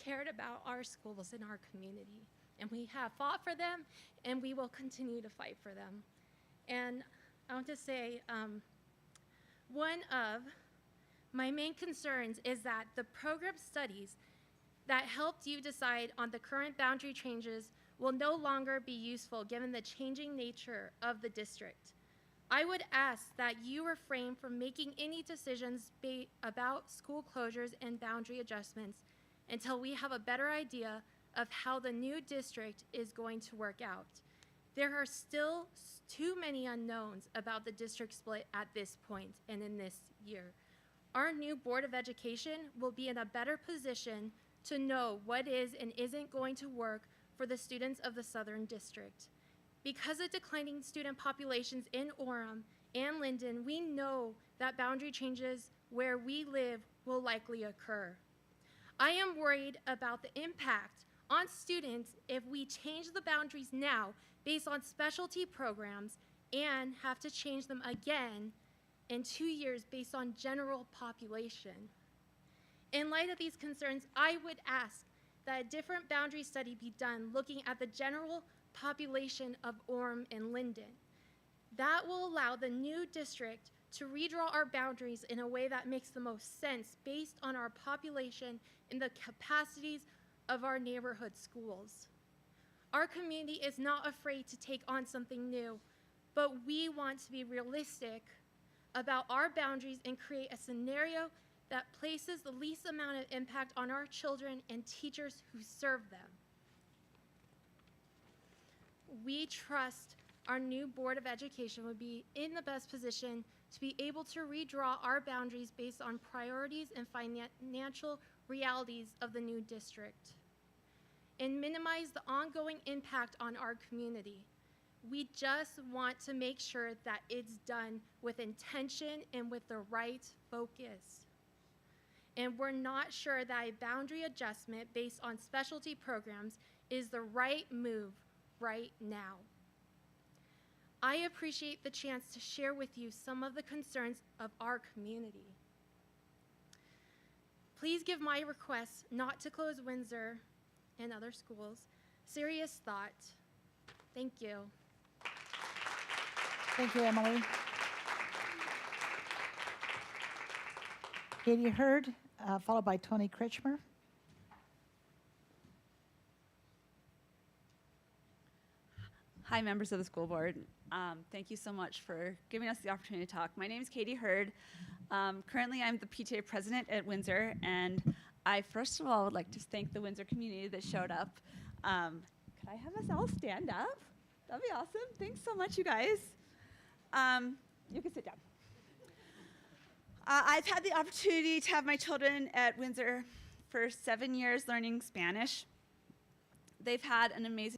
cared about our schools in our community, and we have fought for them, and we will continue to fight for them. And I want to say one of my main concerns is that the program studies that helped you decide on the current boundary changes will no longer be useful given the changing nature of the district. I would ask that you refrain from making any decisions about school closures and boundary adjustments until we have a better idea of how the new district is going to work out. There are still too many unknowns about the district split at this point and in this year. Our new Board of Education will be in a better position to know what is and isn't going to work for the students of the Southern District. Because of declining student populations in Orem and Linden, we know that boundary changes where we live will likely occur. I am worried about the impact on students if we change the boundaries now based on specialty programs and have to change them again in 2 years based on general population. In light of these concerns, I would ask that a different boundary study be done looking at the general population of Orem and Linden. That will allow the new district to redraw our boundaries in a way that makes the most sense based on our population and the capacities of our neighborhood schools. Our community is not afraid to take on something new, but we want to be realistic about our boundaries and create a scenario that places the least amount of impact on our children and teachers who serve them. We trust our new Board of Education would be in the best position to be able to redraw our boundaries based on priorities and financial realities of the new district and minimize the ongoing impact on our community. We just want to make sure that it's done with intention and with the right focus. And we're not sure that a boundary adjustment based on specialty programs is the right move right now. I appreciate the chance to share with you some of the concerns of our community. Please give my request not to close Windsor and other schools serious thought. Thank you. Thank you, Emily. Katie Hurd, followed by Tony Kretschmer. Hi, members of the school board. Thank you so much for giving us the opportunity to talk. My name is Katie Hurd. Currently, I'm the PTA president at Windsor, and I first of all would like to thank the Windsor community that showed up. Could I have us all stand up? That'd be awesome. Thanks so much, you guys. You can sit down. I've had the opportunity to have my children at Windsor for 7 years learning Spanish. They've had an amazing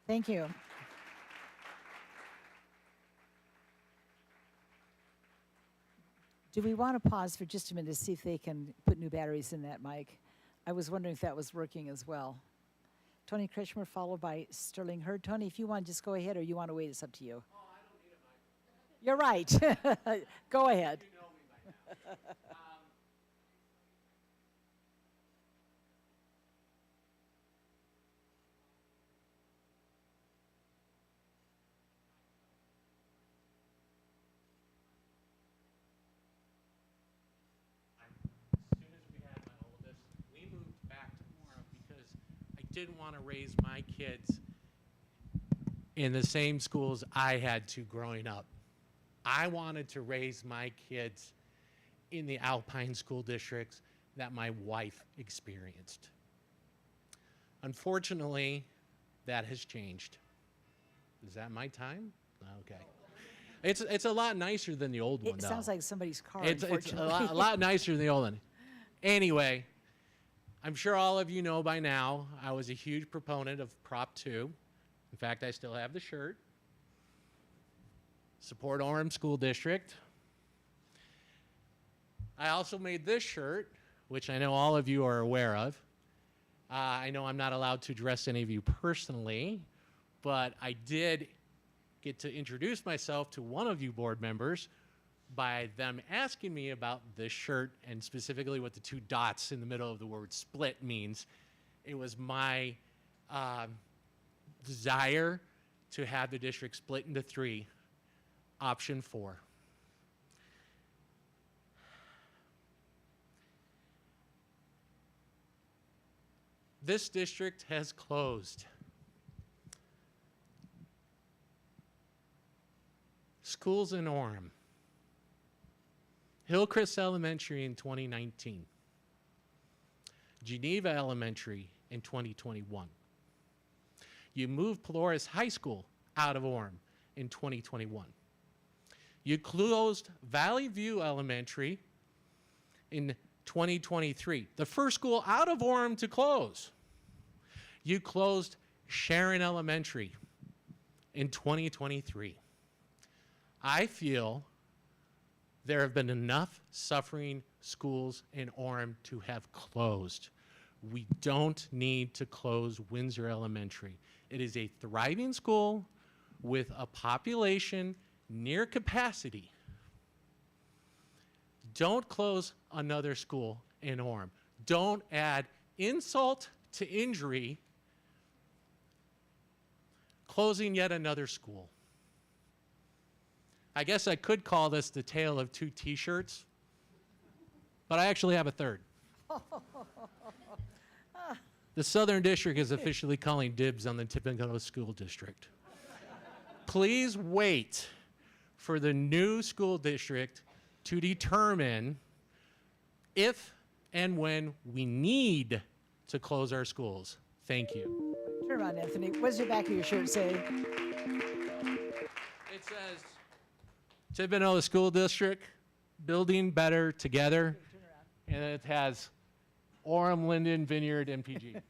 Thank you. Do we want to pause for just a minute to see if they can put new batteries in that mic? I was wondering if that was working as well. Tony Kretschmer, followed by Sterling Hurd. Tony, if you want to just go ahead or you want to wait, it's up to you. Oh, I don't need a mic. You're right. Go ahead. You know me by now. Didn't want to raise my kids in the same schools I had to growing up. I wanted to raise my kids in the Alpine school districts that my wife experienced. Unfortunately, that has changed. Is that my time? Okay. It's a lot nicer than the old one, It though. sounds like somebody's car, It's a unfortunately. lot nicer than the old one. Anyway, I'm sure all of you know by now, I was a huge proponent of Prop 2. In fact, I still have the shirt. Support Orem School District. I also made this shirt, which I know all of you are aware of. I know I'm not allowed to address any of you personally, but I did get to introduce myself to one of you board members by them asking me about this shirt and specifically what the 2 dots in the middle of the word split means. It was my desire to have the district split into 3, option 4. This district has closed. Schools in Orem. Hillcrest Elementary in 2019. Geneva Elementary in 2021. You moved Polaris High School out of Orem in 2021. You closed Valley View Elementary in 2023, the first school out of Orem to close. You closed Sharon Elementary in 2023. I feel there have been enough suffering schools in Orem to have closed. We don't need to close Windsor Elementary. It is a thriving school with a population near capacity. Don't close another school in Orem. Don't add insult to injury closing yet another school. I guess I could call this the tale of 2 t-shirts, but I actually have a third. The Southern District is officially calling dibs on the Tippecanoe School District. Please wait for the new school district to determine if and when we need to close our schools. Thank you. Turn around, Anthony. What does your back of your shirt say? It says, Tippecanoe School District, building better together. And it has Orem, Linden, Vineyard, MPG.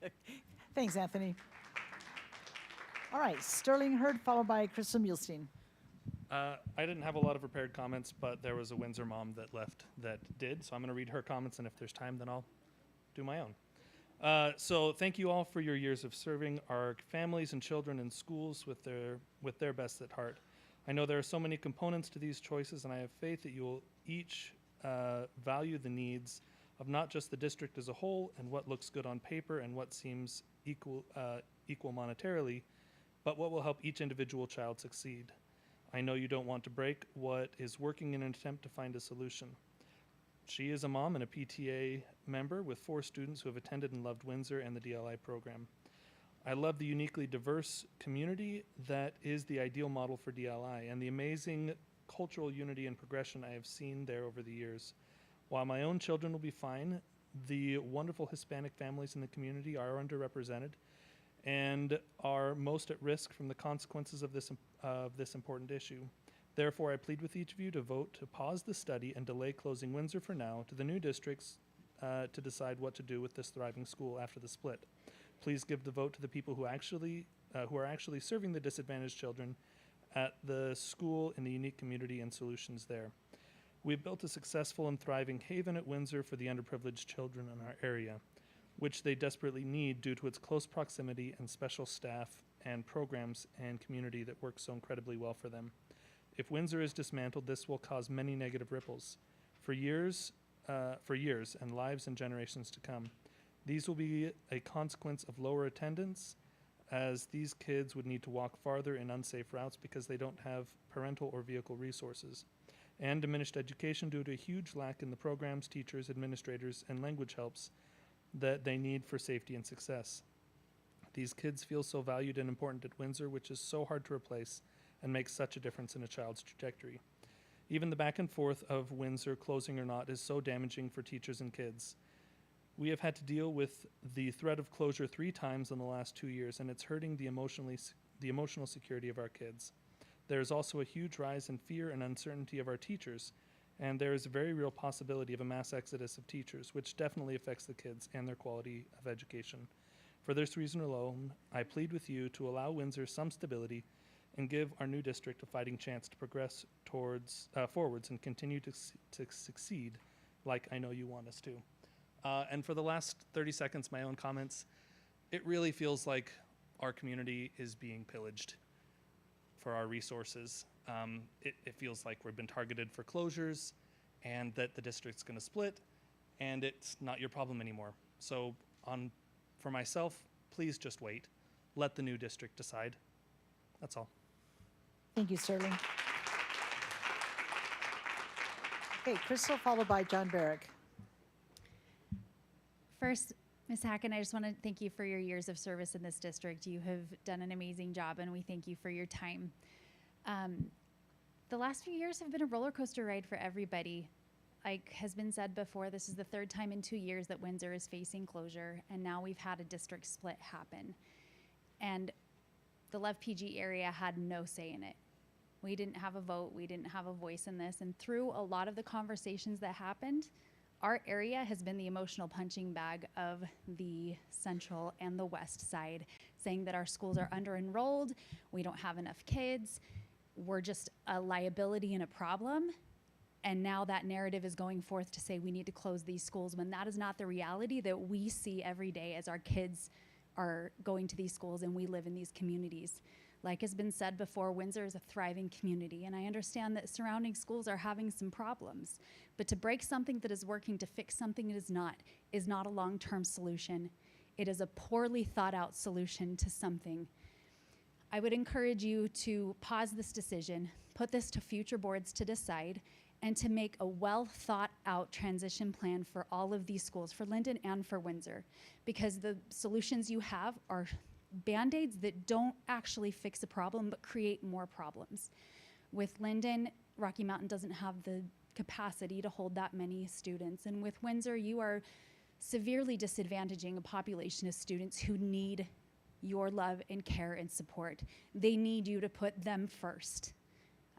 Thanks, Anthony. All right, Sterling Hurd, followed by Crystal Muhlstein. I didn't have a lot of prepared comments, but there was a Windsor mom that left that did, so I'm going to read her comments, and if there's time, then I'll do my own. So thank you all for your years of serving our families and children in schools with their best at heart. I know there are so many components to these choices, and I have faith that you will each value the needs of not just the district as a whole and what looks good on paper and what seems equal monetarily, but what will help each individual child succeed. I know you don't want to break what is working in an attempt to find a solution. She is a mom and a PTA member with 4 students who have attended and loved Windsor and the DLI program. I love the uniquely diverse community that is the ideal model for DLI and the amazing cultural unity and progression I have seen there over the years. While my own children will be fine, the wonderful Hispanic families in the community are underrepresented and are most at risk from the consequences of this important issue. Therefore, I plead with each of you to vote to pause the study and delay closing Windsor for now to the new districts to decide what to do with this thriving school after the split. Please give the vote to the people who are actually serving the disadvantaged children at the school in the unique community and solutions there. We've built a successful and thriving haven at Windsor for the underprivileged children in our area, which they desperately need due to its close proximity and special staff and programs and community that works so incredibly well for them. If Windsor is dismantled, this will cause many negative ripples for years and lives and generations to come. These will be a consequence of lower attendance, as these kids would need to walk farther in unsafe routes because they don't have parental or vehicle resources, and diminished education due to a huge lack in the programs, teachers, administrators, and language helps that they need for safety and success. These kids feel so valued and important at Windsor, which is so hard to replace and makes such a difference in a child's trajectory. Even the back and forth of Windsor closing or not is so damaging for teachers and kids. We have had to deal with the threat of closure 3 times in the last 2 years, and it's hurting the emotional security of our kids. There is also a huge rise in fear and uncertainty of our teachers, and there is a very real possibility of a mass exodus of teachers, which definitely affects the kids and their quality of education. For this reason alone, I plead with you to allow Windsor some stability and give our new district a fighting chance to progress forwards and continue to succeed like I know you want us to. And for the last 30 seconds, my own comments, it really feels like our community is being pillaged for our resources. It feels like we've been targeted for closures and that the district's going to split, and it's not your problem anymore. So for myself, please just wait. Let the new district decide. That's all. Thank you, Sterling. Okay, Crystal, followed by John Barrick. First, Ms. Hacken, I just want to thank you for your years of service in this district. You have done an amazing job, and we thank you for your time. The last few years have been a roller coaster ride for everybody. Like has been said before, this is the third time in 2 years that Windsor is facing closure, and now we've had a district split happen. And the Love PG area had no say in it. We didn't have a vote, we didn't have a voice in this, and through a lot of the conversations that happened, our area has been the emotional punching bag of the central and the west side, saying that our schools are under-enrolled, we don't have enough kids, we're just a liability and a problem. And now that narrative is going forth to say we need to close these schools when that is not the reality that we see every day as our kids are going to these schools and we live in these communities. Like has been said before, Windsor is a thriving community, and I understand that surrounding schools are having some problems. But to break something that is working, to fix something that is not a long-term solution. It is a poorly thought out solution to something. I would encourage you to pause this decision, put this to future boards to decide, and to make a well thought out transition plan for all of these schools, for Linden and for Windsor, because the solutions you have are Band-Aids that don't actually fix a problem but create more problems. With Linden, Rocky Mountain doesn't have the capacity to hold that many students, and with Windsor, you are severely disadvantaging a population of students who need your love and care and support. They need you to put them first.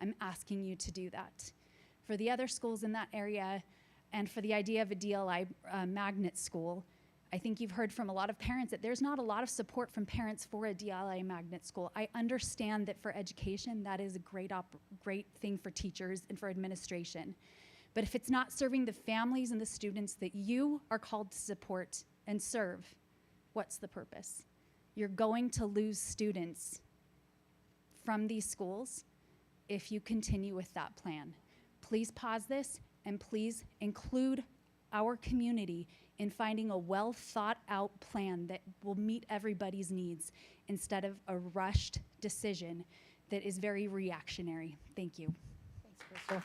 I'm asking you to do that. For the other schools in that area, and for the idea of a DLI magnet school, I think you've heard from a lot of parents that there's not a lot of support from parents for a DLI magnet school. I understand that for education, that is a great thing for teachers and for administration. But if it's not serving the families and the students that you are called to support and serve, what's the purpose? You're going to lose students from these schools if you continue with that plan. Please pause this and please include our community in finding a well thought out plan that will meet everybody's needs instead of a rushed decision that is very reactionary. Thank you. Thanks, Crystal.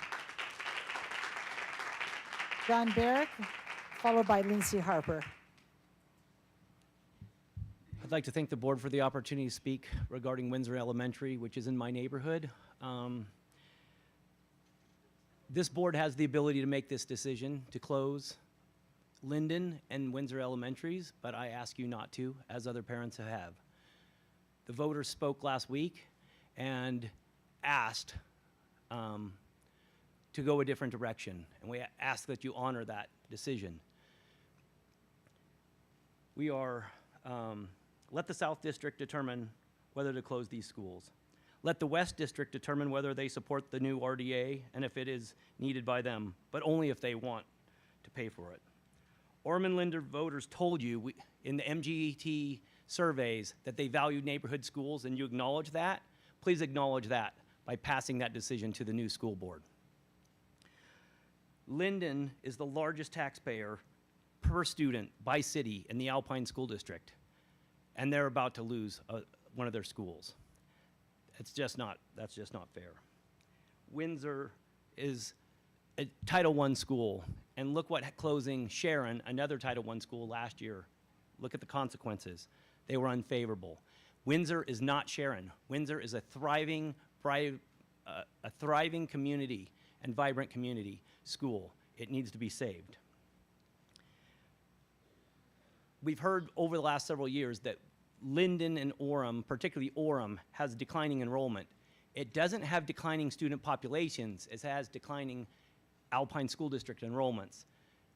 John Barrick, followed by Lindsay Harper. I'd like to thank the board for the opportunity to speak regarding Windsor Elementary, which is in my neighborhood. This board has the ability to make this decision to close Linden and Windsor Elementaries, but I ask you not to, as other parents have. The voters spoke last week and asked to go a different direction, and we ask that you honor that decision. We are, let the South District determine whether to close these schools. Let the West District determine whether they support the new RDA and if it is needed by them, but only if they want to pay for it. Orem Linder voters told you in the MGET surveys that they valued neighborhood schools, and you acknowledge that. Please acknowledge that by passing that decision to the new school board. Linden is the largest taxpayer per student by city in the Alpine School District, and they're about to lose one of their schools. That's just not fair. Windsor is a Title I school, and look what closing Sharon, another Title I school last year, look at the consequences. They were unfavorable. Windsor is not Sharon. Windsor is a thriving community and vibrant community school. It needs to be saved. We've heard over the last several years that Linden and Orem, particularly Orem, has declining enrollment. It doesn't have declining student populations, it has declining Alpine School District enrollments.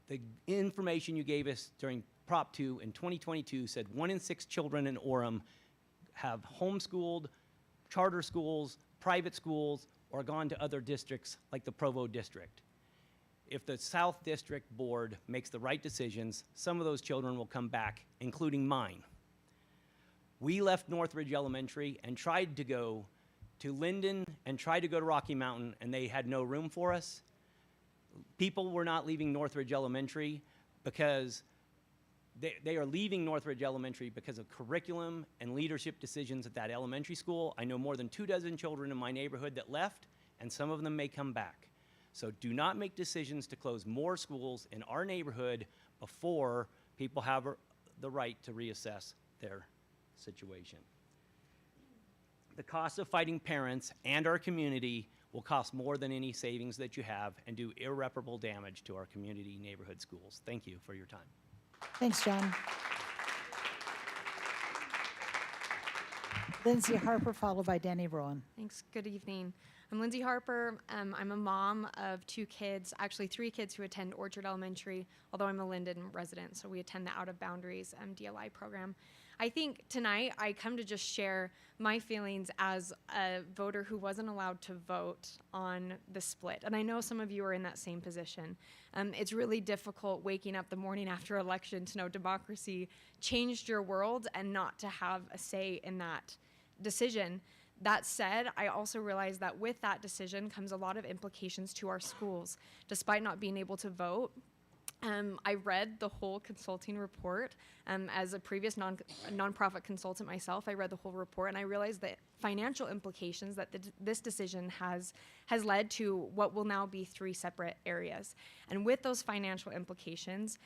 The information you gave us during Prop 2 in 2022 said 1 in 6 children in Orem have homeschooled, charter schools, private schools, or gone to other districts like the Provo district. if the South District Board makes the right decisions, some of those children will come back, including mine. We left Northridge Elementary and tried to go to Linden and tried to go to Rocky Mountain, and they had no room for us. People were not leaving Northridge Elementary because they are leaving Northridge Elementary because of curriculum and leadership decisions at that elementary school. I know more than 24 children in my neighborhood that left, and some of them may come back. So do not make decisions to close more schools in our neighborhood before people have the right to reassess their situation. The cost of fighting parents and our community will cost more than any savings that you have and do irreparable damage to our community neighborhood schools. Thank you for your time. Thanks, John. Lindsay Harper, followed by Danny Rowan. Thanks. Good evening. I'm Lindsay Harper. I'm a mom of 2 kids, actually 3 kids who attend Orchard Elementary, although I'm a Linden resident, so we attend the Out of Boundaries DLI program. I think tonight I come to just share my feelings as a voter who wasn't allowed to vote on the split. And I know some of you are in that same position. It's really difficult waking up the morning after election to know democracy changed your world and not to have a say in that decision. That said, I also realize that with that decision comes a lot of implications to our schools. Despite not being able to vote, I read the whole consulting report. As a previous nonprofit consultant myself, I read the whole report, and I realized that financial implications that this decision has led to what will now be 3 separate areas. And with those financial implications,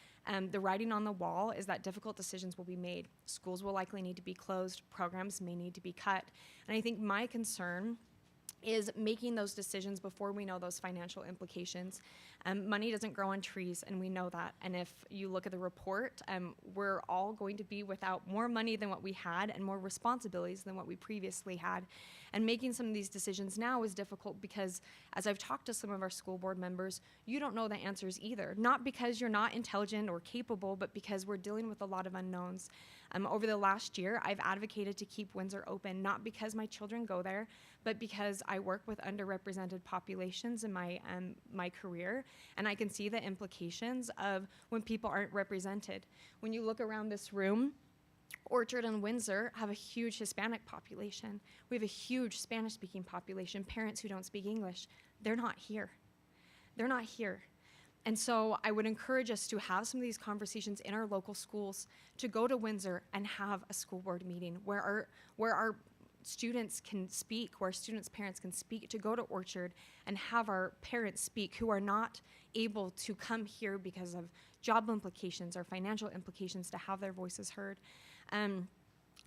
the writing on the wall is that difficult decisions will be made. Schools will likely need to be closed, programs may need to be cut. And I think my concern is making those decisions before we know those financial implications. Money doesn't grow on trees, and we know that. And if you look at the report, we're all going to be without more money than what we had and more responsibilities than what we previously had. And making some of these decisions now is difficult because, as I've talked to some of our school board members, you don't know the answers either. Not because you're not intelligent or capable, but because we're dealing with a lot of unknowns. Over the last year, I've advocated to keep Windsor open, not because my children go there, but because I work with underrepresented populations in my career, and I can see the implications of when people aren't represented. When you look around this room, Orchard and Windsor have a huge Hispanic population. We have a huge Spanish-speaking population, parents who don't speak English. They're not here. They're not here. And so I would encourage us to have some of these conversations in our local schools, to go to Windsor and have a school board meeting where our students can speak, where students' parents can speak, to go to Orchard and have our parents speak who are not able to come here because of job implications or financial implications, to have their voices heard.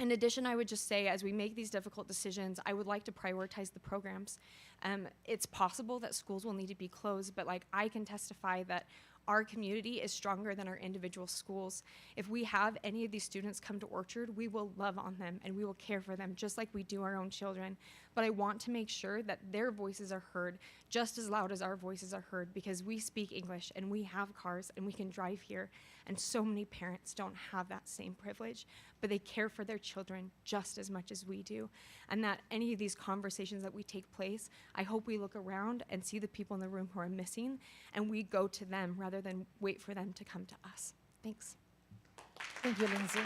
In addition, I would just say, as we make these difficult decisions, I would like to prioritize the programs. It's possible that schools will need to be closed, but like, I can testify that our community is stronger than our individual schools. If we have any of these students come to Orchard, we will love on them and we will care for them just like we do our own children. But I want to make sure that their voices are heard just as loud as our voices are heard, because we speak English and we have cars and we can drive here. And so many parents don't have that same privilege, but they care for their children just as much as we do. And that any of these conversations that we take place, I hope we look around and see the people in the room who are missing, and we go to them rather than wait for them to come to us. Thanks. Thank you, Lindsay.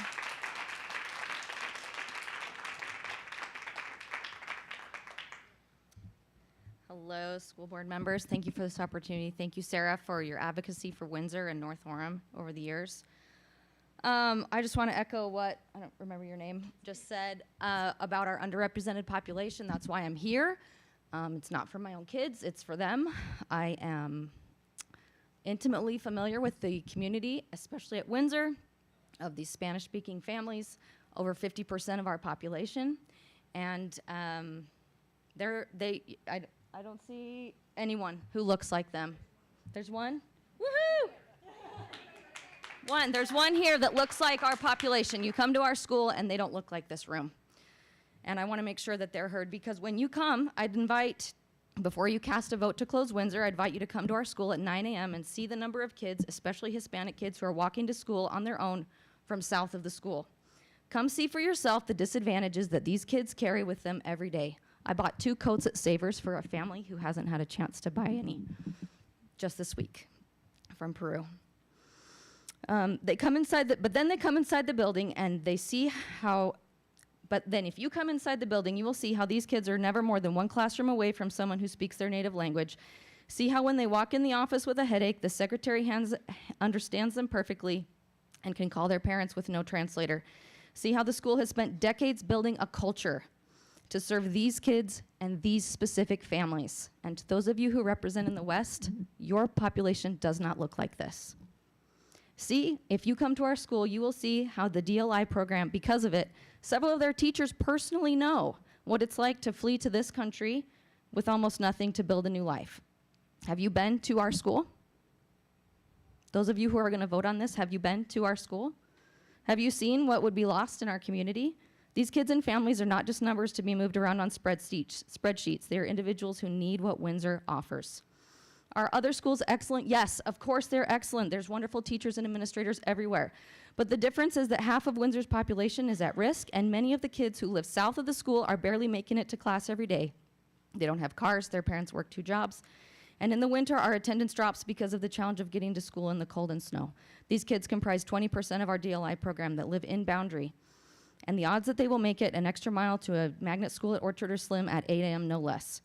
Hello, school board members. Thank you for this opportunity. Thank you, Sarah, for your advocacy for Windsor and North Orem over the years. I just want to echo what, I don't remember your name, just said about our underrepresented population. That's why I'm here. It's not for my own kids, it's for them. I am intimately familiar with the community, especially at Windsor, of these Spanish-speaking families, over 50% of our population. And I don't see anyone who looks like them. There's one? Woohoo! There's one here that looks like our population. You come to our school and they don't look like this room. And I want to make sure that they're heard, because when you come, I'd invite, before you cast a vote to close Windsor, I'd invite you to come to our school at 9 a.m. and see the number of kids, especially Hispanic kids, who are walking to school on their own from south of the school. Come see for yourself the disadvantages that these kids carry with them every day. I bought 2 coats at Savers for a family who hasn't had a chance to buy any just this week. from Peru. They come inside, but then they come inside the building and they see how. But then, if you come inside the building, you will see how these kids are never more than one classroom away from someone who speaks their native language. See how when they walk in the office with a headache, the secretary understands them perfectly and can call their parents with no translator. See how the school has spent decades building a culture to serve these kids and these specific families. And to those of you who represent in the West, your population does not look like this. See, if you come to our school, you will see how the DLI program, because of it, several of their teachers personally know what it's like to flee to this country with almost nothing to build a new life. Have you been to our school? Those of you who are going to vote on this, have you been to our school? Have you seen what would be lost in our community? These kids and families are not just numbers to be moved around on spreadsheets. They are individuals who need what Windsor offers. Are other schools excellent? Yes, of course they're excellent. There's wonderful teachers and administrators everywhere. But the difference is that half of Windsor's population is at risk, and many of the kids who live south of the school are barely making it to class every day. They don't have cars, their parents work 2 jobs. And in the winter, our attendance drops because of the challenge of getting to school in the cold and snow. These kids comprise 20% of our DLI program that live in Boundary. And the odds that they will make it an extra mile to a magnet school at Orchard or Slim at 8 a.m. no less.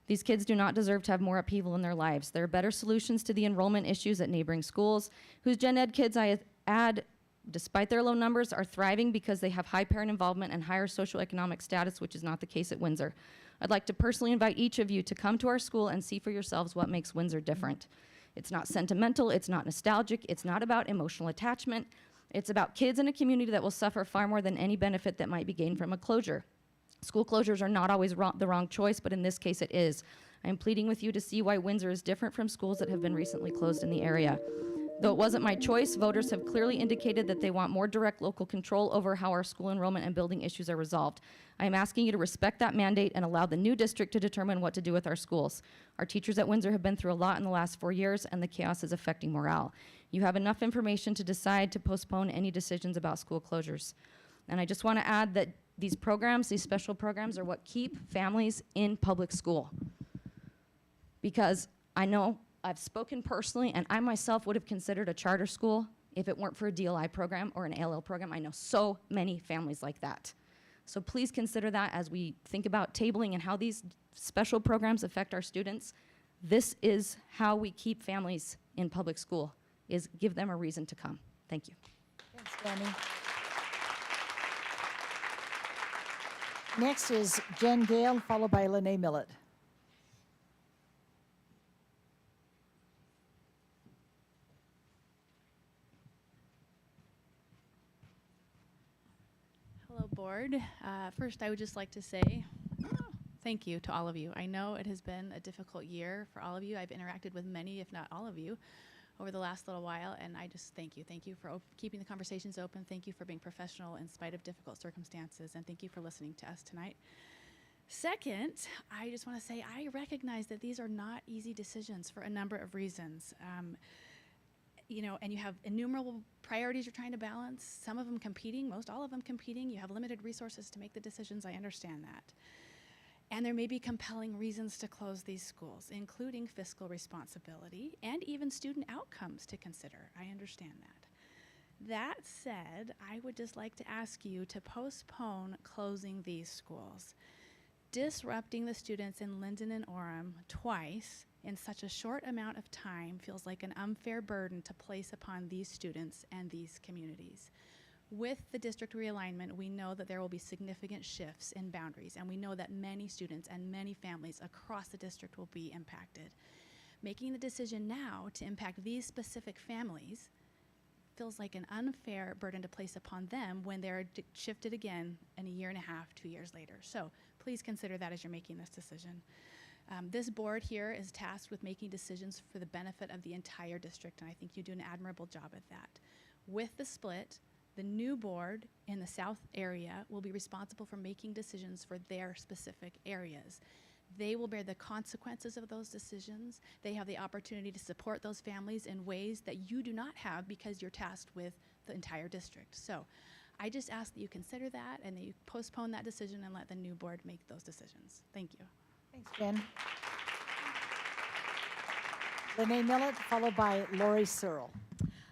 These kids do not deserve to have more upheaval in their lives. There are better solutions to the enrollment issues at neighboring schools, whose gen ed kids I add, despite their low numbers, are thriving because they have high parent involvement and higher socioeconomic status, which is not the case at Windsor. I'd like to personally invite each of you to come to our school and see for yourselves what makes Windsor different. It's not sentimental, it's not nostalgic, it's not about emotional attachment. It's about kids in a community that will suffer far more than any benefit that might be gained from a closure. School closures are not always the wrong choice, but in this case it is. I am pleading with you to see why Windsor is different from schools that have been recently closed in the area. Though it wasn't my choice, voters have clearly indicated that they want more direct local control over how our school enrollment and building issues are resolved. I am asking you to respect that mandate and allow the new district to determine what to do with our schools. Our teachers at Windsor have been through a lot in the last 4 years, and the chaos is affecting morale. You have enough information to decide to postpone any decisions about school closures. And I just want to add that these programs, these special programs, are what keep families in public school. Because I know I've spoken personally, and I myself would have considered a charter school if it weren't for a DLI program or an ALL program. I know so many families like that. So please consider that as we think about tabling and how these special programs affect our students. This is how we keep families in public school, is give them a reason to come. Thank you. Thanks, Danny. Next is Jen Gale, followed by Lene Millett. Hello, board. First, I would just like to say thank you to all of you. I know it has been a difficult year for all of you. I've interacted with many, if not all of you, over the last little while, and I just thank you. Thank you for keeping the conversations open. Thank you for being professional in spite of difficult circumstances, and thank you for listening to us tonight. Second, I just want to say I recognize that these are not easy decisions for a number of reasons. You know, and you have innumerable priorities you're trying to balance, some of them competing, most all of them competing. You have limited resources to make the decisions. I understand that. And there may be compelling reasons to close these schools, including fiscal responsibility and even student outcomes to consider. I understand that. That said, I would just like to ask you to postpone closing these schools. Disrupting the students in Linden and Orem twice in such a short amount of time feels like an unfair burden to place upon these students and these communities. With the district realignment, we know that there will be significant shifts in boundaries, and we know that many students and many families across the district will be impacted. Making the decision now to impact these specific families feels like an unfair burden to place upon them when they're shifted again in a year and a half, 2 years later. So please consider that as you're making this decision. This board here is tasked with making decisions for the benefit of the entire district, and I think you do an admirable job at that. With the split, the new board in the south area will be responsible for making decisions for their specific areas. They will bear the consequences of those decisions. They have the opportunity to support those families in ways that you do not have because you're tasked with the entire district. So I just ask that you consider that and that you postpone that decision and let the new board make those decisions. Thank you. Thanks, Jen. Lene Millett, followed by Lori Searle.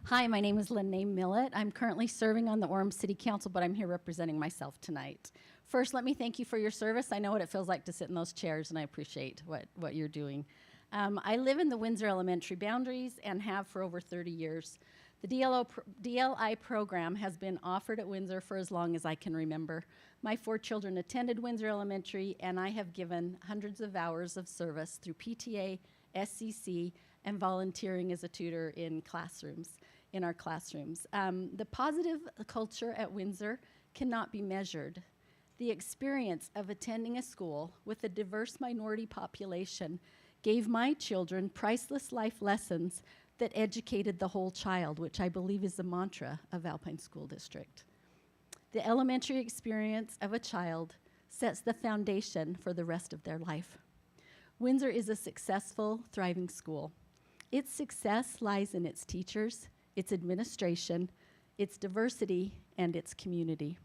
Hi, my name is Lene Millett. I'm currently serving on the Orem City Council, but I'm here representing myself tonight. First, let me thank you for your service. I know what it feels like to sit in those chairs, and I appreciate what you're doing. I live in the Windsor Elementary boundaries and have for over 30 years. The DLI program has been offered at Windsor for as long as I can remember. My 4 children attended Windsor Elementary, and I have given hundreds of hours of service through PTA, SCC, and volunteering as a tutor in our classrooms. The positive culture at Windsor cannot be measured. The experience of attending a school with a diverse minority population gave my children priceless life lessons that educated the whole child, which I believe is the mantra of Alpine School District. The elementary experience of a child sets the foundation for the rest of their life. Windsor is a successful, thriving school. Its success lies in its teachers, its administration, its diversity, and its community.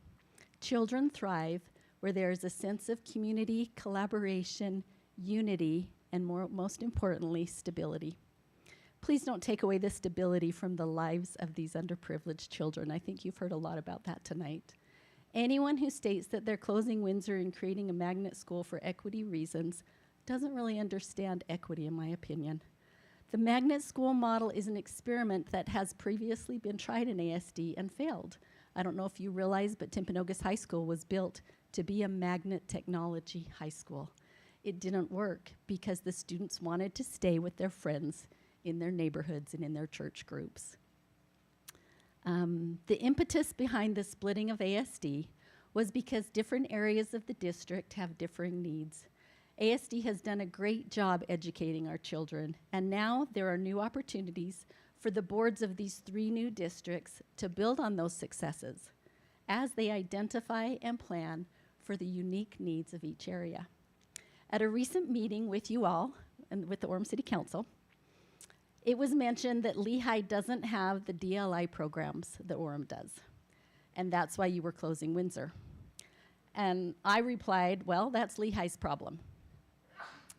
Children thrive where there is a sense of community, collaboration, unity, and most importantly, stability. Please don't take away the stability from the lives of these underprivileged children. I think you've heard a lot about that tonight. Anyone who states that they're closing Windsor and creating a magnet school for equity reasons doesn't really understand equity, in my opinion. The magnet school model is an experiment that has previously been tried in ASD and failed. I don't know if you realize, but Timpanogos High School was built to be a magnet technology high school. It didn't work because the students wanted to stay with their friends in their neighborhoods and in their church groups. The impetus behind the splitting of ASD was because different areas of the district have differing needs. ASD has done a great job educating our children, and now there are new opportunities for the boards of these 3 new districts to build on those successes as they identify and plan for the unique needs of each area. At a recent meeting with you all and with the Orem City Council, it was mentioned that Lehigh doesn't have the DLI programs that Orem does, and that's why you were closing Windsor. And I replied, well, that's Lehigh's problem.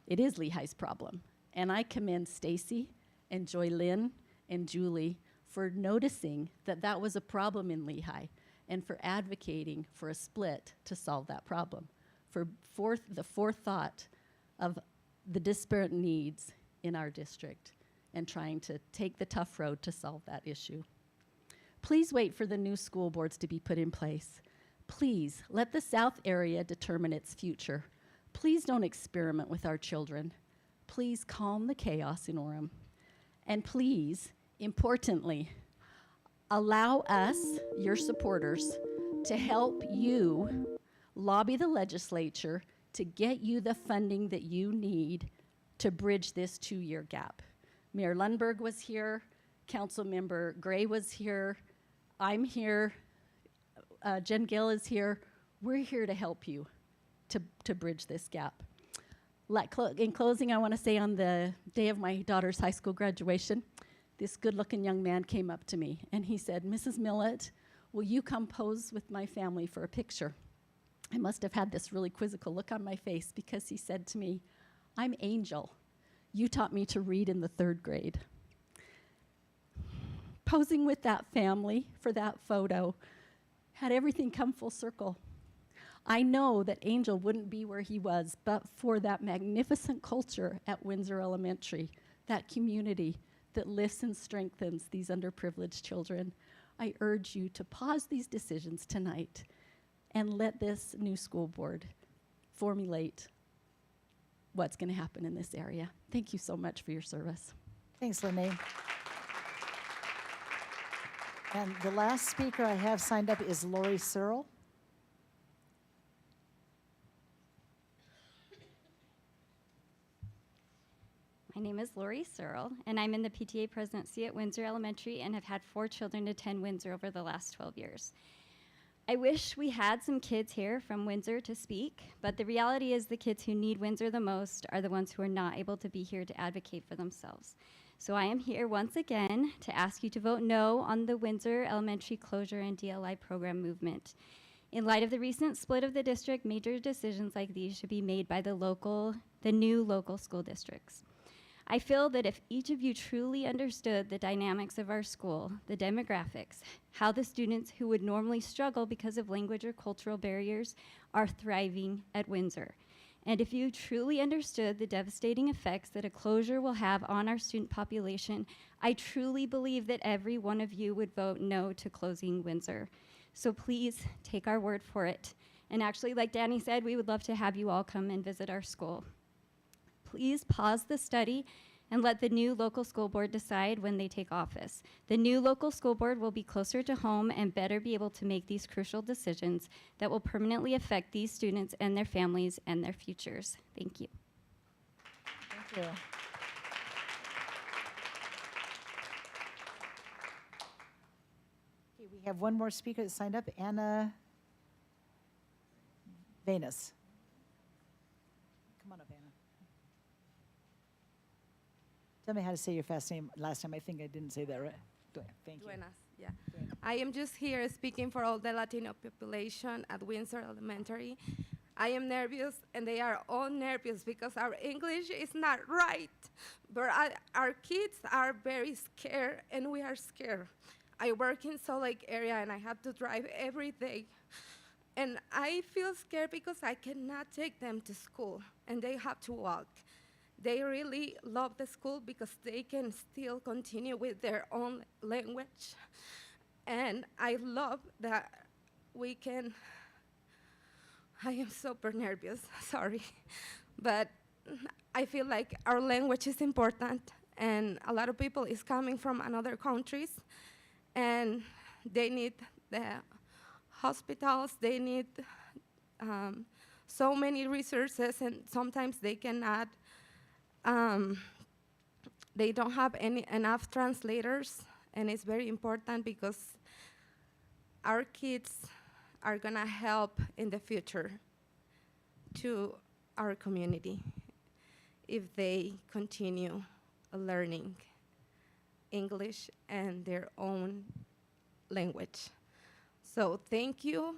It is Lehigh's problem. And I commend Stacy and Joy Lynn and Julie for noticing that that was a problem in Lehigh and for advocating for a split to solve that problem, for the forethought of the disparate needs in our district and trying to take the tough road to solve that issue. Please wait for the new school boards to be put in place. Please let the South area determine its future. Please don't experiment with our children. Please calm the chaos in Orem. And please, importantly, allow us, your supporters, to help you lobby the legislature to get you the funding that you need to bridge this 2-year gap. Mayor Lundberg was here, Councilmember Gray was here, I'm here, Jen Gill is here. We're here to help you to bridge this gap. In closing, I want to say on the day of my daughter's high school graduation, this good-looking young man came up to me and he said, Mrs. Millett, will you come pose with my family for a picture? I must have had this really quizzical look on my face because he said to me, I'm Angel. You taught me to read in the 3rd grade. Posing with that family for that photo had everything come full circle. I know that Angel wouldn't be where he was but for that magnificent culture at Windsor Elementary, that community that lifts and strengthens these underprivileged children. I urge you to pause these decisions tonight and let this new school board formulate what's going to happen in this area. Thank you so much for your service. Thanks, Lene. And the last speaker I have signed up is Lori Searle. My name is Lori Searle, and I'm in the PTA presidency at Windsor Elementary and have had 4 children attend Windsor over the last 12 years. I wish we had some kids here from Windsor to speak, but the reality is the kids who need Windsor the most are the ones who are not able to be here to advocate for themselves. So I am here once again to ask you to vote no on the Windsor Elementary closure and DLI program movement. In light of the recent split of the district, major decisions like these should be made by the new local school districts. I feel that if each of you truly understood the dynamics of our school, the demographics, how the students who would normally struggle because of language or cultural barriers are thriving at Windsor, and if you truly understood the devastating effects that a closure will have on our student population, I truly believe that every one of you would vote no to closing Windsor. So please take our word for it. And actually, like Danny said, we would love to have you all come and visit our school. Please pause the study and let the new local school board decide when they take office. The new local school board will be closer to home and better be able to make these crucial decisions that will permanently affect these students and their families and their futures. Thank you. Thank you. Okay, we have one more speaker that signed up, Anna Venus. Come on up, Anna. Tell me how to say your last name. I think I didn't say that right. Thank you. Buenas, yeah. I am just here speaking for all the Latino population at Windsor Elementary. I am nervous, and they are all nervous because our English is not right. But our kids are very scared, and we are scared. I work in Salt Lake area, and I have to drive every day. And I feel scared because I cannot take them to school, and they have to walk. They really love the school because they can still continue with their own language. And I love that we can, I am super nervous, sorry. But I feel like our language is important, and a lot of people is coming from other countries, and they need the hospitals, they need so many resources, and sometimes they cannot, they don't have enough translators, and it's very important because our kids are gonna help in the future to our community if they continue learning English and their own language. So thank you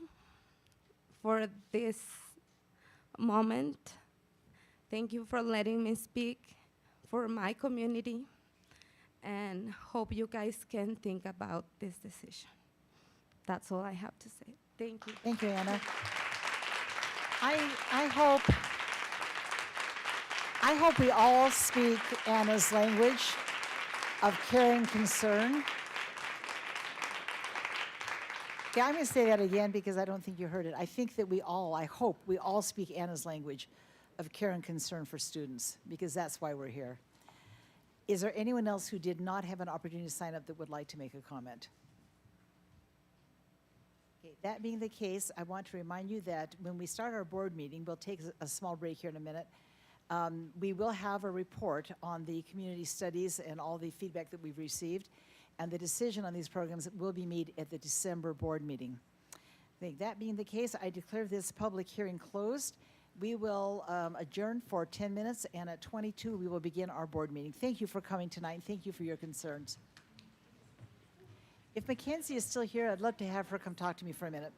for this moment. Thank you for letting me speak for my community, and hope you guys can think about this decision. That's all I have to say. Thank you. Thank you, Anna. I hope we all speak Anna's language of care and concern. Okay, I'm going to say that again because I don't think you heard it. I think that I hope we all speak Anna's language of care and concern for students, because that's why we're here. Is there anyone else who did not have an opportunity to sign up that would like to make a comment? Okay, that being the case, I want to remind you that when we start our board meeting, we'll take a small break here in a minute. We will have a report on the community studies and all the feedback that we've received, and the decision on these programs will be made at the December board meeting. That being the case, I declare this public hearing closed. We will adjourn for 10 minutes, and at 22, we will begin our board meeting. Thank you for coming tonight, and thank you for your concerns. If Mackenzie is still here, I'd love to have her come talk to me for a minute.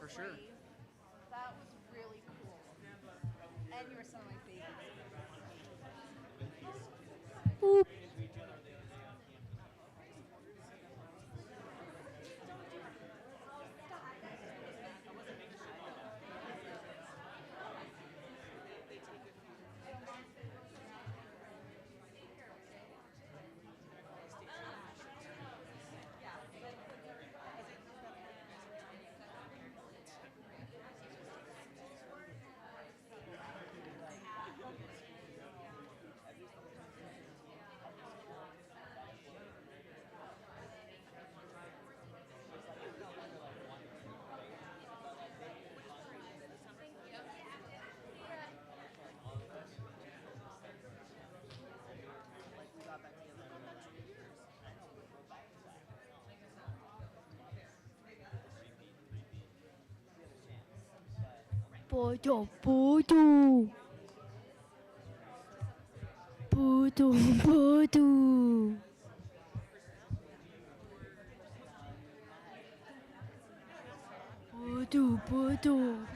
For sure. That was really cool. And you were some of my favorites. Boop. Bodo, bodo. Bodo, bodo. Bodo, bodo.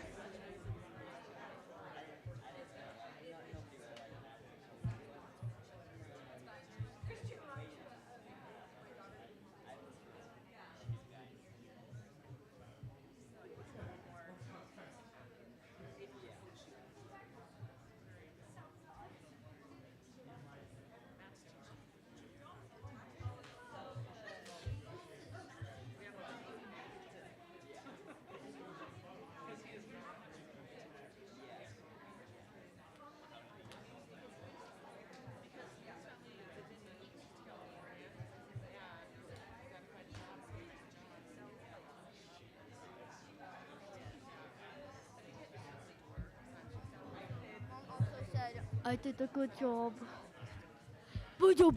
I did a good job. Bodo,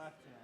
left hand.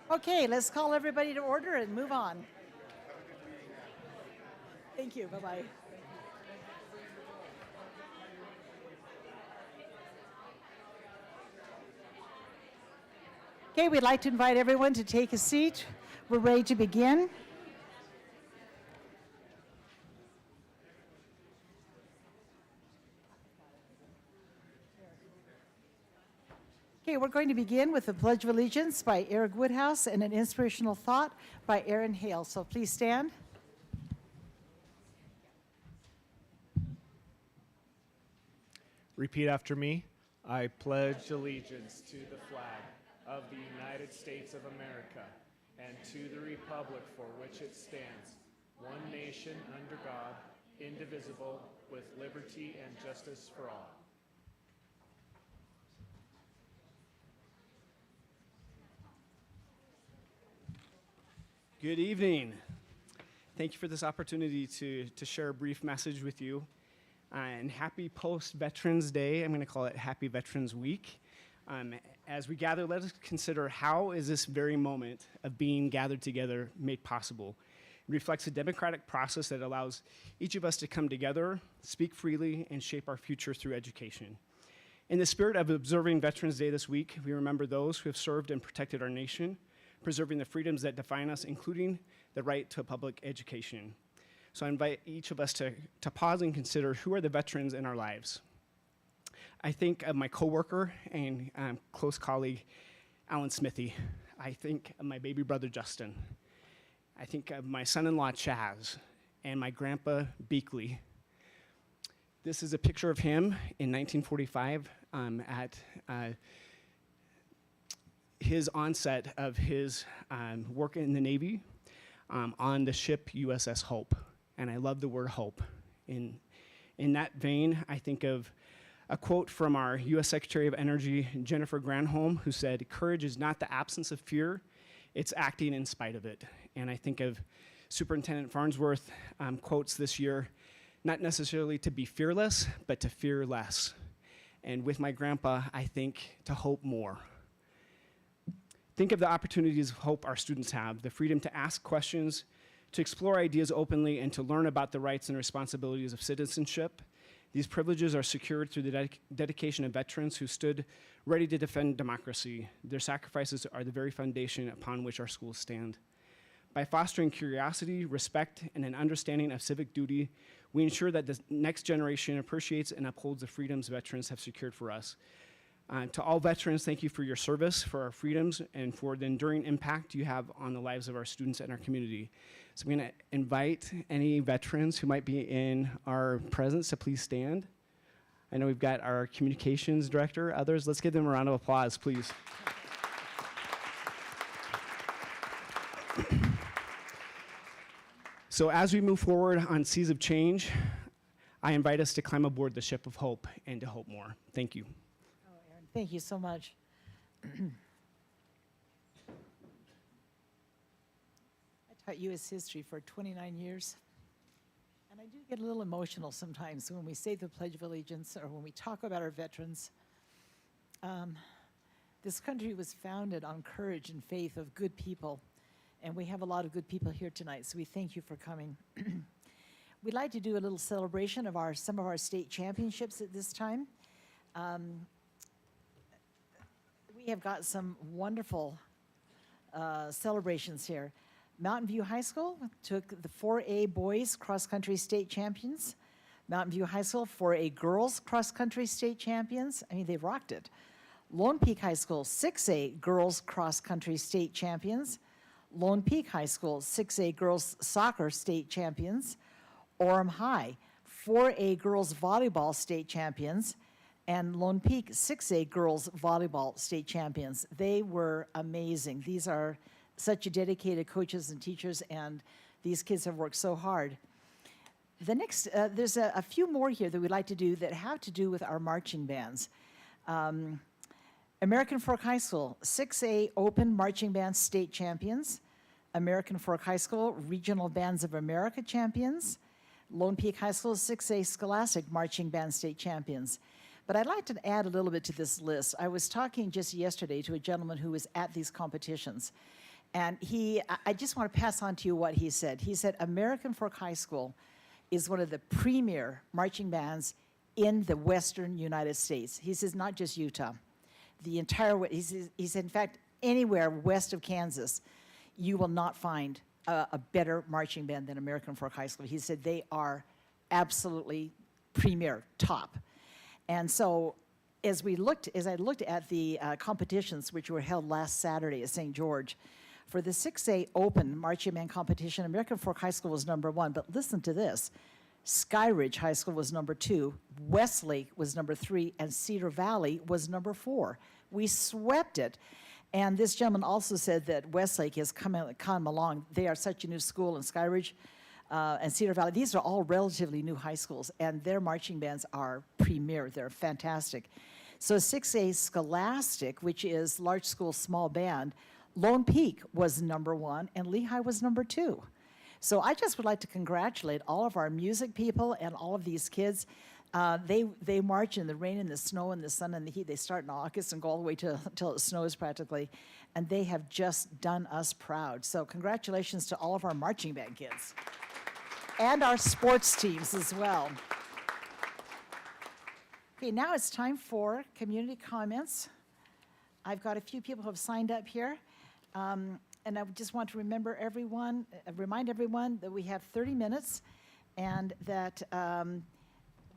Okay, let's call everybody to order and move on. Thank you. Bye-bye. Okay, we'd like to invite everyone to take a seat. We're ready to begin. Okay, we're going to begin with the Pledge of Allegiance by Eric Woodhouse and an inspirational thought by Aaron Hale. So please stand. Repeat after me. I pledge allegiance to the flag of the United States of America and to the republic for which it stands, one nation under God, indivisible, with liberty and justice for all. Good evening. Thank you for this opportunity to share a brief message with you. And happy post-Veterans Day. I'm going to call it Happy Veterans Week. As we gather, let us consider how is this very moment of being gathered together made possible. It reflects a democratic process that allows each of us to come together, speak freely, and shape our future through education. In the spirit of observing Veterans Day this week, we remember those who have served and protected our nation, preserving the freedoms that define us, including the right to public education. So I invite each of us to pause and consider who are the veterans in our lives. I think of my coworker and close colleague, Alan Smithy. I think of my baby brother, Justin. I think of my son-in-law, Chaz, and my grandpa, Beakley. This is a picture of him in 1945 at his onset of his work in the Navy on the ship USS Hope. And I love the word hope. In that vein, I think of a quote from our U.S. Secretary of Energy, Jennifer Granholm, who said, "Courage is not the absence of fear, it's acting in spite of it." And I think of Superintendent Farnsworth quotes this year, not necessarily to be fearless, but to fear less. And with my grandpa, I think to hope more. Think of the opportunities of hope our students have, the freedom to ask questions, to explore ideas openly, and to learn about the rights and responsibilities of citizenship. These privileges are secured through the dedication of veterans who stood ready to defend democracy. Their sacrifices are the very foundation upon which our schools stand. By fostering curiosity, respect, and an understanding of civic duty, we ensure that the next generation appreciates and upholds the freedoms veterans have secured for us. To all veterans, thank you for your service, for our freedoms, and for the enduring impact you have on the lives of our students and our community. So I'm going to invite any veterans who might be in our presence to please stand. I know we've got our communications director, others. Let's give them a round of applause, please. So as we move forward on Seas of Change, I invite us to climb aboard the ship of hope and to hope more. Thank you. Thank you so much. I taught U.S. history for 29 years. And I do get a little emotional sometimes when we say the Pledge of Allegiance or when we talk about our veterans. This country was founded on courage and faith of good people. And we have a lot of good people here tonight, so we thank you for coming. We'd like to do a little celebration of some of our state championships at this time. We have got some wonderful celebrations here. Mountain View High School took the 4A boys cross-country state champions. Mountain View High School 4A girls cross-country state champions. I mean, they rocked it. Lone Peak High School 6A girls cross-country state champions. Lone Peak High School 6A girls soccer state champions. Orem High 4A girls volleyball state champions. And Lone Peak 6A girls volleyball state champions. They were amazing. These are such dedicated coaches and teachers, and these kids have worked so hard. The next, there's a few more here that we'd like to do that have to do with our marching bands. American Fork High School 6A Open Marching Band state champions. American Fork High School Regional Bands of America champions. Lone Peak High School 6A Scholastic Marching Band state champions. But I'd like to add a little bit to this list. I was talking just yesterday to a gentleman who was at these competitions. And I just want to pass on to you what he said. He said American Fork High School is one of the premier marching bands in the western United States. He says not just Utah. The entire, he said, in fact, anywhere west of Kansas, you will not find a better marching band than American Fork High School. He said they are absolutely premier, top. And so as I looked at the competitions which were held last Saturday at St. George, for the 6A Open Marching Band competition, American Fork High School was #1, but listen to this. Skyridge High School was '2, Westlake was '3, and Cedar Valley was '4. We swept it. And this gentleman also said that Westlake has come along. They are such a new school, and Skyridge and Cedar Valley, these are all relatively new high schools, and their marching bands are premier. They're fantastic. So 6A Scholastic, which is large school, small band, Lone Peak was #1, and Lehigh was #2. So I just would like to congratulate all of our music people and all of these kids. They march in the rain and the snow and the sun and the heat. They start in August and go all the way till it snows practically. And they have just done us proud. So congratulations to all of our marching band kids. And our sports teams as well. Okay, now it's time for community comments. I've got a few people who have signed up here. And I just want to remind everyone that we have 30 minutes and that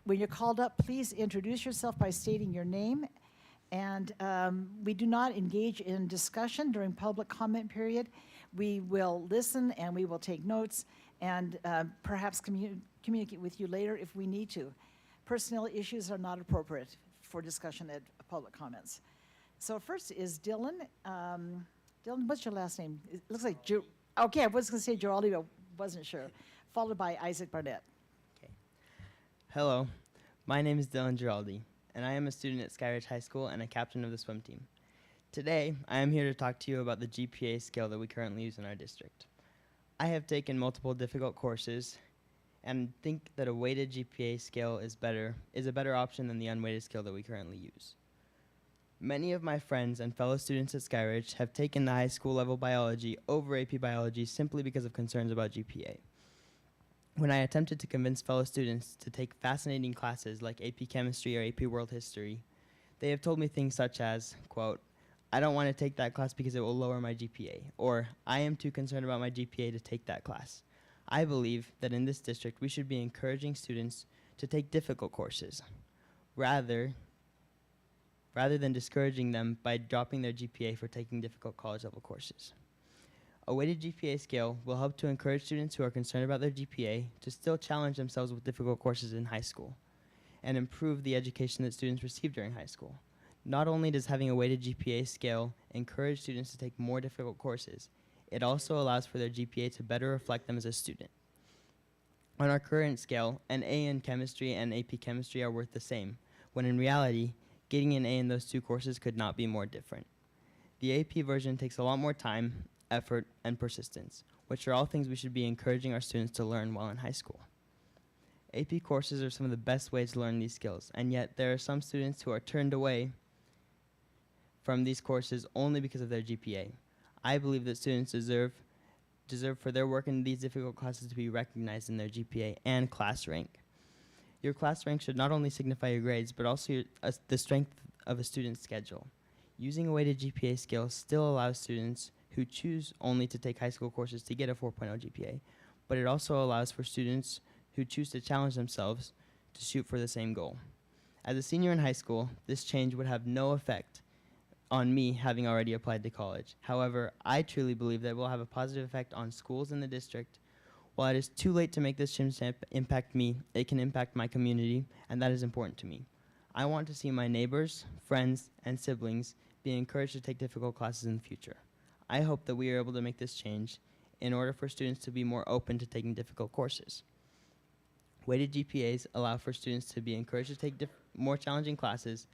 when you're called up, please introduce yourself by stating your name. And we do not engage in discussion during public comment period. We will listen and we will take notes and perhaps communicate with you later if we need to. Personnel issues are not appropriate for discussion at public comments. So first is Dylan. Dylan, what's your last name? It looks like, okay, I was going to say Giraldi, but wasn't sure. Followed by Isaac Barnett. Okay. Hello, my name is Dylan Giraldi, and I am a student at Skyridge High School and a captain of the swim team. Today, I am here to talk to you about the GPA scale that we currently use in our district. I have taken multiple difficult courses and think that a weighted GPA scale is a better option than the unweighted scale that we currently use. Many of my friends and fellow students at Skyridge have taken the high school level biology over AP biology simply because of concerns about GPA. When I attempted to convince fellow students to take fascinating classes like AP Chemistry or AP World History, they have told me things such as, quote, "I don't want to take that class because it will lower my GPA," or "I am too concerned about my GPA to take that class." I believe that in this district we should be encouraging students to take difficult courses, rather than discouraging them by dropping their GPA for taking difficult college level courses. A weighted GPA scale will help to encourage students who are concerned about their GPA to still challenge themselves with difficult courses in high school and improve the education that students receive during high school. Not only does having a weighted GPA scale encourage students to take more difficult courses, it also allows for their GPA to better reflect them as a student. On our current scale, an A in chemistry and AP chemistry are worth the same, when in reality, getting an A in those two courses could not be more different. The AP version takes a lot more time, effort, and persistence, which are all things we should be encouraging our students to learn while in high school. AP courses are some of the best ways to learn these skills, and yet there are some students who are turned away from these courses only because of their GPA. I believe that students deserve for their work in these difficult classes to be recognized in their GPA and class rank. Your class rank should not only signify your grades, but also the strength of a student's schedule. Using a weighted GPA scale still allows students who choose only to take high school courses to get a 4.0 GPA, but it also allows for students who choose to challenge themselves to shoot for the same goal. As a senior in high school, this change would have no effect on me having already applied to college. However, I truly believe that it will have a positive effect on schools in the district. While it is too late to make this change to impact me, it can impact my community, and that is important to me. I want to see my neighbors, friends, and siblings be encouraged to take difficult classes in the future. I hope that we are able to make this change in order for students to be more open to taking difficult courses. Weighted GPAs allow for students to be encouraged to take more challenging classes,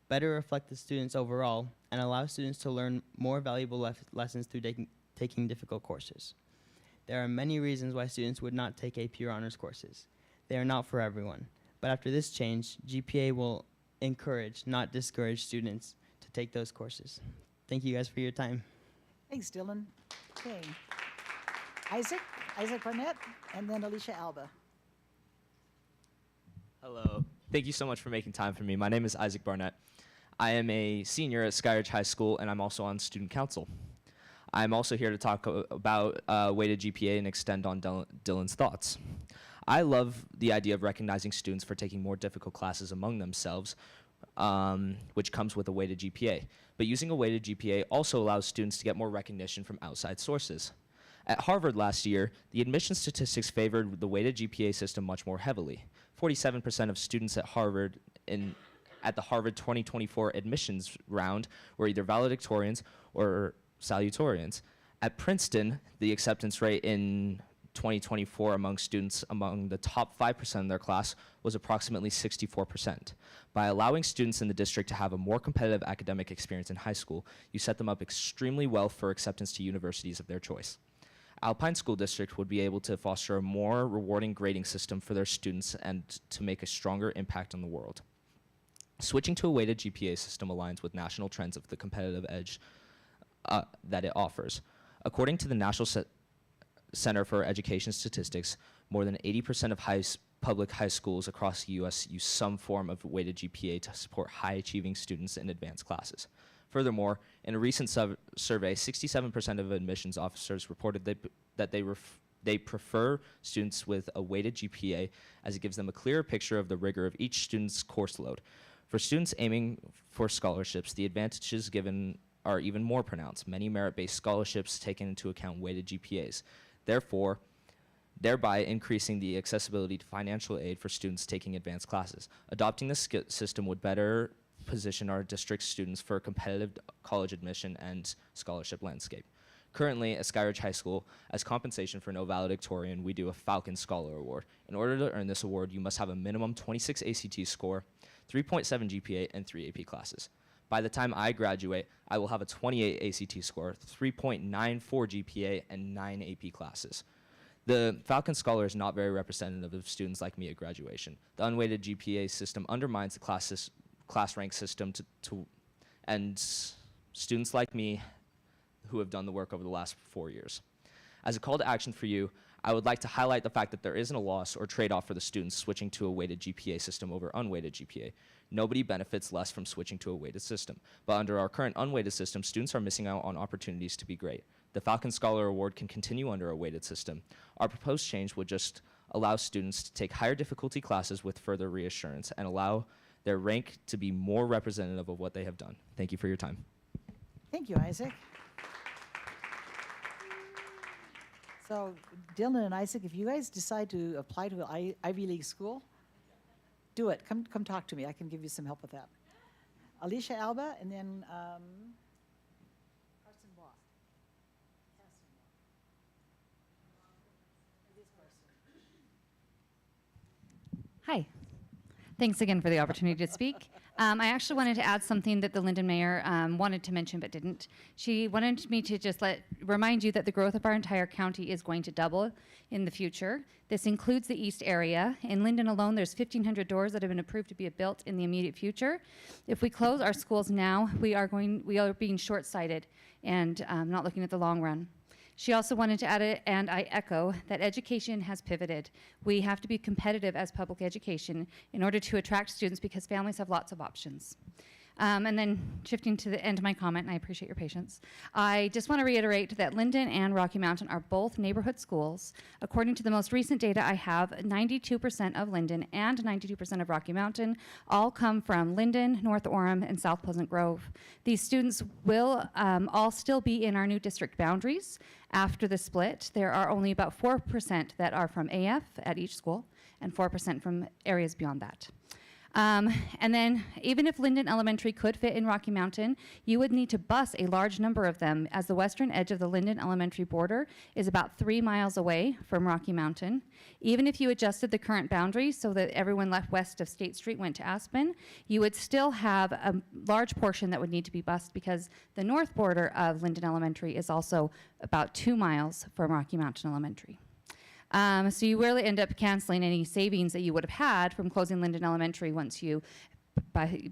better reflect the students overall, and allow students to learn more valuable lessons through taking difficult courses. There are many reasons why students would not take AP or honors courses. They are not for everyone. But after this change, GPA will encourage, not discourage students to take those courses. Thank you guys for your time. Thanks, Dylan. Okay. Isaac Barnett, and then Alicia Alba. Hello. Thank you so much for making time for me. My name is Isaac Barnett. I am a senior at Skyridge High School, and I'm also on student council. I'm also here to talk about weighted GPA and extend on Dylan's thoughts. I love the idea of recognizing students for taking more difficult classes among themselves, which comes with a weighted GPA. But using a weighted GPA also allows students to get more recognition from outside sources. At Harvard last year, the admission statistics favored the weighted GPA system much more heavily. 47% of students at Harvard at the Harvard 2024 admissions round were either valedictorians or salutatorians. At Princeton, the acceptance rate in 2024 among students among the top 5% in their class was approximately 64%. By allowing students in the district to have a more competitive academic experience in high school, you set them up extremely well for acceptance to universities of their choice. Alpine School District would be able to foster a more rewarding grading system for their students and to make a stronger impact on the world. Switching to a weighted GPA system aligns with national trends of the competitive edge that it offers. According to the National Center for Education Statistics, more than 80% of public high schools across the U.S. use some form of weighted GPA to support high-achieving students in advanced classes. Furthermore, in a recent survey, 67% of admissions officers reported that they prefer students with a weighted GPA as it gives them a clearer picture of the rigor of each student's course load. For students aiming for scholarships, the advantages given are even more pronounced. Many merit-based scholarships take into account weighted GPAs, thereby increasing the accessibility to financial aid for students taking advanced classes. Adopting this system would better position our district students for a competitive college admission and scholarship landscape. Currently, at Skyridge High School, as compensation for no valedictorian, we do a Falcon Scholar Award. In order to earn this award, you must have a minimum 26 ACT score, 3.7 GPA, and 3 AP classes. By the time I graduate, I will have a 28 ACT score, 3.94 GPA, and 9 AP classes. The Falcon Scholar is not very representative of students like me at graduation. The unweighted GPA system undermines the class rank system and students like me who have done the work over the last 4 years. As a call to action for you, I would like to highlight the fact that there isn't a loss or trade-off for the students switching to a weighted GPA system over unweighted GPA. Nobody benefits less from switching to a weighted system, but under our current unweighted system, students are missing out on opportunities to be great. The Falcon Scholar Award can continue under a weighted system. Our proposed change would just allow students to take higher difficulty classes with further reassurance and allow their rank to be more representative of what they have done. Thank you for your time. Thank you, Isaac. So Dylan and Isaac, if you guys decide to apply to an Ivy League school, do it. Come talk to me. I can give you some help with that. Alicia Alba, and then Carson Waugh. Hi. Thanks again for the opportunity to speak. I actually wanted to add something that the Linden mayor wanted to mention but didn't. She wanted me to just remind you that the growth of our entire county is going to double in the future. This includes the east area. In Linden alone, there's 1,500 doors that have been approved to be built in the immediate future. If we close our schools now, we are being short-sighted and not looking at the long run. She also wanted to add it, and I echo, that education has pivoted. We have to be competitive as public education in order to attract students because families have lots of options. And then shifting to the end of my comment, and I appreciate your patience, I just want to reiterate that Linden and Rocky Mountain are both neighborhood schools. According to the most recent data I have, 92% of Linden and 92% of Rocky Mountain all come from Linden, North Orem, and South Pleasant Grove. These students will all still be in our new district boundaries. After the split, there are only about 4% that are from AF at each school and 4% from areas beyond that. And then even if Linden Elementary could fit in Rocky Mountain, you would need to bus a large number of them as the western edge of the Linden Elementary border is about 3 miles away from Rocky Mountain. Even if you adjusted the current boundary so that everyone left west of State Street went to Aspen, you would still have a large portion that would need to be bused because the north border of Linden Elementary is also about 2 miles from Rocky Mountain Elementary. So you really end up canceling any savings that you would have had from closing Linden Elementary once you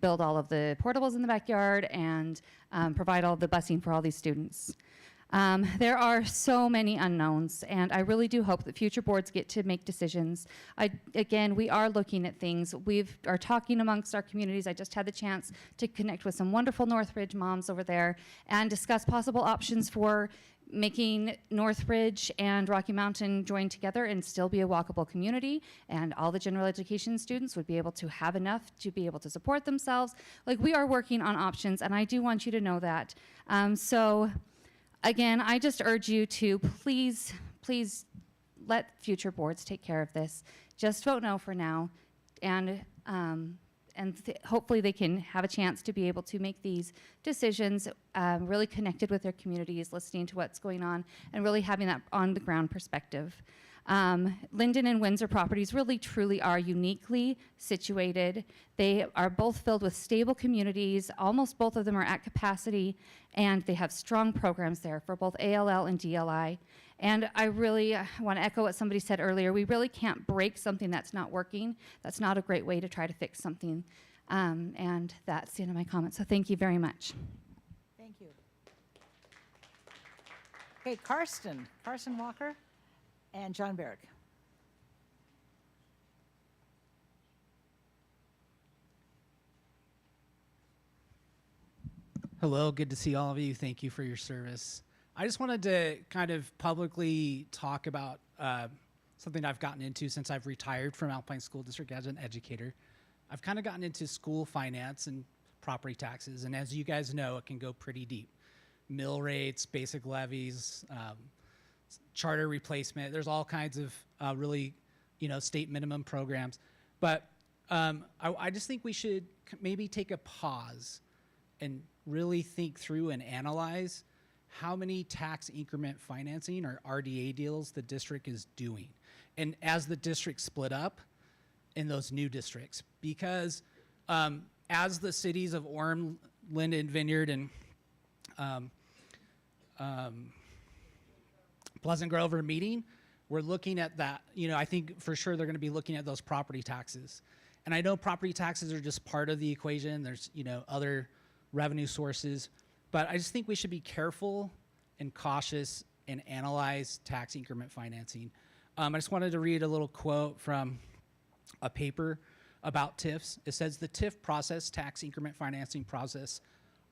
build all of the portables in the backyard and provide all the busing for all these students. There are so many unknowns, and I really do hope that future boards get to make decisions. Again, we are looking at things. We are talking amongst our communities. I just had the chance to connect with some wonderful Northridge moms over there and discuss possible options for making Northridge and Rocky Mountain join together and still be a walkable community, and all the general education students would be able to have enough to be able to support themselves. Like, we are working on options, and I do want you to know that. So again, I just urge you to please let future boards take care of this. Just vote no for now, and hopefully they can have a chance to be able to make these decisions really connected with their communities, listening to what's going on, and really having that on-the-ground perspective. Linden and Windsor properties really truly are uniquely situated. They are both filled with stable communities. Almost both of them are at capacity, and they have strong programs there for both ALL and DLI. And I really want to echo what somebody said earlier. We really can't break something that's not working. That's not a great way to try to fix something. And that's the end of my comments. So thank you very much. Thank you. Okay, Carson Walker and John Barrick. Hello, good to see all of you. Thank you for your service. I just wanted to kind of publicly talk about something I've gotten into since I've retired from Alpine School District as an educator. I've kind of gotten into school finance and property taxes, and as you guys know, it can go pretty deep. Mill rates, basic levies, charter replacement. There's all kinds of really, state minimum programs. But I just think we should maybe take a pause and really think through and analyze how many tax increment financing or RDA deals the district is doing. And as the district split up in those new districts, because as the cities of Orem, Linden, Vineyard, and Pleasant Grove are meeting, we're looking at that. I think for sure they're going to be looking at those property taxes. And I know property taxes are just part of the equation. There's, other revenue sources. But I just think we should be careful and cautious and analyze tax increment financing. I just wanted to read a little quote from a paper about TIFs. It says the TIF process, tax increment financing process,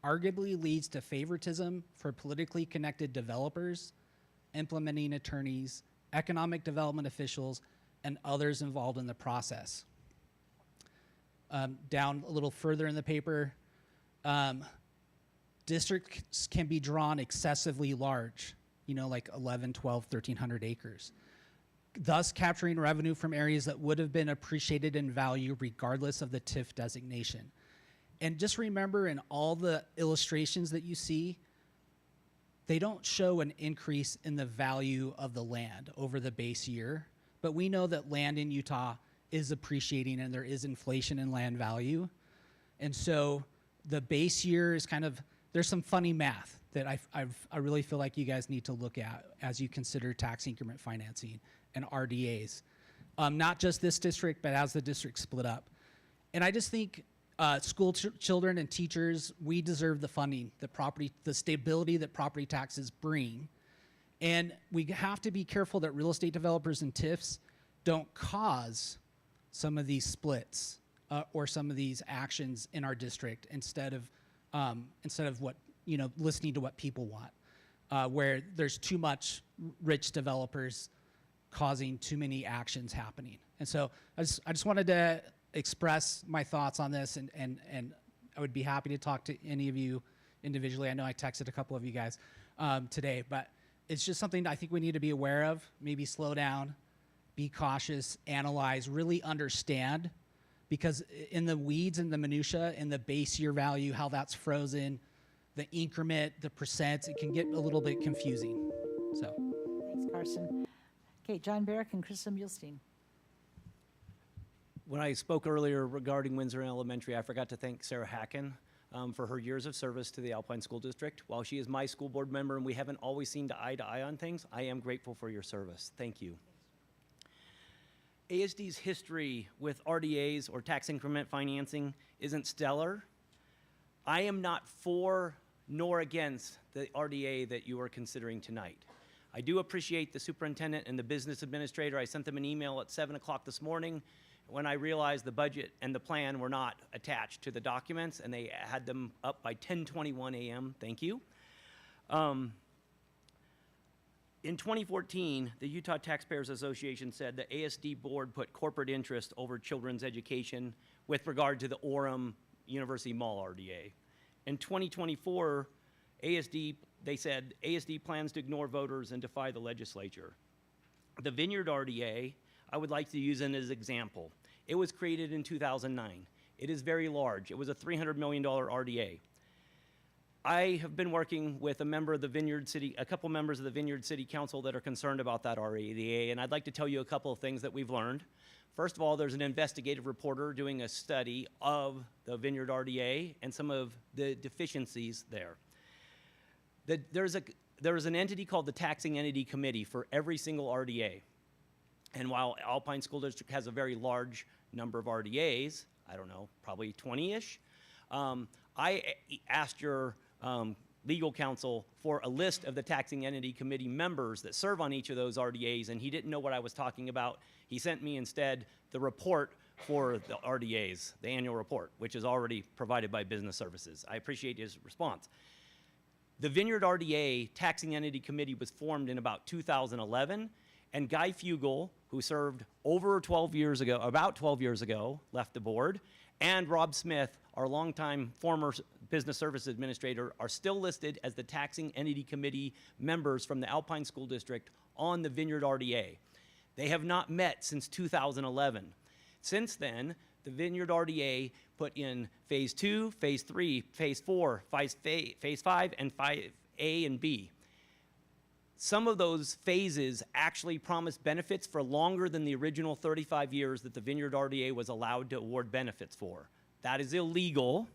arguably leads to favoritism for politically connected developers, implementing attorneys, economic development officials, and others involved in the process. Down a little further in the paper, districts can be drawn excessively large, like 11, 12, 1,300 acres, thus capturing revenue from areas that would have been appreciated in value regardless of the TIF designation. And just remember, in all the illustrations that you see, they don't show an increase in the value of the land over the base year, but we know that land in Utah is appreciating and there is inflation in land value. And so the base year is there's some funny math that I really feel like you guys need to look at as you consider tax increment financing and RDAs. Not just this district, but as the district split up. And I just think school children and teachers, we deserve the funding, the stability that property taxes bring. And we have to be careful that real estate developers and TIFs don't cause some of these splits or some of these actions in our district instead of what, listening to what people want, where there's too much rich developers causing too many actions happening. And so I just wanted to express my thoughts on this, and I would be happy to talk to any of you individually. I know I texted a couple of you guys today, but it's just something I think we need to be aware of, maybe slow down, be cautious, analyze, really understand, because in the weeds and the minutia and the base year value, how that's frozen, the increment, the percents, it can get a little bit confusing. So, Thanks, Carson. Okay, John Barrick and Krista Muhlstein. When I spoke earlier regarding Windsor Elementary, I forgot to thank Sarah Hacken for her years of service to the Alpine School District. While she is my school board member and we haven't always seen eye to eye on things, I am grateful for your service. Thank you. ASD's history with RDAs or tax increment financing isn't stellar. I am not for nor against the RDA that you are considering tonight. I do appreciate the superintendent and the business administrator. I sent them an email at 7 o'clock this morning when I realized the budget and the plan were not attached to the documents, and they had them up by 10:21 a.m. Thank you. In 2014, the Utah Taxpayers Association said the ASD board put corporate interest over children's education with regard to the Orem University Mall RDA. In 2024, they said ASD plans to ignore voters and defy the legislature. The Vineyard RDA, I would like to use it as an example. It was created in 2009. It is very large. It was a $300 million RDA. I have been working with a couple members of the Vineyard City Council that are concerned about that RDA, and I'd like to tell you a couple of things that we've learned. First of all, there's an investigative reporter doing a study of the Vineyard RDA and some of the deficiencies there. There's an entity called the Taxing Entity Committee for every single RDA. And while Alpine School District has a very large number of RDAs, I don't know, probably 20-ish, I asked your legal counsel for a list of the Taxing Entity Committee members that serve on each of those RDAs, and he didn't know what I was talking about. He sent me instead the report for the RDAs, the annual report, which is already provided by Business Services. I appreciate his response. The Vineyard RDA Taxing Entity Committee was formed in about 2011, and Guy Fugel, who served about 12 years ago, left the board, and Rob Smith, our longtime former Business Service Administrator, are still listed as the Taxing Entity Committee members from the Alpine School District on the Vineyard RDA. They have not met since 2011. Since then, the Vineyard RDA put in Phase 2, Phase 3, Phase 4, Phase 5, and 5A and B. Some of those phases actually promised benefits for longer than the original 35 years that the Vineyard RDA was allowed to award benefits for. That is illegal,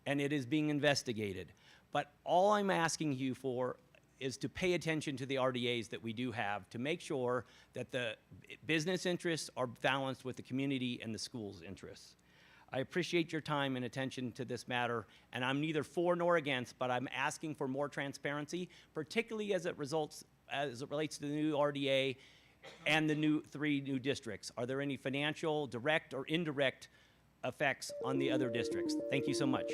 and it is being investigated. But all I'm asking you for is to pay attention to the RDAs that we do have to make sure that the business interests are balanced with the community and the school's interests. I appreciate your time and attention to this matter, and I'm neither for nor against, but I'm asking for more transparency, particularly as it relates to the new RDA and the 3 new districts. Are there any financial, direct or indirect effects on the other districts? Thank you so much.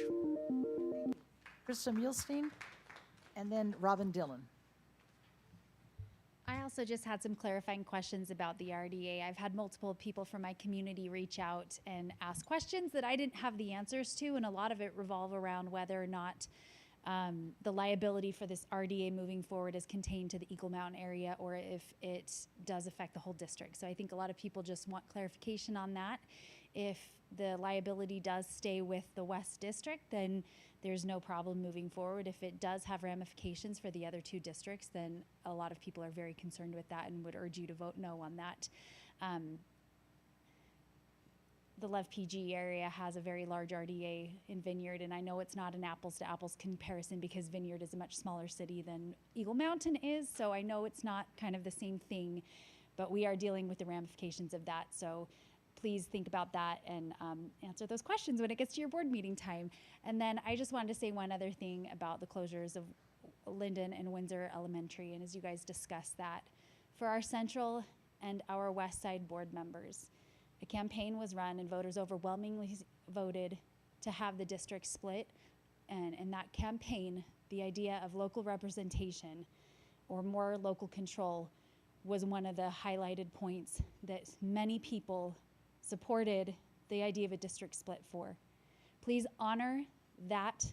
Krista Muhlstein, and then Robin Dillon. I also just had some clarifying questions about the RDA. I've had multiple people from my community reach out and ask questions that I didn't have the answers to, and a lot of it revolve around whether or not the liability for this RDA moving forward is contained to the Eagle Mountain area or if it does affect the whole district. So I think a lot of people just want clarification on that. If the liability does stay with the West District, then there's no problem moving forward. If it does have ramifications for the other 2 districts, then a lot of people are very concerned with that and would urge you to vote no on that. The Lev PG area has a very large RDA in Vineyard, and I know it's not an apples to apples comparison because Vineyard is a much smaller city than Eagle Mountain is, so I know it's not kind of the same thing, but we are dealing with the ramifications of that. So please think about that and answer those questions when it gets to your board meeting time. And then I just wanted to say one other thing about the closures of Linden and Windsor Elementary, and as you guys discuss that, for our Central and our West Side board members, a campaign was run and voters overwhelmingly voted to have the district split. And in that campaign, the idea of local representation or more local control was one of the highlighted points that many people supported the idea of a district split for. Please honor that,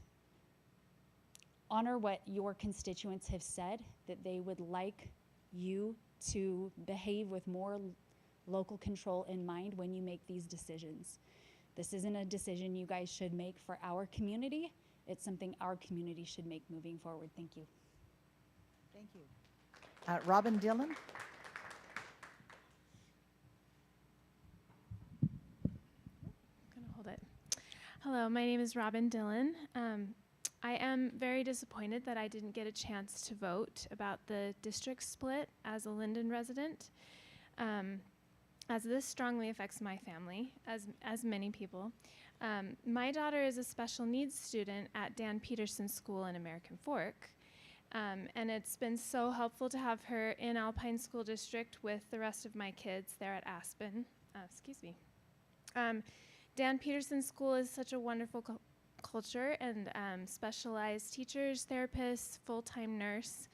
honor what your constituents have said, that they would like you to behave with more local control in mind when you make these decisions. This isn't a decision you guys should make for our community. It's something our community should make moving forward. Thank you. Thank you. Robin Dillon. Hold it. Hello, my name is Robin Dillon. I am very disappointed that I didn't get a chance to vote about the district split as a Linden resident, as this strongly affects my family, as many people. My daughter is a special needs student at Dan Peterson School in American Fork, and it's been so helpful to have her in Alpine School District with the rest of my kids there at Aspen. Dan Peterson School is such a wonderful culture and specialized teachers, therapists, full-time nurse,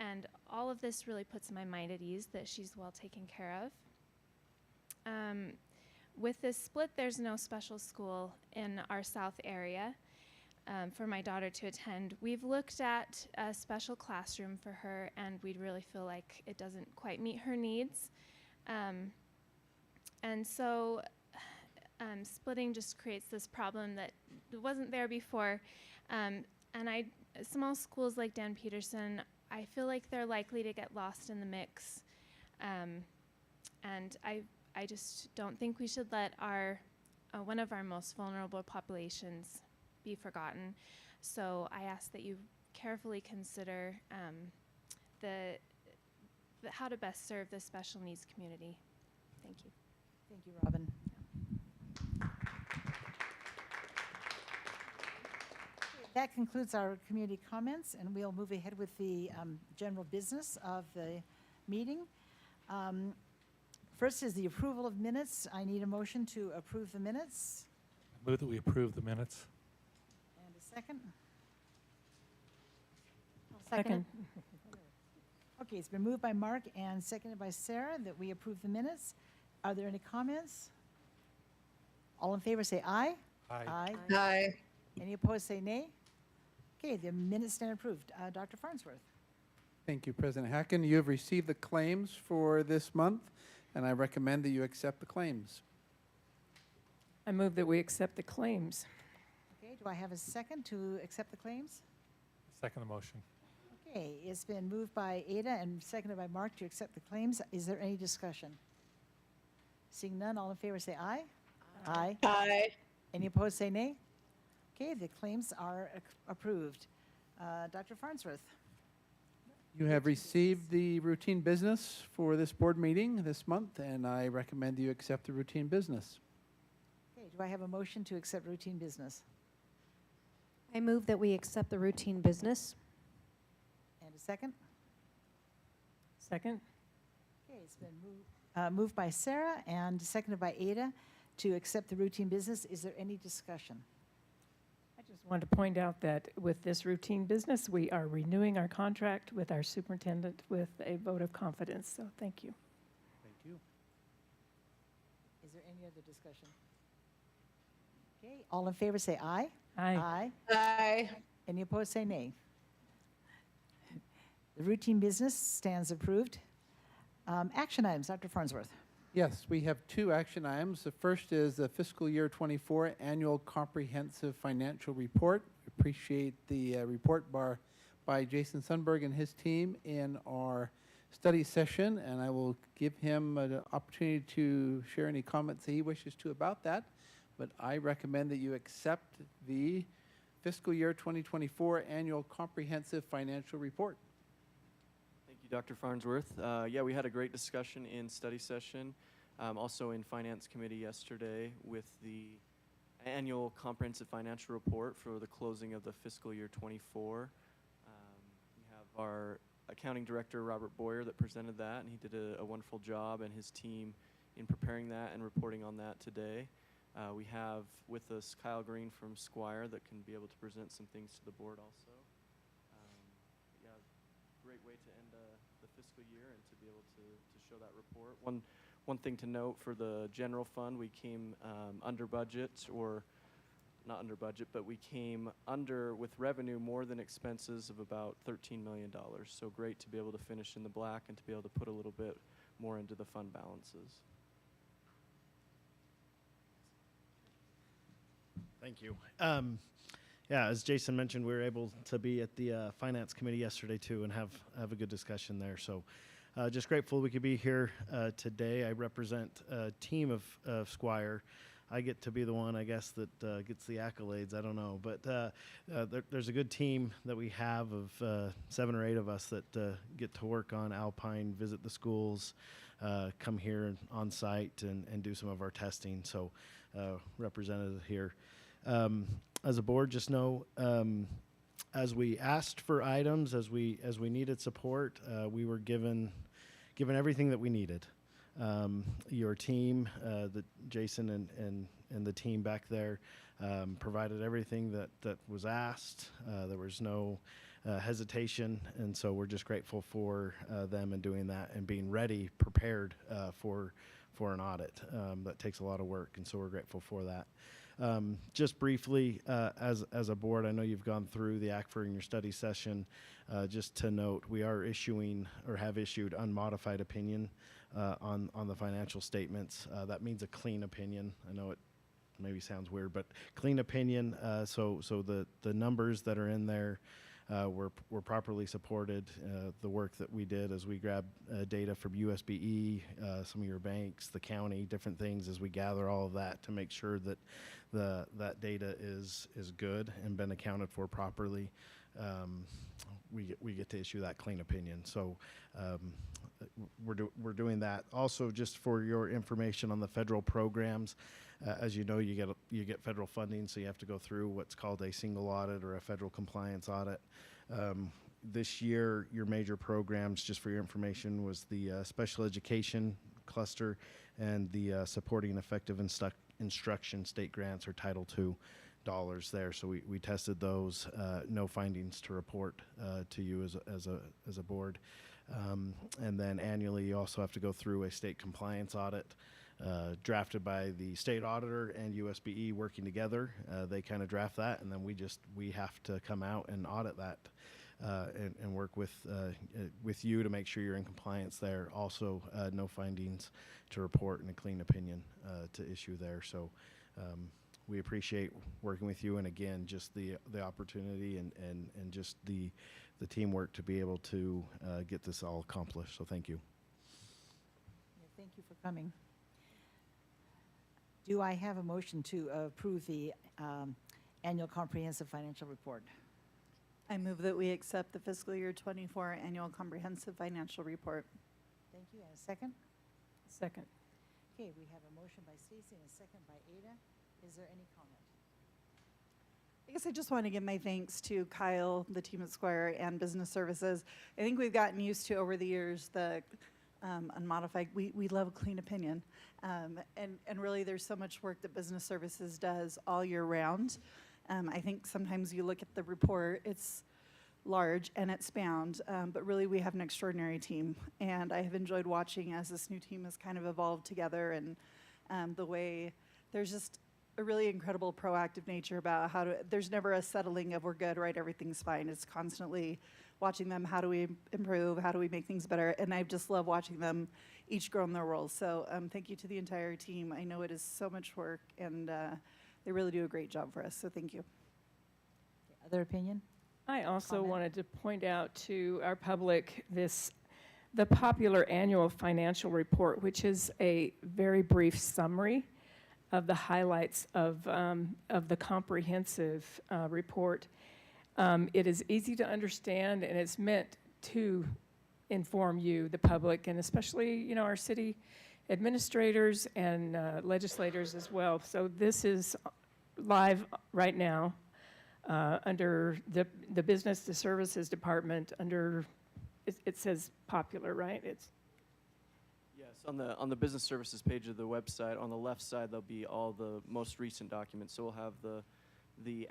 and all of this really puts my mind at ease that she's well taken care of. With this split, there's no special school in our south area for my daughter to attend. We've looked at a special classroom for her, and we really feel like it doesn't quite meet her needs. And so splitting just creates this problem that wasn't there before. And small schools like Dan Peterson, I feel like they're likely to get lost in the mix. And I just don't think we should let our one of our most vulnerable populations be forgotten. So I ask that you carefully consider how to best serve the special needs community. Thank you. Thank you, Robin. That concludes our community comments, and we'll move ahead with the general business of the meeting. First is the approval of minutes. I need a motion to approve the minutes. I move that we approve the minutes. And a second. Second. Okay, it's been moved by Mark and seconded by Sarah that we approve the minutes. Are there any comments? All in favor say aye. Aye. Aye. Aye. Any opposed say nay. Okay, the minutes stand approved. Dr. Farnsworth. Thank you, President Hacken. You have received the claims for this month, and I recommend that you accept the claims. I move that we accept the claims. Okay, do I have a second to accept the claims? Second the motion. Okay, it's been moved by Ada and seconded by Mark to accept the claims. Is there any discussion? Seeing none, all in favor say aye. Aye. Aye. Any opposed say nay. Okay, the claims are approved. Dr. Farnsworth. You have received the routine business for this board meeting this month, and I recommend you accept the routine business. Okay, do I have a motion to accept routine business? I move that we accept the routine business. And a second? Second. Okay, it's been moved by Sarah and seconded by Ada to accept the routine business. Is there any discussion? I just want to point out that with this routine business, we are renewing our contract with our superintendent with a vote of confidence. So thank you. Thank you. Is there any other discussion? Okay, all in favor say aye. Aye. Aye. Aye. Any opposed say nay. The routine business stands approved. Action items, Dr. Farnsworth. Yes, we have two action items. The first is the fiscal year 24 annual comprehensive financial report. Appreciate the report by Jason Sundberg and his team in our study session, and I will give him an opportunity to share any comments that he wishes to about that. But I recommend that you accept the fiscal year 2024 annual comprehensive financial report. Thank you, Dr. Farnsworth. Yeah, we had a great discussion in study session, also in Finance Committee yesterday with the annual comprehensive financial report for the closing of the fiscal year 24. We have our accounting director, Robert Boyer, that presented that, and he did a wonderful job, and his team in preparing that and reporting on that today. We have with us Kyle Green from Squire that can be able to present some things to the board also. Yeah, great way to end the fiscal year and to be able to show that report. One thing to note for the general fund, we came under budget, or not under budget, but we came under with revenue more than expenses of about $13 million. So great to be able to finish in the black and to be able to put a little bit more into the fund balances. Thank you. Yeah, as Jason mentioned, we were able to be at the Finance Committee yesterday too and have a good discussion there. So just grateful we could be here today. I represent a team of Squire. I get to be the one, I guess, that gets the accolades. I don't know. But there's a good team that we have of 7 or 8 of us that get to work on Alpine, visit the schools, come here on site and do some of our testing. So representative here. As a board, just know as we asked for items, as we needed support, we were given everything that we needed. Your team, Jason and the team back there, provided everything that was asked. There was no hesitation, and so we're just grateful for them and doing that and being ready, prepared for an audit. That takes a lot of work, and so we're grateful for that. Just briefly, as a board, I know you've gone through the ACFR in your study session. Just to note, we are issuing or have issued unmodified opinion on the financial statements. That means a clean opinion. I know it maybe sounds weird, but clean opinion. So the numbers that are in there were properly supported. The work that we did as we grabbed data from USBE, some of your banks, the county, different things as we gather all of that to make sure that that data is good and been accounted for properly. We get to issue that clean opinion. So we're doing that. Also, just for your information on the federal programs, as you know, you get federal funding, so you have to go through what's called a single audit or a federal compliance audit. This year, your major programs, just for your information, was the special education cluster and the supporting effective instruction state grants or Title II dollars there. So we tested those. No findings to report to you as a board. And then annually, you also have to go through a state compliance audit drafted by the state auditor and USBE working together. They kind of draft that, and then we have to come out and audit that and work with you to make sure you're in compliance there. Also, no findings to report and a clean opinion to issue there. So we appreciate working with you, and again, just the opportunity and just the teamwork to be able to get this all accomplished. So thank you. Yeah, thank you for coming. Do I have a motion to approve the annual comprehensive financial report? I move that we accept the fiscal year 24 annual comprehensive financial report. Thank you. And a second? Second. Okay, we have a motion by Stacy and a second by Ada. Is there any comment? I guess I just want to give my thanks to Kyle, the team at Squire, and Business Services. I think we've gotten used to over the years the unmodified, we love a clean opinion. And really there's so much work that Business Services does all year round. I think sometimes you look at the report, it's large and it's bound, but really we have an extraordinary team. And I have enjoyed watching as this new team has kind of evolved together, and the way there's just a really incredible proactive nature about how to, there's never a settling of we're good, right, everything's fine. It's constantly watching them, how do we improve, how do we make things better, and I just love watching them each grow in their roles. So thank you to the entire team. I know it is so much work, and they really do a great job for us, so thank you. Other opinion? I also Comment? wanted to point out to our public the popular annual financial report, which is a very brief summary of the highlights of the comprehensive report. It is easy to understand, and it's meant to inform you, the public, and especially our city administrators and legislators as well. So this is live right now under the Business to Services Department. Under it says popular, right? It's Yes, on the business services page of the website, on the left side, there'll be all the most recent documents. So we'll have the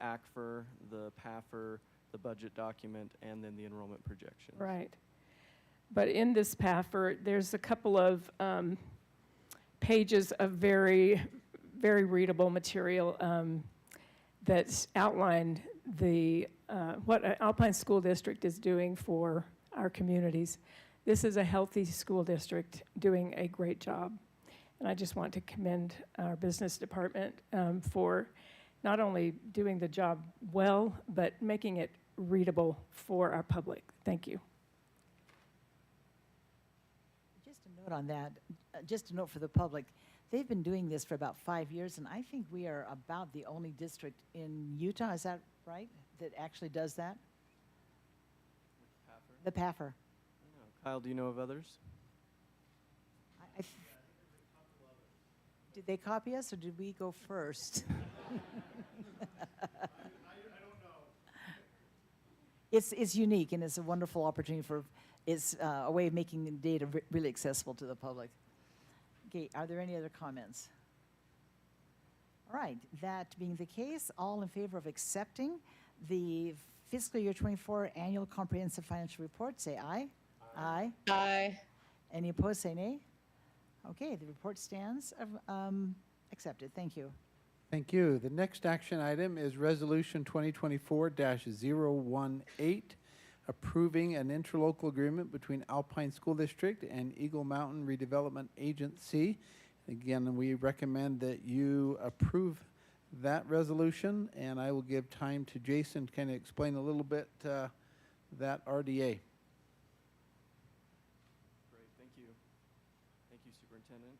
ACFR, the PAFR, the budget document, and then the enrollment projections. right. But in this PAFR, there's a couple of pages of very, very readable material that's outlined what Alpine School District is doing for our communities. This is a healthy school district doing a great job. And I just want to commend our business department for not only doing the job well, but making it readable for our public. Thank you. Just a note on that, just a note for the public. They've been doing this for about 5 years, and I think we are about the only district in Utah, is that right, that actually does that? The PAFR. Kyle, do you know of others? Did they copy us, or did we go first? It's unique, and it's a wonderful opportunity for, it's a way of making the data really accessible to the public. Okay, are there any other comments? All right, that being the case, all in favor of accepting the fiscal year 24 annual comprehensive financial report, say aye. Aye. Aye. Any opposed, say nay. Okay, the report stands accepted. Thank you. Thank you. The next action item is Resolution 2024-018, approving an interlocal agreement between Alpine School District and Eagle Mountain Redevelopment Agency. Again, we recommend that you approve that resolution, and I will give time to Jason to kind of explain a little bit that RDA. Great, thank you. Thank you, Superintendent.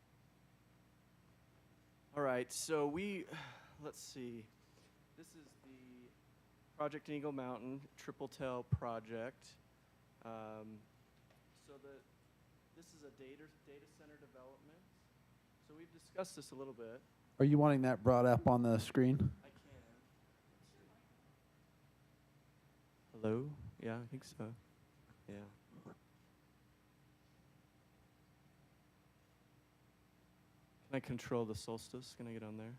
All right, so let's see. This is the Project in Eagle Mountain Triple Tail project. This is a data center development. So we've discussed this a little bit. Are you wanting that brought up on the screen? I can. Hello? Yeah, I think so. Yeah. Can I control the solstice? Can I get on there?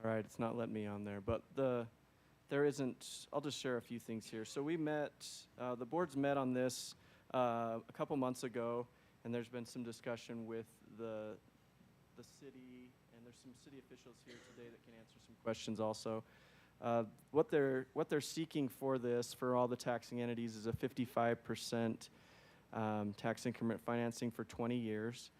All right, it's not letting me on there, but there isn't, I'll just share a few things here. So we met, the boards met on this a couple months ago, and there's been some discussion with the city, and there's some city officials here today that can answer some questions also. What they're seeking for this, for all the taxing entities, is a 55% tax increment financing for 20 years.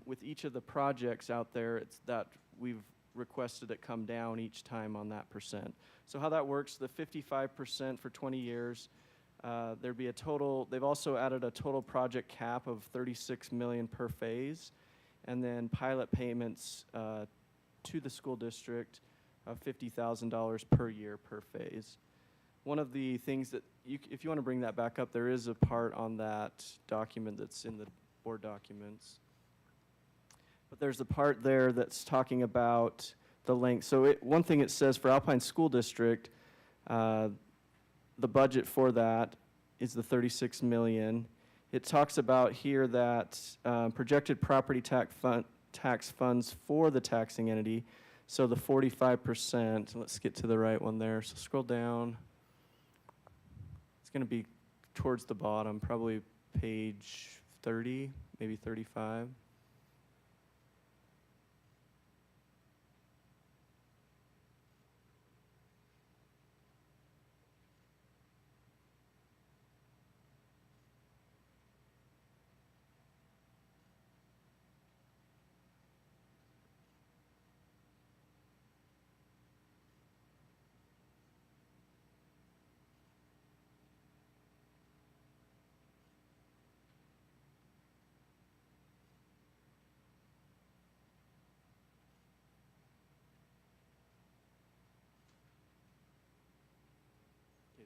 With each of the projects out there, it's that we've requested it come down each time on that percent. So how that works, the 55% for 20 years, there'd be a total, they've also added a total project cap of 36 million per phase, and then pilot payments to the school district of $50,000 per year per phase. One of the things that, if you want to bring that back up, there is a part on that document that's in the board documents. But there's a part there that's talking about the length. So one thing it says for Alpine School District, the budget for that is the 36 million. It talks about here that projected property tax funds for the taxing entity. So the 45%, let's get to the right one there. So scroll down. It's going to be towards the bottom, probably page 30, maybe 35.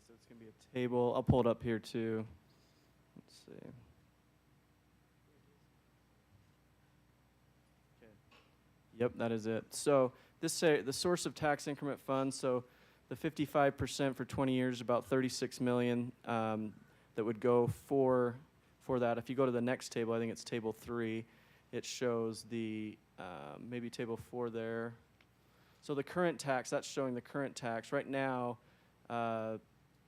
So it's going to be a table. I'll pull it up here too. Let's see. Okay. Yep, that is it. So this the source of tax increment funds. So the 55% for 20 years, about 36 million that would go for that. If you go to the next table, I think it's table 3. It shows the maybe table 4 there. So the current tax. That's showing the current tax right now.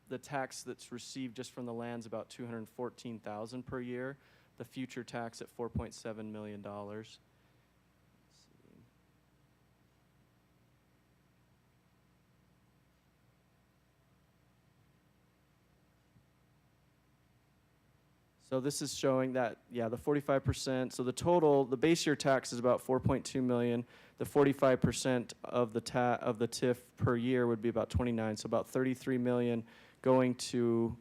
The tax that's received just from the land's about $214,000 per year. The future tax at $4.7 million. Let's see. So this is showing that, yeah, the 45%. So the total, the base year tax is about $4.2 million. The 45% of the TIF per year would be about 29. So about 33 million going to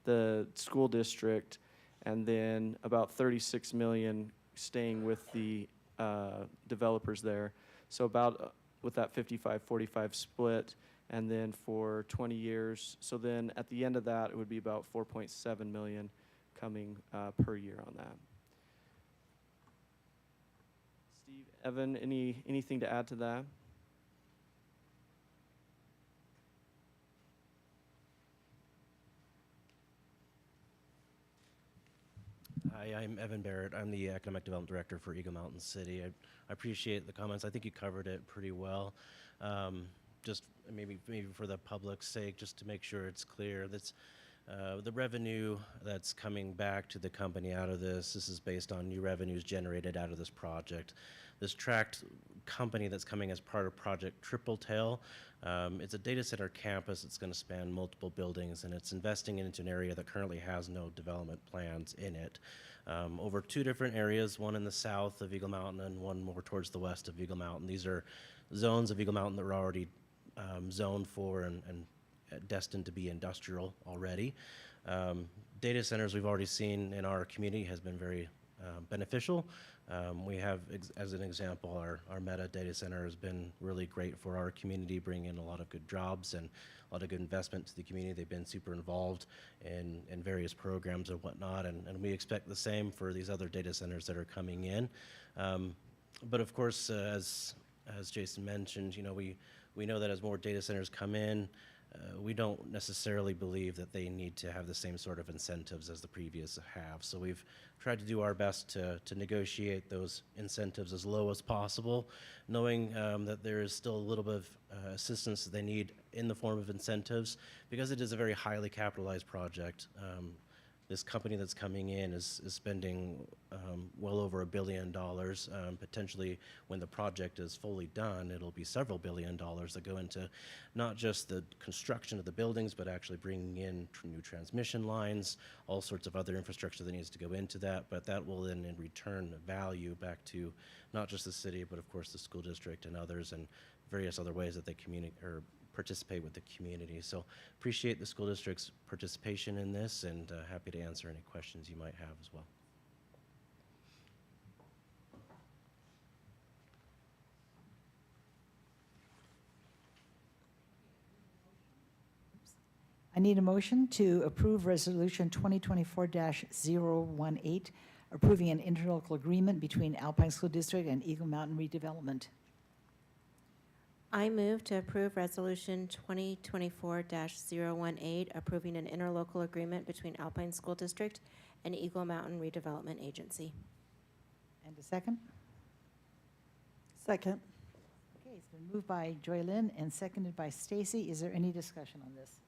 the school district, and then about 36 million staying with the developers there. So about with that 55-45 split, and then for 20 years. So then at the end of that, it would be about 4.7 million coming per year on that. Steve, Evan, anything to add to that? Hi, I'm Evan Barrett. I'm the Economic Development Director for Eagle Mountain City. I appreciate the comments. I think you covered it pretty well. Just maybe for the public's sake, just to make sure it's clear, that's the revenue that's coming back to the company out of this is based on new revenues generated out of this project. This tract company that's coming as part of Project Triple Tail, it's a data center campus that's going to span multiple buildings, and it's investing into an area that currently has no development plans in it. Over 2 different areas, one in the south of Eagle Mountain and one more towards the west of Eagle Mountain. These are zones of Eagle Mountain that are already zoned for and destined to be industrial already. Data centers we've already seen in our community has been very beneficial. We have, as an example, our Meta data center has been really great for our community, bringing in a lot of good jobs and a lot of good investment to the community. They've been super involved in various programs and whatnot, and we expect the same for these other data centers that are coming in. But of course, as Jason mentioned, we know that as more data centers come in, we don't necessarily believe that they need to have the same sort of incentives as the previous have. So we've tried to do our best to negotiate those incentives as low as possible, knowing that there is still a little bit of assistance that they need in the form of incentives, because it is a very highly capitalized project. this company that's coming in is spending well over $1 billion. Potentially, when the project is fully done, it'll be several $1 billion that go into not just the construction of the buildings, but actually bringing in new transmission lines, all sorts of other infrastructure that needs to go into that. But that will then, in return, value back to not just the city, but of course the school district and others, and various other ways that they communicate or participate with the community. So appreciate the school district's participation in this, and happy to answer any questions you might have as well. I need a motion to approve Resolution 2024-018, approving an interlocal agreement between Alpine School District and Eagle Mountain Redevelopment. I move to approve Resolution 2024-018, approving an interlocal agreement between Alpine School District and Eagle Mountain Redevelopment Agency. And a second? Second. Okay, it's been moved by Joy Lynn and seconded by Stacy. Is there any discussion on this?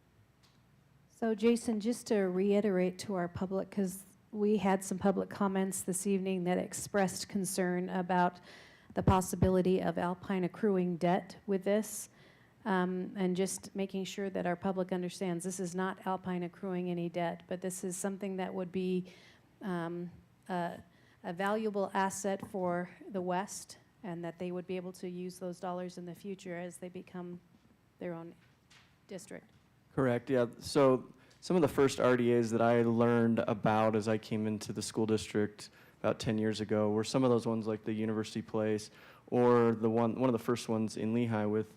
So Jason, just to reiterate to our public, because we had some public comments this evening that expressed concern about the possibility of Alpine accruing debt with this, and just making sure that our public understands this is not Alpine accruing any debt, but this is something that would be a valuable asset for the West, and that they would be able to use those dollars in the future as they become their own district. Correct, yeah. So some of the first RDAs that I learned about as I came into the school district about 10 years ago were some of those ones like the University Place, or the one of the first ones in Lehigh with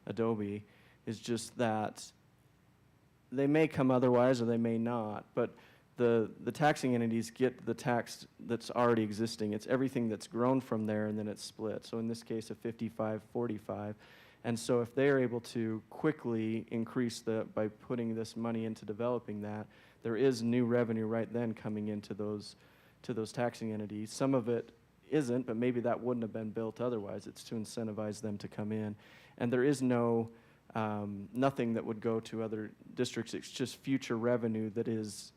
Adobe, is just that they may come otherwise or they may not, but the taxing entities get the tax that's already existing. It's everything that's grown from there, and then it's split. So in this case, a 55-45. And so if they're able to quickly increase by putting this money into developing that, there is new revenue right then coming into those taxing entities. Some of it isn't, but maybe that wouldn't have been built otherwise. It's to incentivize them to come in. And there is nothing that would go to other districts. It's just future revenue that is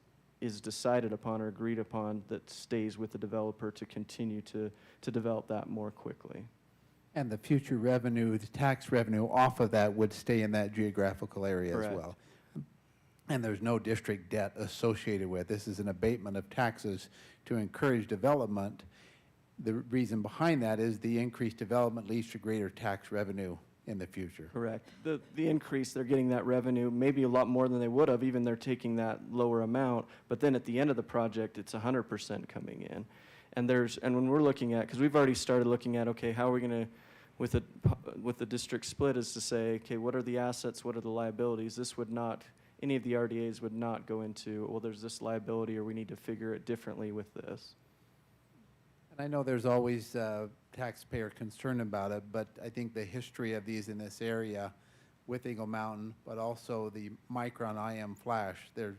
decided upon or agreed upon that stays with the developer to continue to develop that more quickly. And the future revenue, the tax revenue off of that would stay in that geographical area Correct. as well. And there's no district debt associated with. This is an abatement of taxes to encourage development. The reason behind that is the increased development leads to greater tax revenue in the future. Correct. The increase, they're getting that revenue, maybe a lot more than they would have, even they're taking that lower amount, but then at the end of the project, it's 100% coming in. And when we're looking at, because we've already started looking at, okay, how are we going to, with the district split, is to say, okay, what are the assets, what are the liabilities? This would not, any of the RDAs would not go into, well, there's this liability, or we need to figure it differently with this. And I know there's always taxpayer concern about it, but I think the history of these in this area with Eagle Mountain, but also the Micron IM Flash, the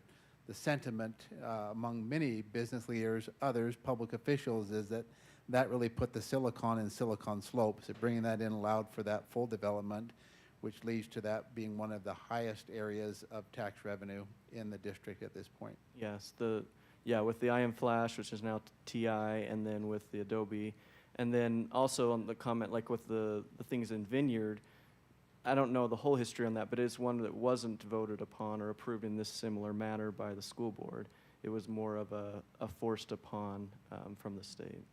sentiment among many business leaders, others, public officials, is that really put the silicon in Silicon Slopes. So bringing that in allowed for that full development, which leads to that being one of the highest areas of tax revenue in the district at this point. Yes, with the IM Flash, which is now TI, and then with the Adobe, and then also on the comment, like with the things in Vineyard, I don't know the whole history on that, but it's one that wasn't voted upon or approved in this similar manner by the school board. It was more of a forced upon from the state.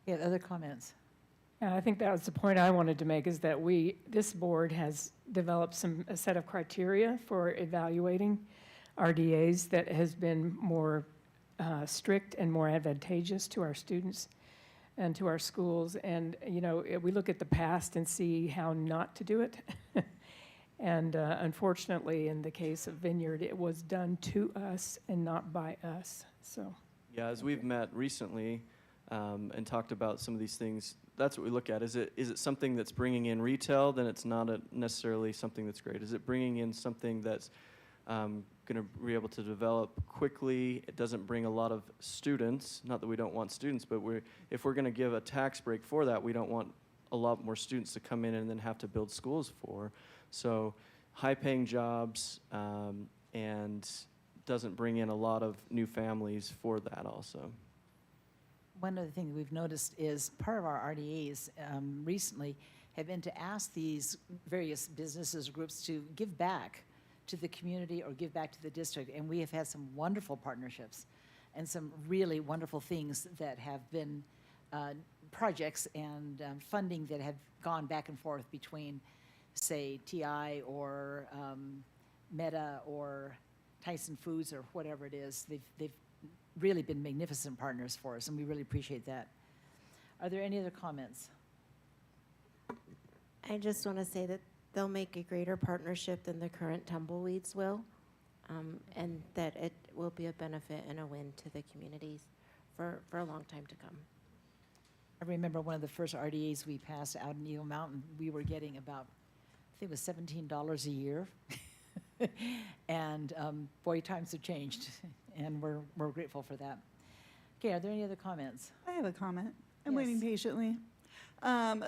Yeah, other comments? And I think that was the point I wanted to make, is that this board has developed a set of criteria for evaluating RDAs that has been more strict and more advantageous to our students and to our schools. And, we look at the past and see how not to do it. And unfortunately, in the case of Vineyard, it was done to us and not by us. So, yeah, as we've met recently and talked about some of these things, that's what we look at. Is it something that's bringing in retail? Then it's not necessarily something that's great. Is it bringing in something that's going to be able to develop quickly? It doesn't bring a lot of students. Not that we don't want students, but if we're going to give a tax break for that, we don't want a lot more students to come in and then have to build schools for. So high-paying jobs and doesn't bring in a lot of new families for that also. One other thing that we've noticed is part of our RDAs recently have been to ask these various businesses, groups to give back to the community or give back to the district. And we have had some wonderful partnerships and some really wonderful things that have been projects and funding that have gone back and forth between, say, TI or Meta or Tyson Foods or whatever it is. They've really been magnificent partners for us, and we really appreciate that. Are there any other comments? I just want to say that they'll make a greater partnership than the current tumbleweeds will, and that it will be a benefit and a win to the communities for a long time to come. I remember one of the first RDAs we passed out in Eagle Mountain, we were getting about, I think it was $17 a year. And boy, times have changed, and we're grateful for that. Okay, are there any other comments? I have a comment. I'm Yes. waiting patiently.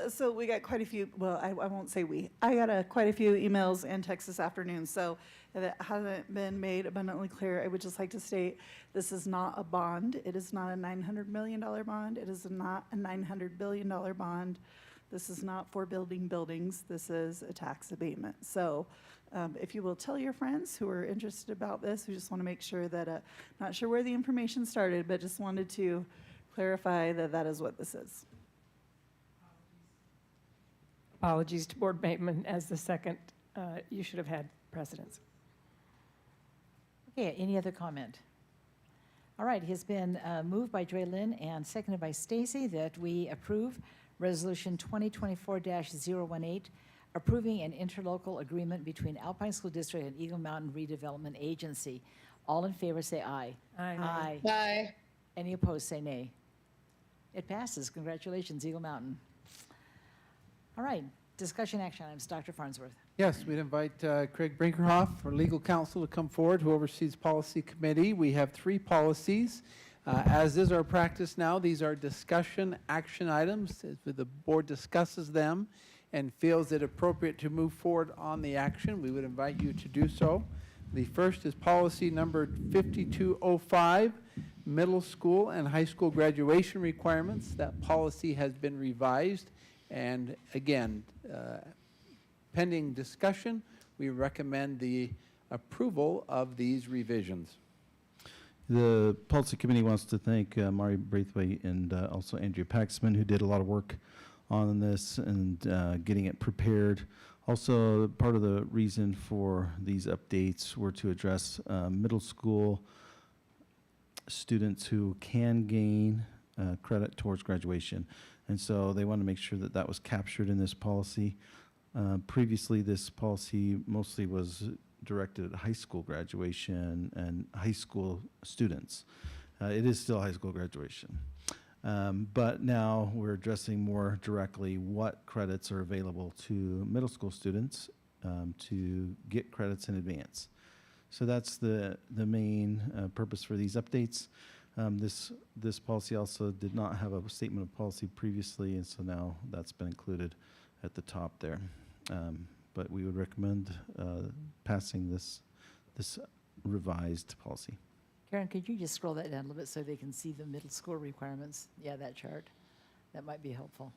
So we got quite a few, well, I won't say we. I got quite a few emails and texts this afternoon. So if it hasn't been made abundantly clear, I would just like to state this is not a bond. It is not a $900 million bond. It is not a $900 billion bond. This is not for building buildings. This is a tax abatement. So if you will tell your friends who are interested about this, who just want to make sure that, not sure where the information started, but just wanted to clarify that that is what this is. Apologies to Board Bateman as the second. You should have had precedence. Okay, any other comment? All right, it has been moved by Joy Lynn and seconded by Stacy that we approve Resolution 2024-018, approving an interlocal agreement between Alpine School District and Eagle Mountain Redevelopment Agency. All in favor say aye. Aye. Aye. Aye. Any opposed say nay. It passes. Congratulations, Eagle Mountain. All right, discussion action items. Dr. Farnsworth. Yes, we'd invite Craig Brinkerhoff, our legal counsel, to come forward, who oversees policy committee. We have 3 policies. As is our practice now, these are discussion action items. As the board discusses them and feels it appropriate to move forward on the action, we would invite you to do so. The first is policy number 5205, middle school and high school graduation requirements. That policy has been revised. And again, pending discussion, we recommend the approval of these revisions. The Policy Committee wants to thank Mari Braithwaite and also Andrea Paxman, who did a lot of work on this and getting it prepared. Also, part of the reason for these updates were to address middle school students who can gain credit towards graduation. And so they want to make sure that that was captured in this policy. Previously, this policy mostly was directed at high school graduation and high school students. It is still high school graduation. But now we're addressing more directly what credits are available to middle school students to get credits in advance. So that's the main purpose for these updates. This policy also did not have a statement of policy previously, and so now that's been included at the top there. But we would recommend passing this revised policy. Karen, could you just scroll that down a little bit so they can see the middle school requirements? Yeah, that chart. That might be helpful.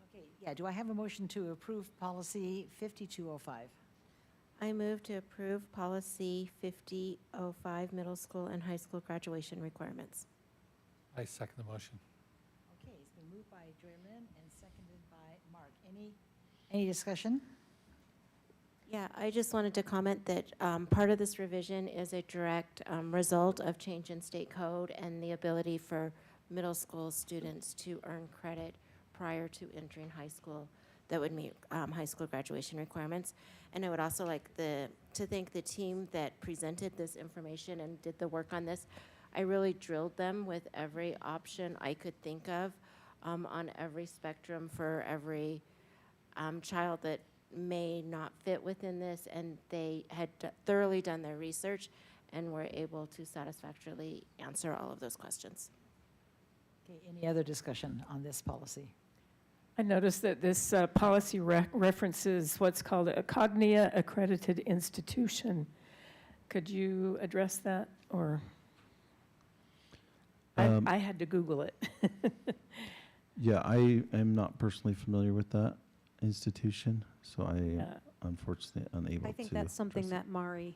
Okay, yeah, do I have a motion to approve policy 5205? I move to approve policy 5005, middle school and high school graduation requirements. I second the motion. Okay, it's been moved by Joy Lynn and seconded by Mark. Any discussion? Yeah, I just wanted to comment that part of this revision is a direct result of change in state code and the ability for middle school students to earn credit prior to entering high school that would meet high school graduation requirements. And I would also like to thank the team that presented this information and did the work on this. I really drilled them with every option I could think of on every spectrum for every child that may not fit within this, and they had thoroughly done their research and were able to satisfactorily answer all of those questions. Okay, any other discussion on this policy? I noticed that this policy references what's called a Cognia accredited institution. Could you address that, or? I had to Google it. Yeah, I am not personally familiar with that institution, so I Yeah. unfortunately unable to. I think that's something address that Mari,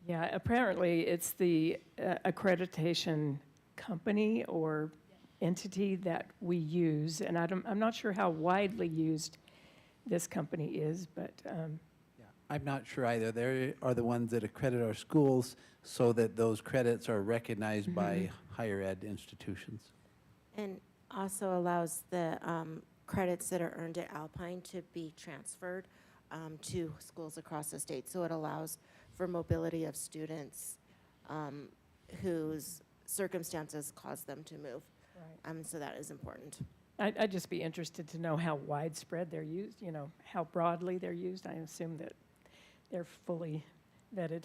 Yeah, apparently it's the accreditation company or entity that we use, and I'm not sure how widely used this company is, but I'm not sure either. They are the ones that accredit our schools so that those credits are recognized by higher ed institutions. And also allows the credits that are earned at Alpine to be transferred to schools across the state. So it allows for mobility of students whose circumstances cause them to move. Right. So that is important. I'd just be interested to know how widespread they're used, you know, how broadly they're used. I assume that they're fully vetted.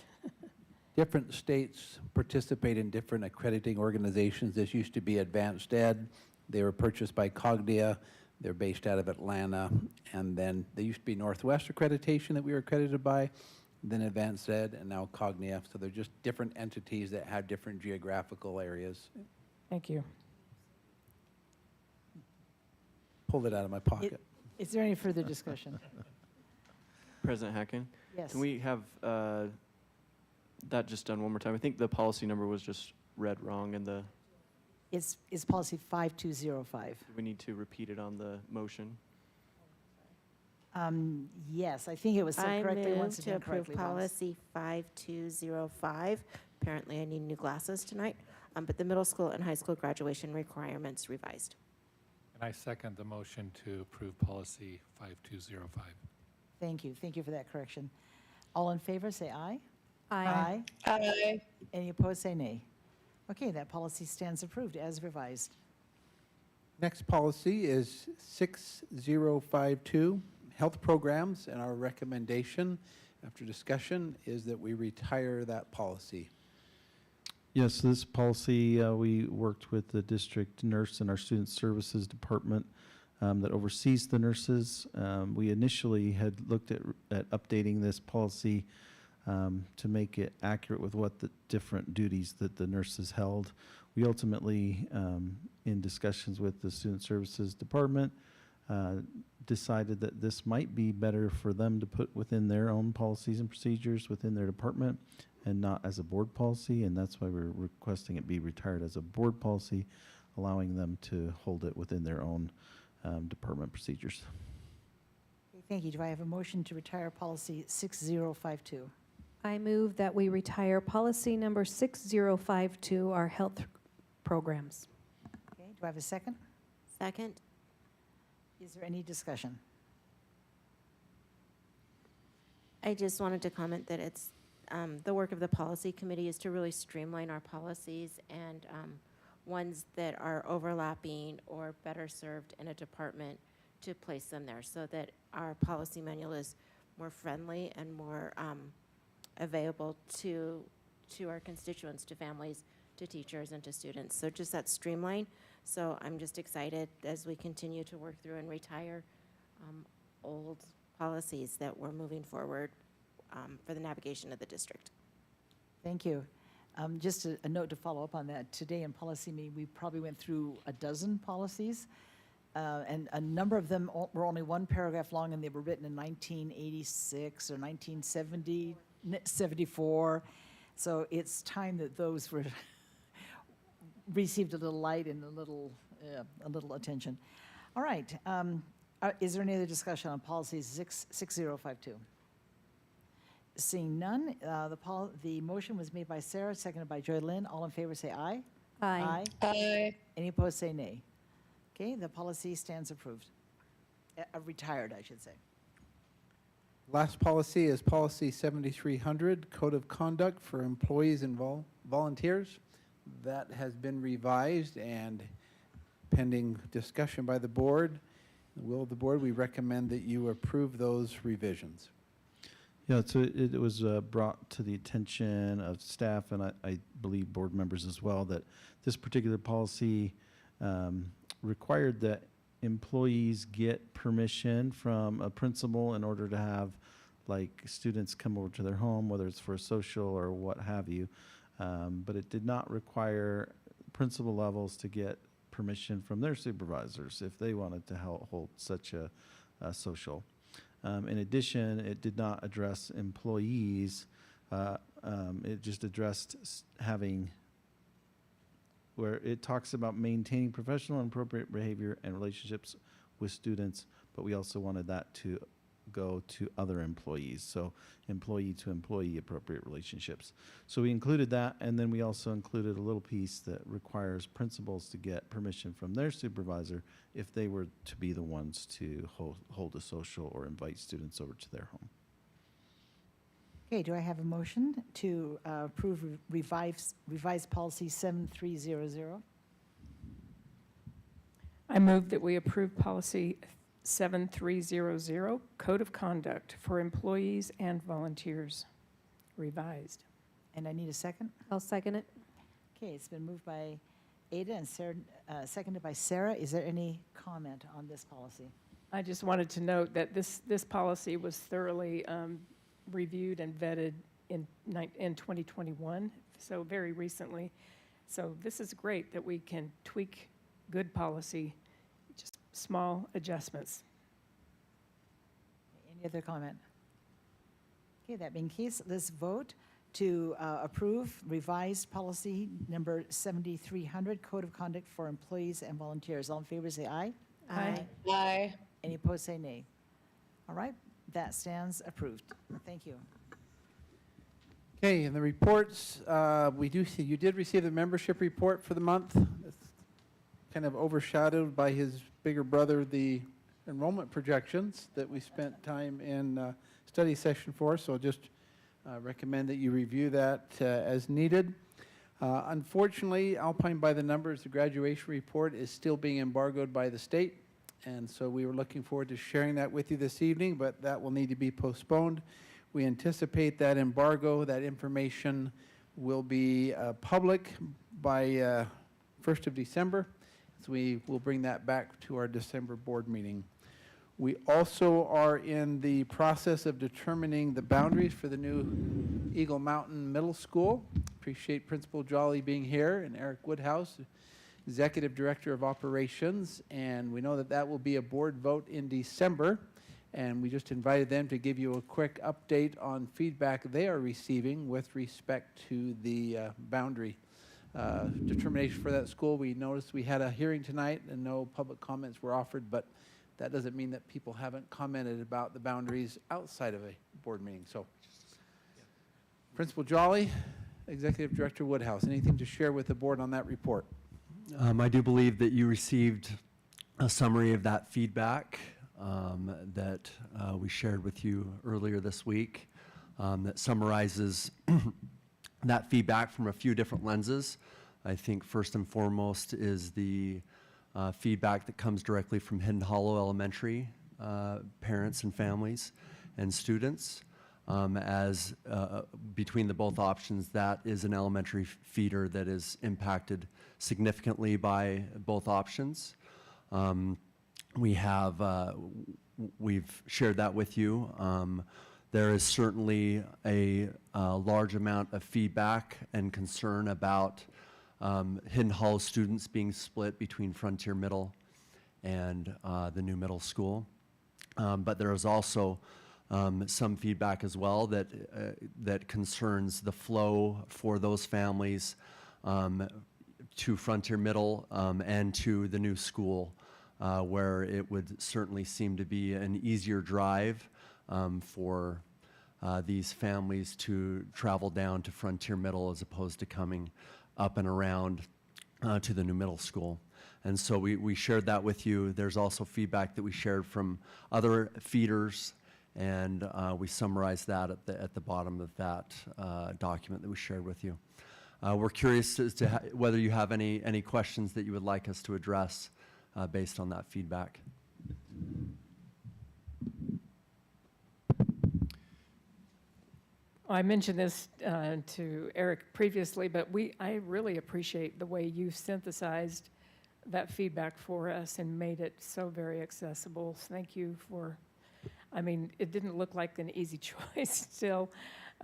Different states participate in different accrediting organizations. This used to be Advanced Ed. They were purchased by Cognia. They're based out of Atlanta. And then there used to be Northwest Accreditation that we were accredited by, then Advanced Ed, and now Cognia. So they're just different entities that have different geographical areas. Thank you. Pulled it out of my pocket. Is there any further discussion? President Hacken? Yes. Can we have that just done one more time? I think the policy number was just read wrong in the, It's policy 5205. we need to repeat it on the motion. Yes, I think it was said I correctly move once to again approve correctly. once. policy 5205. Apparently I need new glasses tonight. But the middle school and high school graduation requirements revised. And I second the motion to approve policy 5205. Thank you. Thank you for that correction. All in favor, say aye. Aye. Aye. Any opposed, say nay. Okay, that policy stands approved as revised. Next policy is 6052, health programs, and our recommendation after discussion is that we retire that policy. Yes, this policy, we worked with the district nurse and our student services department that oversees the nurses. We initially had looked at updating this policy to make it accurate with what the different duties that the nurses held. We ultimately, in discussions with the student services department, decided that this might be better for them to put within their own policies and procedures within their department and not as a board policy, and that's why we're requesting it be retired as a board policy, allowing them to hold it within their own department procedures. Okay, thank you. Do I have a motion to retire policy 6052? I move that we retire policy number 6052, our health programs. Okay, do I have a second? Second? Is there any discussion? I just wanted to comment that it's the work of the policy committee is to really streamline our policies and ones that are overlapping or better served in a department to place them there so that our policy manual is more friendly and more available to our constituents, to families, to teachers, and to students. So just that streamline. So I'm just excited as we continue to work through and retire old policies that we're moving forward for the navigation of the district. Thank you. Just a note to follow up on that. Today in policy meeting, we probably went through a dozen policies, and a number of them were only one paragraph long, and they were written in 1986 or 1970, 74. So it's time that those were received a little light and a little attention. All right. Is there any other discussion on policy 6052? Seeing none, the motion was made by Sarah, seconded by Joy Lynn. All in favor say aye. Aye. Aye. Any opposed say nay. Okay, the policy stands approved. Retired, I should say. Last policy is policy 7300, code of conduct for employees and volunteers. That has been revised and pending discussion by the board. The will of the board, we recommend that you approve those revisions. Yeah, so it was brought to the attention of staff and I believe board members as well that this particular policy required that employees get permission from a principal in order to have like students come over to their home, whether it's for a social or what have you. But it did not require principal levels to get permission from their supervisors if they wanted to hold such a social. In addition, it did not address employees. It just addressed having, where it talks about maintaining professional and appropriate behavior and relationships with students, but we also wanted that to go to other employees, so employee to employee appropriate relationships. So we included that, and then we also included a little piece that requires principals to get permission from their supervisor if they were to be the ones to hold a social or invite students over to their home. Okay, do I have a motion to approve revised policy 7300? I move that we approve policy 7300, Code of Conduct for Employees and Volunteers, revised. And I need a second. I'll second it. Okay, it's been moved by Ada and Sarah, seconded by Sarah. Is there any comment on this policy? I just wanted to note that this policy was thoroughly reviewed and vetted in 2021, so very recently. So this is great that we can tweak good policy, just small adjustments. Any other comment? Okay, that being the case, let's vote to approve revised policy number 7300, Code of Conduct for Employees and Volunteers. All in favor, say aye. Aye. Aye. Any opposed, say nay. All right, that stands approved. Thank you. Okay, and the reports, we do see, you did receive the membership report for the month. It's kind of overshadowed by his bigger brother, the enrollment projections that we spent time in study session for, so just recommend that you review that as needed. Unfortunately, Alpine by the numbers, the graduation report is still being embargoed by the state, and so we were looking forward to sharing that with you this evening, but that will need to be postponed. We anticipate that embargo, that information will be public by 1st of December, so we will bring that back to our December board meeting. We also are in the process of determining the boundaries for the new Eagle Mountain Middle School. Appreciate Principal Jolly being here, and Eric Woodhouse, Executive Director of Operations, and we know that that will be a board vote in December, and we just invited them to give you a quick update on feedback they are receiving with respect to the boundary determination for that school. We noticed we had a hearing tonight and no public comments were offered, but that doesn't mean that people haven't commented about the boundaries outside of a board meeting. So, Principal Jolly, Executive Director Woodhouse, anything to share with the board on that report? I do believe that you received a summary of that feedback that we shared with you earlier this week that summarizes that feedback from a few different lenses. I think first and foremost is the feedback that comes directly from Hidden Hollow Elementary parents and families and students. As between the both options, that is an elementary feeder that is impacted significantly by both options. We've shared that with you. There is certainly a large amount of feedback and concern about Hidden Hollow students being split between Frontier Middle and the new middle school. But there is also some feedback as well that concerns the flow for those families to Frontier Middle and to the new school, where it would certainly seem to be an easier drive for these families to travel down to Frontier Middle as opposed to coming up and around to the new middle school. And so we shared that with you. There's also feedback that we shared from other feeders, and we summarized that at the bottom of that document that we shared with you. We're curious as to whether you have any questions that you would like us to address based on that feedback. I mentioned this to Eric previously, but I really appreciate the way you synthesized that feedback for us and made it so very accessible. So thank you for, I mean, it didn't look like an easy choice still,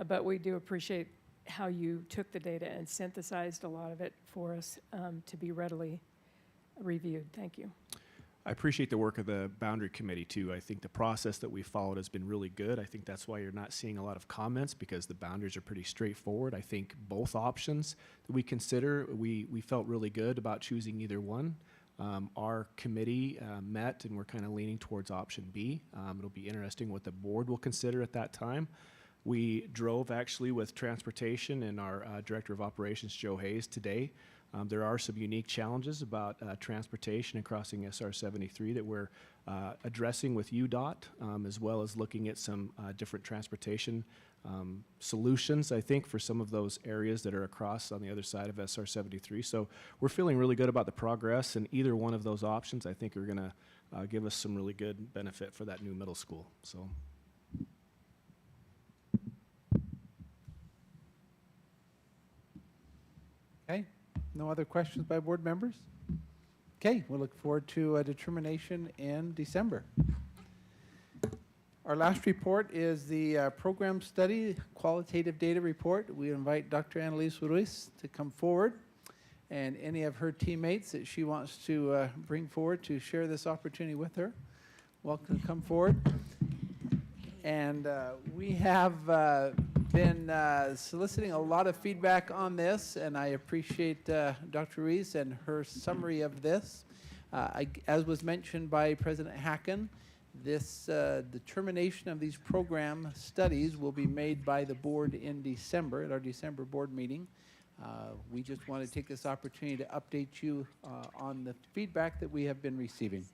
but we do appreciate how you took the data and synthesized a lot of it for us to be readily reviewed. Thank you. I appreciate the work of the boundary committee too. I think the process that we followed has been really good. I think that's why you're not seeing a lot of comments, because the boundaries are pretty straightforward. I think both options that we consider, we felt really good about choosing either one. Our committee met and we're kind of leaning towards option B. It'll be interesting what the board will consider at that time. We drove actually with transportation and our Director of Operations, Joe Hayes, today. There are some unique challenges about transportation and crossing SR 73 that we're addressing with UDOT, as well as looking at some different transportation solutions, I think, for some of those areas that are across on the other side of SR 73. So we're feeling really good about the progress, and either one of those options I think are going to give us some really good benefit for that new middle school. So. Okay, no other questions by board members? Okay, we'll look forward to a determination in December. Our last report is the program study qualitative data report. We invite Dr. Annalise Ruiz to come forward and any of her teammates that she wants to bring forward to share this opportunity with her. Welcome to come forward. And we have been soliciting a lot of feedback on this, and I appreciate Dr. Ruiz and her summary of this. As was mentioned by President Hacken, this determination of these program studies will be made by the board in December, at our December board meeting. We just want to take this opportunity to update you on the feedback that we have been receiving.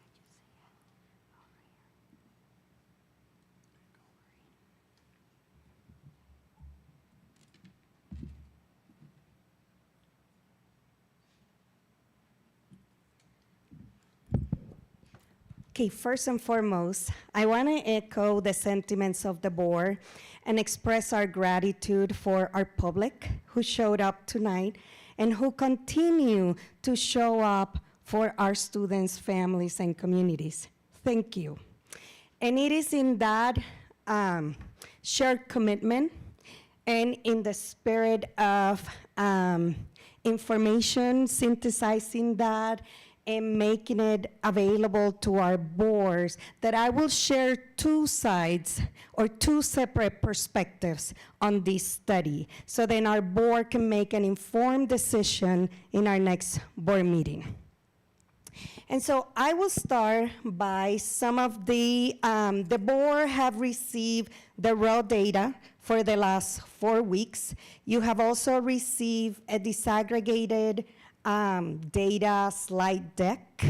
Okay, first and foremost, I want to echo the sentiments of the board and express our gratitude for our public who showed up tonight and who continue to show up for our students, families, and communities. Thank you. And it is in that shared commitment and in the spirit of information, synthesizing that, and making it available to our boards, that I will share two sides or two separate perspectives on this study, so then our board can make an informed decision in our next board meeting. And so I will start by some of the board have received the raw data for the last 4 weeks. You have also received a disaggregated data slide deck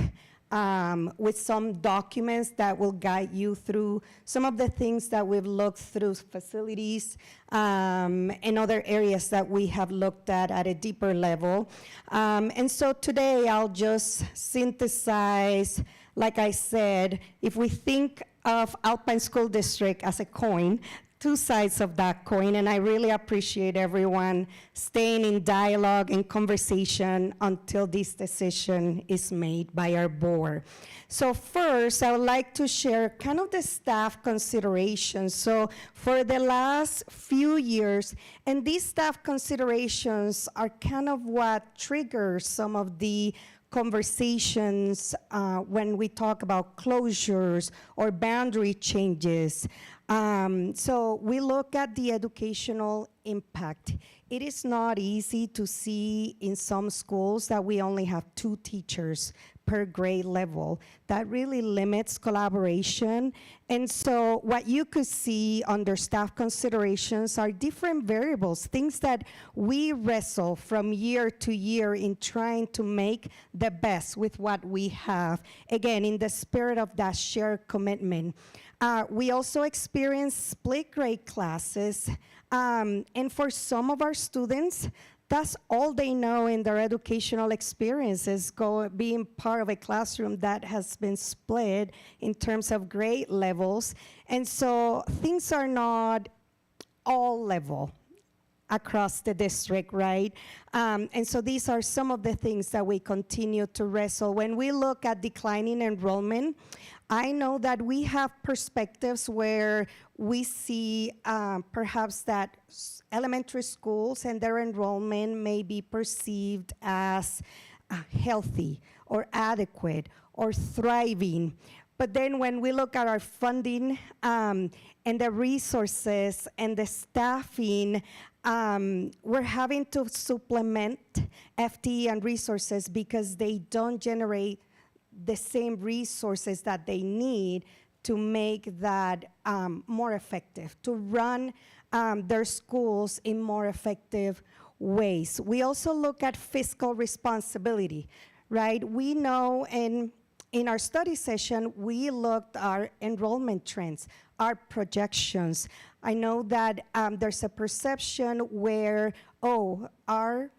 with some documents that will guide you through some of the things that we've looked through, facilities and other areas that we have looked at a deeper level. And so today I'll just synthesize, like I said, if we think of Alpine School District as a coin, two sides of that coin, and I really appreciate everyone staying in dialogue and conversation until this decision is made by our board. So first, I would like to share kind of the staff considerations. So for the last few years, and these staff considerations are kind of what triggers some of the conversations when we talk about closures or boundary changes. So we look at the educational impact. It is not easy to see in some schools that we only have 2 teachers per grade level. That really limits collaboration. And so what you could see under staff considerations are different variables, things that we wrestle from year to year in trying to make the best with what we have. Again, in the spirit of that shared commitment. We also experience split grade classes, and for some of our students, that's all they know in their educational experiences, being part of a classroom that has been split in terms of grade levels. And so things are not all level. across the district, right? And so these are some of the things that we continue to wrestle. When we look at declining enrollment, I know that we have perspectives where we see perhaps that elementary schools and their enrollment may be perceived as healthy or adequate or thriving. But then when we look at our funding and the resources and the staffing, we're having to supplement FTE and resources because they don't generate the same resources that they need to make that more effective, to run their schools in more effective ways. We also look at fiscal responsibility, right? We know in our study session, we looked at our enrollment trends, our projections. I know that there's a perception where, our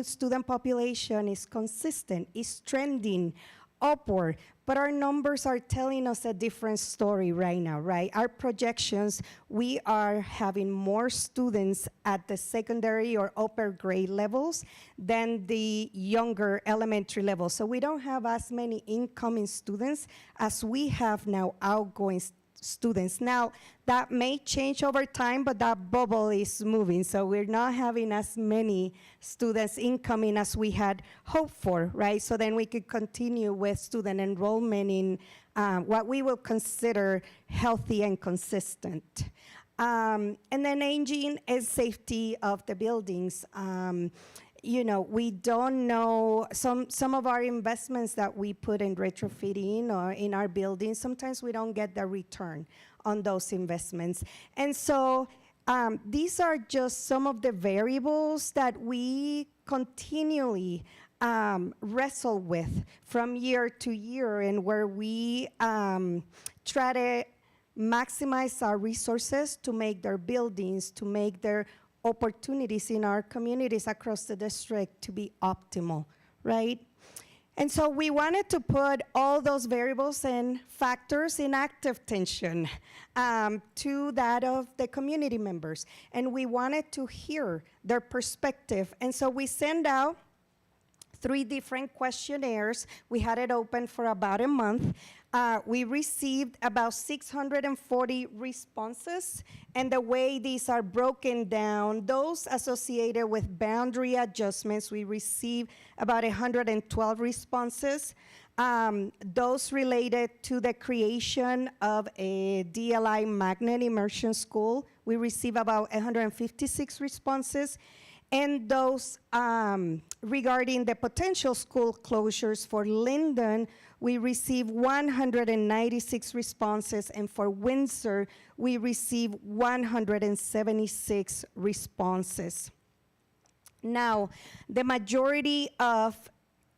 student population is consistent, is trending upward, but our numbers are telling us a different story right now, right? Our projections, we are having more students at the secondary or upper grade levels than the younger elementary levels. So we don't have as many incoming students as we have now outgoing students. Now, that may change over time, but that bubble is moving. So we're not having as many students incoming as we had hoped for, right? So then we could continue with student enrollment in what we will consider healthy and consistent. And then aging and safety of the buildings. You know, we don't know, some of our investments that we put in retrofitting or in our buildings, sometimes we don't get the return on those investments. And so these are just some of the variables that we continually wrestle with from year to year, and where we try to maximize our resources to make their buildings, to make their opportunities in our communities across the district to be optimal, right? And so we wanted to put all those variables and factors in active tension to that of the community members. And we wanted to hear their perspective. And so we sent out 3 different questionnaires. We had it open for about a month. We received about 640 responses, and the way these are broken down, those associated with boundary adjustments, we received about 112 responses. Those related to the creation of a DLI magnet immersion school, we received about 156 responses. And those regarding the potential school closures for Linden, we received 196 responses, and for Windsor, we received 176 responses. Now, the majority of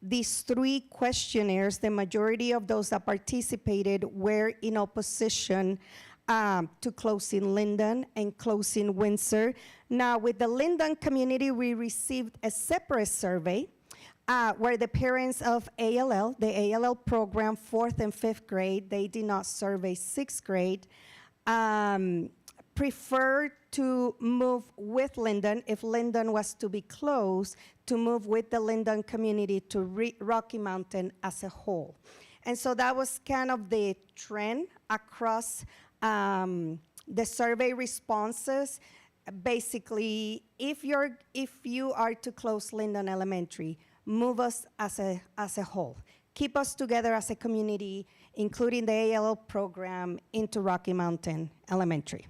these 3 questionnaires, the majority of those that participated were in opposition to closing Linden and closing Windsor. Now, with the Linden community, we received a separate survey where the parents of ALL, the ALL program, 4th and 5th grade, they did not survey 6th grade, preferred to move with Linden, if Linden was to be closed, to move with the Linden community to Rocky Mountain as a whole. And so that was kind of the trend across the survey responses. Basically, if you are to close Linden Elementary, move us as a whole. Keep us together as a community, including the ALL program, into Rocky Mountain Elementary.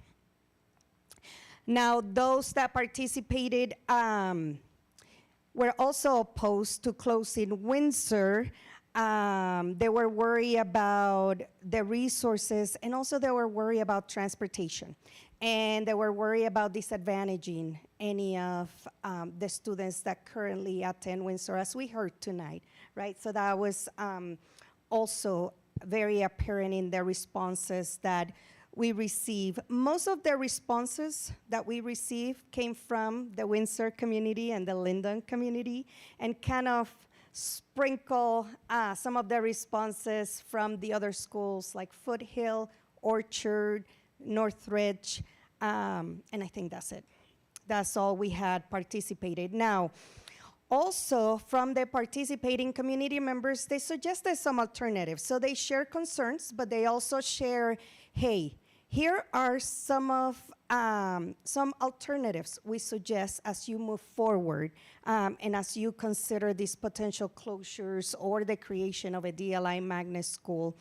Now, those that participated were also opposed to closing Windsor. They were worried about the resources, and also they were worried about transportation. And they were worried about disadvantaging any of the students that currently attend Windsor, as we heard tonight, right? So that was also very apparent in the responses that we received. Most of the responses that we received came from the Windsor community and the Linden community, and kind of sprinkle some of the responses from the other schools like Foothill, Orchard, Northridge, and I think that's it. That's all we had participated. Now, also from the participating community members, they suggested some alternatives. So they share concerns, but they also share, hey, here are some alternatives we suggest as you move forward and as you consider these potential closures or the creation of a DLI magnet school.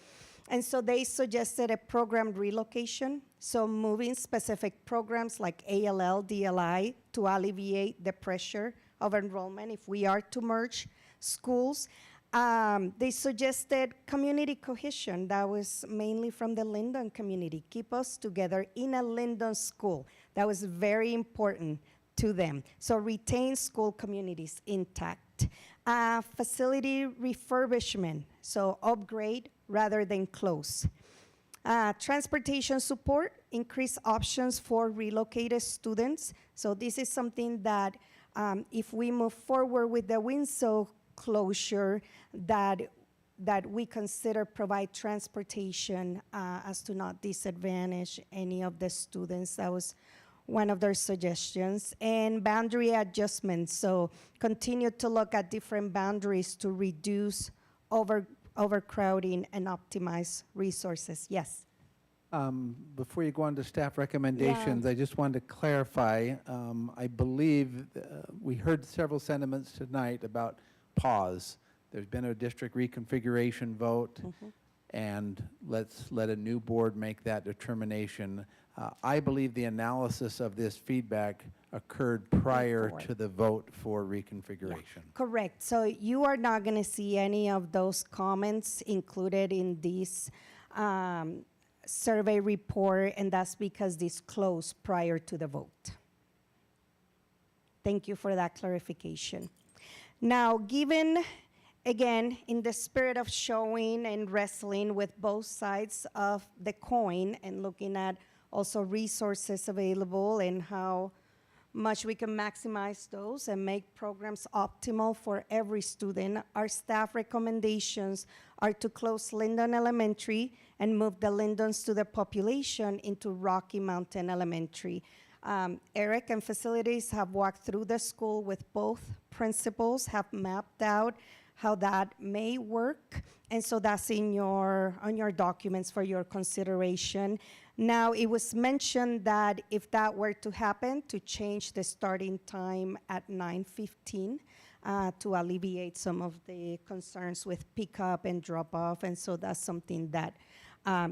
And so they suggested a program relocation, so moving specific programs like ALL, DLI to alleviate the pressure of enrollment if we are to merge schools. They suggested community cohesion. That was mainly from the Linden community. Keep us together in a Linden school. That was very important to them. So retain school communities intact. Facility refurbishment, so upgrade rather than close. Transportation support, increase options for relocated students. So this is something that if we move forward with the Windsor closure, that we consider provide transportation as to not disadvantage any of the students. That was one of their suggestions. And boundary adjustments, so continue to look at different boundaries to reduce overcrowding and optimize resources. Yes. Before you go on to staff recommendations, I just wanted to clarify. I believe we heard several sentiments tonight about pause. There's been a district reconfiguration vote, and let's let a new board make that determination. I believe the analysis of this feedback occurred prior to the vote for reconfiguration. Yeah, correct. So you are not going to see any of those comments included in this survey report, and that's because this closed prior to the vote. Thank you for that clarification. Now, given, again, in the spirit of showing and wrestling with both sides of the coin and looking at also resources available and how much we can maximize those and make programs optimal for every student, our staff recommendations are to close Linden Elementary and move the Lindens to the population into Rocky Mountain Elementary. Eric and facilities have walked through the school with both principals, have mapped out how that may work, and so that's on your documents for your consideration. Now, it was mentioned that if that were to happen, to change the starting time at 9:15 to alleviate some of the concerns with pickup and drop-off, and so that's something that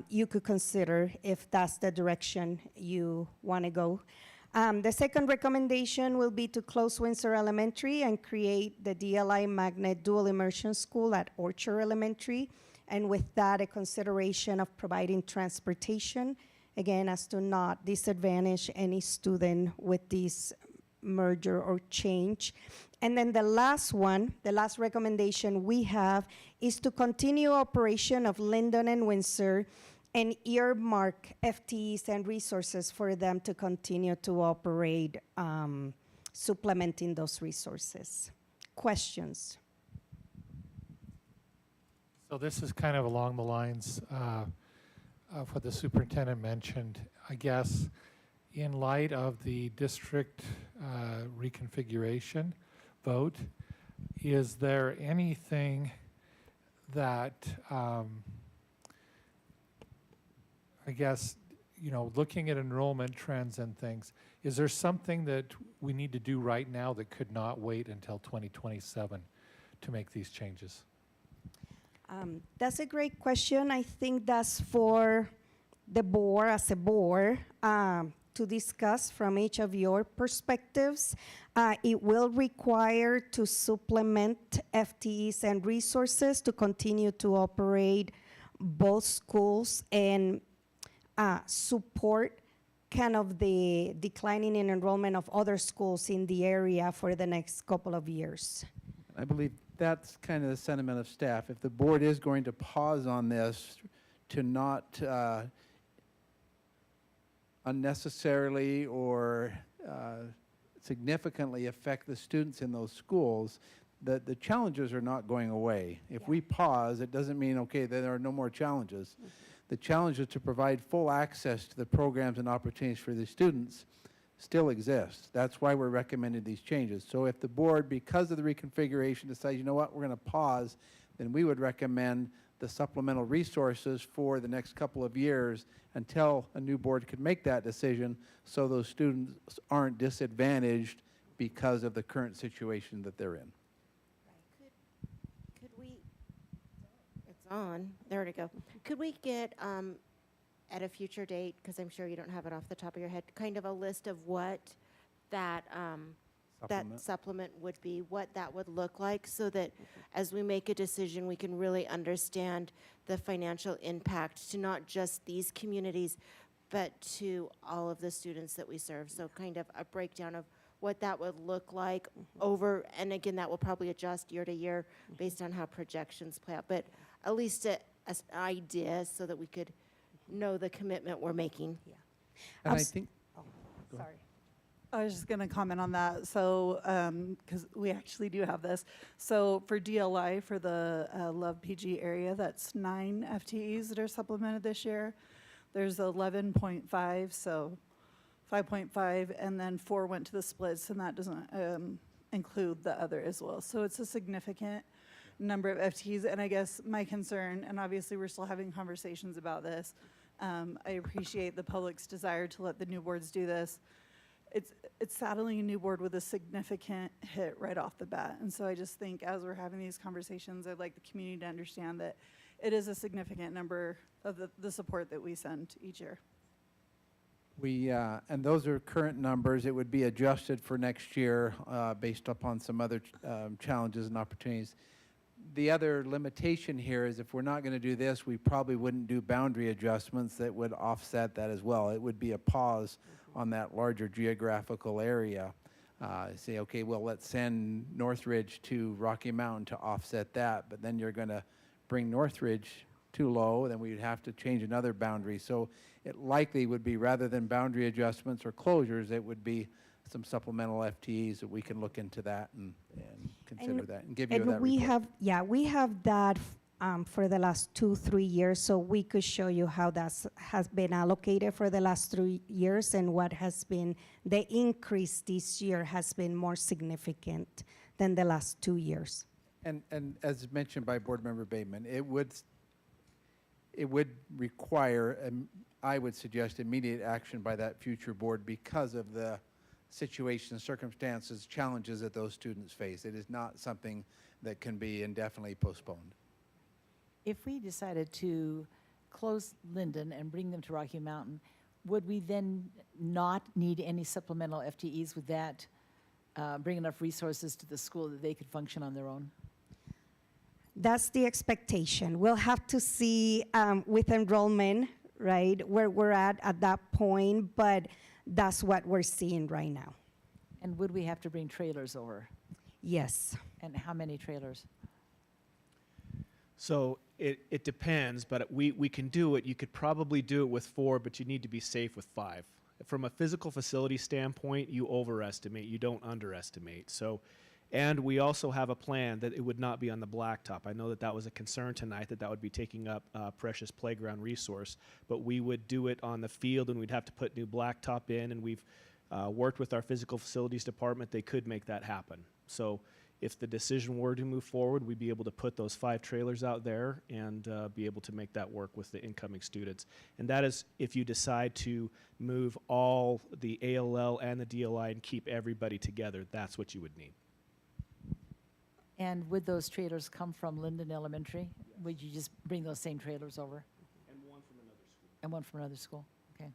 you could consider if that's the direction you want to go. The second recommendation will be to close Windsor Elementary and create the DLI Magnet Dual Immersion School at Orchard Elementary, and with that, a consideration of providing transportation, again, as to not disadvantage any student with this merger or change. And then the last one, the last recommendation we have is to continue operation of Linden and Windsor and earmark FTEs and resources for them to continue to operate, supplementing those resources. Questions? So this is kind of along the lines of what the superintendent mentioned. I guess in light of the district reconfiguration vote, is there anything that I guess, you know, looking at enrollment trends and things, is there something that we need to do right now that could not wait until 2027 to make these changes? That's a great question. I think that's for the board, as a board, to discuss from each of your perspectives. It will require to supplement FTEs and resources to continue to operate both schools and support kind of the declining in enrollment of other schools in the area for the next couple of years. I believe that's kind of the sentiment of staff. If the board is going to pause on this to not unnecessarily or significantly affect the students in those schools, the challenges are not going away. If we pause, it doesn't mean, okay, there are no more challenges. The challenge is to provide full access to the programs and opportunities for the students still exists. That's why we're recommending these changes. So if the board, because of the reconfiguration, decides, you know what, we're going to pause, then we would recommend the supplemental resources for the next couple of years until a new board could make that decision, so those students aren't disadvantaged because of the current situation that they're in. Could we, it's on, there to go. Could we get, at a future date, because I'm sure you don't have it off the top of your head, kind of a list of what that, that supplement would be, what that would look like, so that as we make a decision, we can really understand the financial impact to not just these communities, but to all of the students that we serve. So kind of a breakdown of what that would look like over, and again, that will probably adjust year to year based on how projections play out, but at least an idea so that we could know the commitment we're making. Yeah. And I think, Sorry. I was just going to comment on that. So, because we actually do have this. So for DLI, for the Love PG area, that's 9 FTEs that are supplemented this year. There's 11.5, so 5.5, and then 4 went to the splits, and that doesn't include the other as well. So it's a significant number of FTEs, and I guess my concern, and obviously we're still having conversations about this, I appreciate the public's desire to let the new boards do this. It's saddling a new board with a significant hit right off the bat, and so I just think as we're having these conversations, I'd like the community to understand that it is a significant number of the support that we send each year. we, and those are current numbers. It would be adjusted for next year based upon some other challenges and opportunities. The other limitation here is if we're not going to do this, we probably wouldn't do boundary adjustments that would offset that as well. It would be a pause on that larger geographical area. Say, okay, well, let's send Northridge to Rocky Mountain to offset that, but then you're going to bring Northridge too low, then we'd have to change another boundary. So it likely would be, rather than boundary adjustments or closures, it would be some supplemental FTEs that we can look into that and consider that and give you that we report. we have that for the last 2-3 years, so we could show you how that has been allocated for the last 3 years and what has been the increase this year has been more significant than the last 2 years. And as mentioned by Board Member Bateman, it would require, I would suggest, immediate action by that future board because of the situation, circumstances, challenges that those students face. It is not something that can be indefinitely postponed. If we decided to close Linden and bring them to Rocky Mountain, would we then not need any supplemental FTEs? Would that bring enough resources to the school that they could function on their own? That's the expectation. We'll have to see with enrollment, right, where we're at that point, but that's what we're seeing right now. And would we have to bring trailers over? Yes. And how many trailers? So it depends, but we can do it. You could probably do it with 4, but you need to be safe with 5. From a physical facility standpoint, you overestimate, you don't underestimate. So, and we also have a plan that it would not be on the blacktop. I know that that was a concern tonight, that would be taking up precious playground resource, but we would do it on the field, and we'd have to put new blacktop in, and we've worked with our physical facilities department. They could make that happen. So if the decision were to move forward, we'd be able to put those 5 trailers out there and be able to make that work with the incoming students. And that is if you decide to move all the ALL and the DLI and keep everybody together, that's what you would need. And would those trailers come from Linden Elementary? Would you just bring those same trailers over? And one from another school. And one from another school? Okay.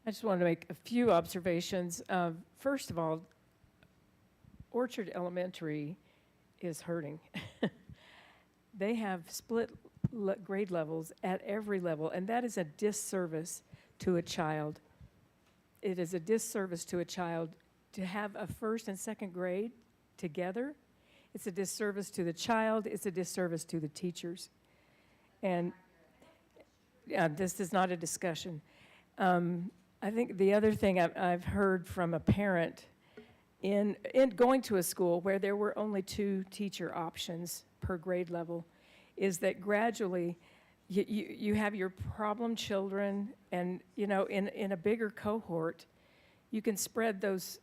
I just wanted to make a few observations. First of all, Orchard Elementary is hurting. They have split grade levels at every level, and that is a disservice to a child. It is a disservice to a child to have a first and second grade together. It's a disservice to the child. It's a disservice to the teachers. And yeah, this is not a discussion. I think the other thing I've heard from a parent in going to a school where there were only 2 teacher options per grade level is that gradually you have your problem children, and in a bigger cohort you can spread those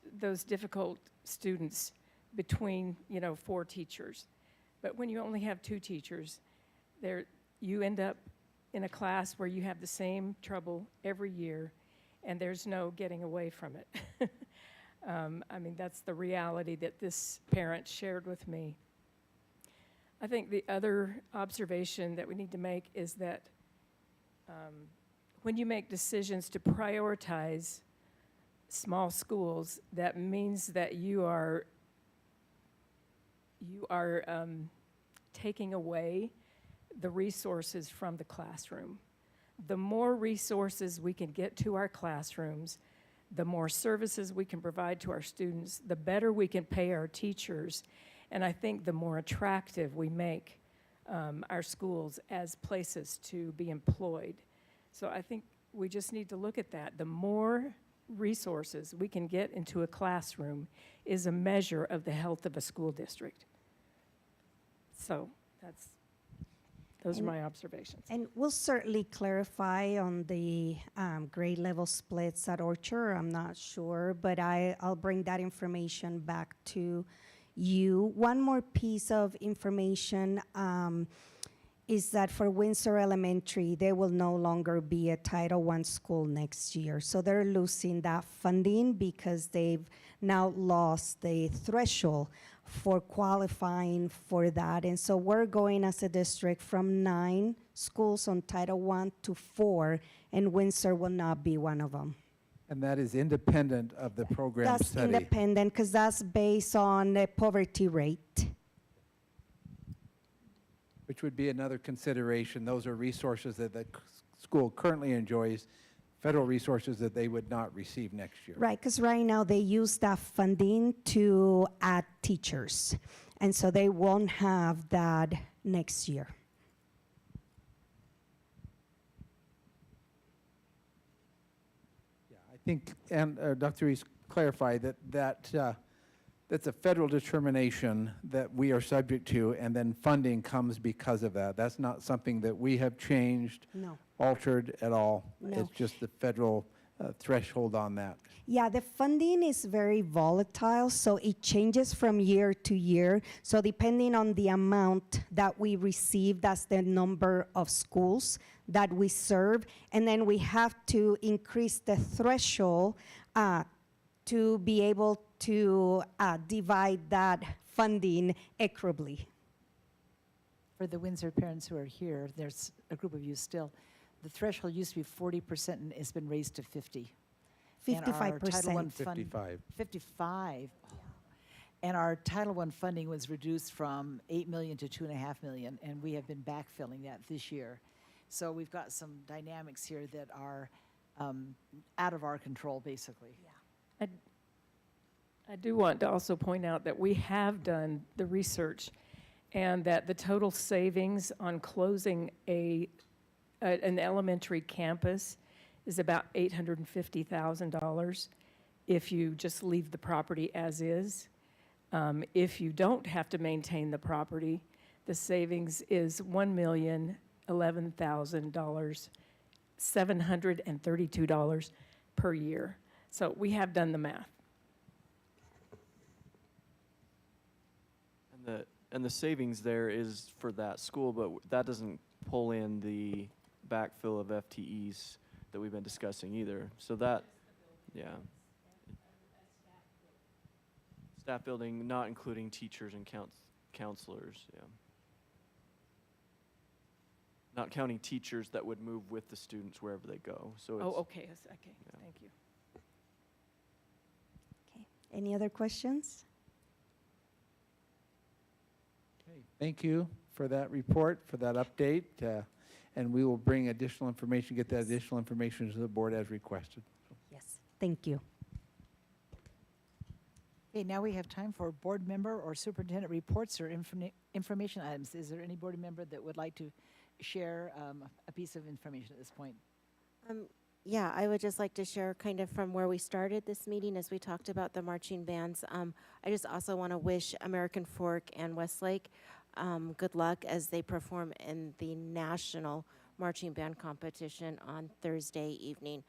difficult students between, 4 teachers. But when you only have 2 teachers, you end up in a class where you have the same trouble every year, and there's no getting away from it. That's the reality that this parent shared with me. I think the other observation that we need to make is that when you make decisions to prioritize small schools, that means that you are taking away the resources from the classroom. The more resources we can get to our classrooms, the more services we can provide to our students, the better we can pay our teachers, and I think the more attractive we make our schools as places to be employed. So I think we just need to look at that. The more resources we can get into a classroom is a measure of the health of a school district. So those are my observations. And we'll certainly clarify on the grade level splits at Orchard. I'm not sure, but I'll bring that information back to you. One more piece of information is that for Windsor Elementary, they will no longer be a Title I school next year. So they're losing that funding because they've now lost the threshold for qualifying for that. And so we're going as a district from 9 schools on Title I to 4, and Windsor will not be one of them. And that is independent of the program That's study. independent because that's based on the poverty rate. Which would be another consideration. Those are resources that the school currently enjoys, federal resources that they would not receive next year. Right, because right now they use that funding to add teachers. And so they won't have that next year. Yeah, I think, and Dr. Reese clarified that's a federal determination that we are subject to, and then funding comes because of that. That's not something that we have changed, No. altered at all. No. It's just the federal threshold on that. Yeah, the funding is very volatile, so it changes from year to year. So depending on the amount that we receive, that's the number of schools that we serve. And then we have to increase the threshold to be able to divide that funding equitably. For the Windsor parents who are here, there's a group of you still. The threshold used to be 40% and it's been raised to 50. And our Title I 55. 55. Oh. And our Title I funding was reduced from $8 million to $2.5 million, and we have been backfilling that this year. So we've got some dynamics here that are out of our control, basically. I do want to also point out that we have done the research and that the total savings on closing an elementary campus is about $850,000 if you just leave the property as is. If you don't have to maintain the property, the savings is $1,011,000, $732 per year. So we have done the math. And the savings there is for that school, but that doesn't pull in the backfill of FTEs that we've been discussing either. So that, yeah. Staff building, not including teachers and counselors, yeah. Not counting teachers that would move with the students wherever they go. So it's, Okay, yes, okay, yeah. thank you. Okay. Any other questions? Okay, thank you for that report, for that update. And we will bring additional information, get that additional information to the board as requested. Yes. Thank you. Okay, now we have time for board member or superintendent reports or information items. Is there any board member that would like to share a piece of information at this point? Yeah, I would just like to share kind of from where we started this meeting as we talked about the marching bands. I just also want to wish American Fork and Westlake good luck as they perform in the national marching band competition on Thursday evening.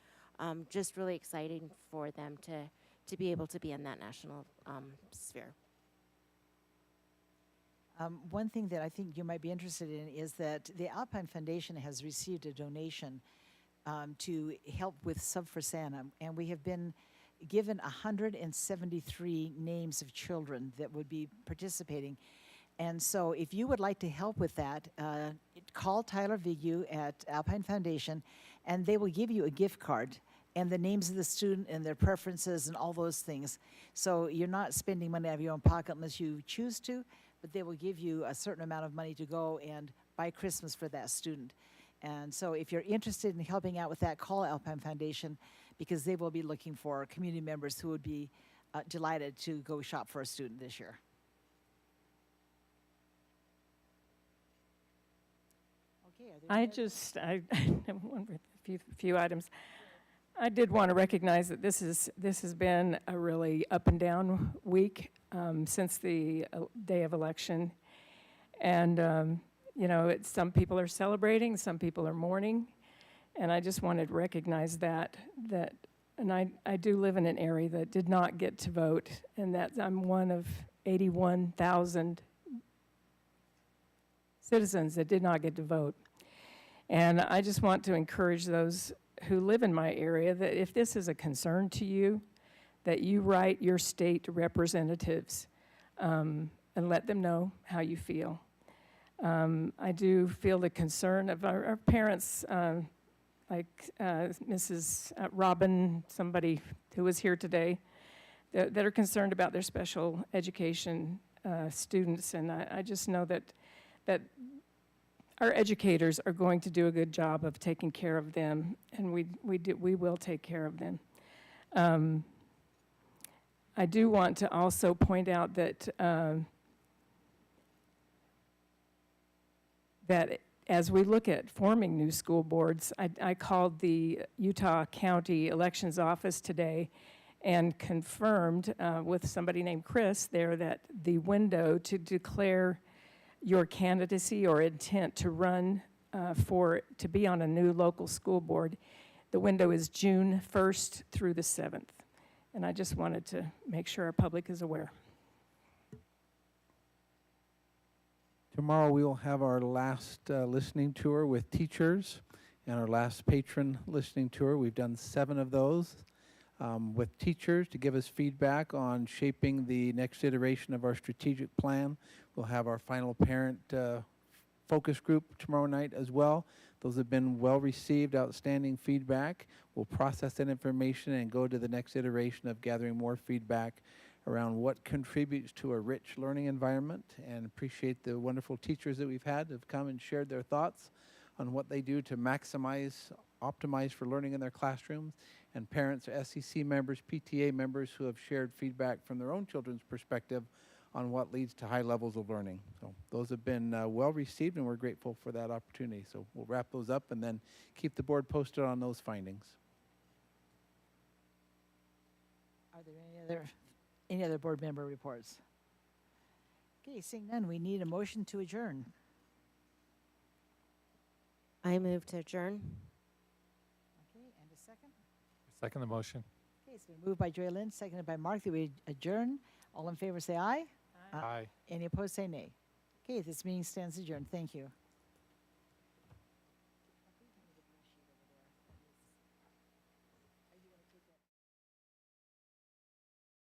just really exciting for them to be able to be in that national sphere. One thing that I think you might be interested in is that the Alpine Foundation has received a donation to help with Sub for Santa, and we have been given 173 names of children that would be participating. And so if you would like to help with that, call Tyler Vigu at Alpine Foundation, and they will give you a gift card and the names of the student and their preferences and all those things. So you're not spending money out of your own pocket unless you choose to, but they will give you a certain amount of money to go and buy Christmas for that student. And so if you're interested in helping out with that, call Alpine Foundation, because they will be looking for community members who would be delighted to go shop for a student this year. Okay, I have one with a few items. I did want to recognize that this has been a really up and down week since the day of election, and you know, some people are celebrating, some people are mourning, and I just wanted to recognize that. And I do live in an area that did not get to vote, and that I'm one of 81,000 citizens that did not get to vote. And I just want to encourage those who live in my area that if this is a concern to you, that you write your state representatives and let them know how you feel. I do feel the concern of our parents, like Mrs. Robin, somebody who was here today, that are concerned about their special education students. And I just know that our educators are going to do a good job of taking care of them, and we will take care of them. I do want to also point out that that as we look at forming new school boards, I called the Utah County Elections Office today and confirmed with somebody named Chris there that the window to declare your candidacy or intent to run to be on a new local school board, the window is June 1st through the 7th. And I just wanted to make sure our public is aware. Tomorrow we will have our last listening tour with teachers and our last patron listening tour. We've done 7 of those with teachers to give us feedback on shaping the next iteration of our strategic plan. We'll have our final parent focus group tomorrow night as well. Those have been well received, outstanding feedback. We'll process that information and go to the next iteration of gathering more feedback around what contributes to a rich learning environment, and appreciate the wonderful teachers that we've had who've come and shared their thoughts on what they do to maximize, optimize for learning in their classrooms, and parents, SEC members, PTA members who have shared feedback from their own children's perspective on what leads to high levels of learning. So those have been well received, and we're grateful for that opportunity. So we'll wrap those up and then keep the board posted on those findings. Are there any other board member reports? Okay, seeing none, we need a motion to adjourn. I move to adjourn. Okay, and a second? Second the motion. Okay, it's been moved by Joy Lynn, seconded by Mark, that we adjourn. All in favor say aye. Aye. Any opposed say nay. Okay, this meeting stands adjourned. Thank you.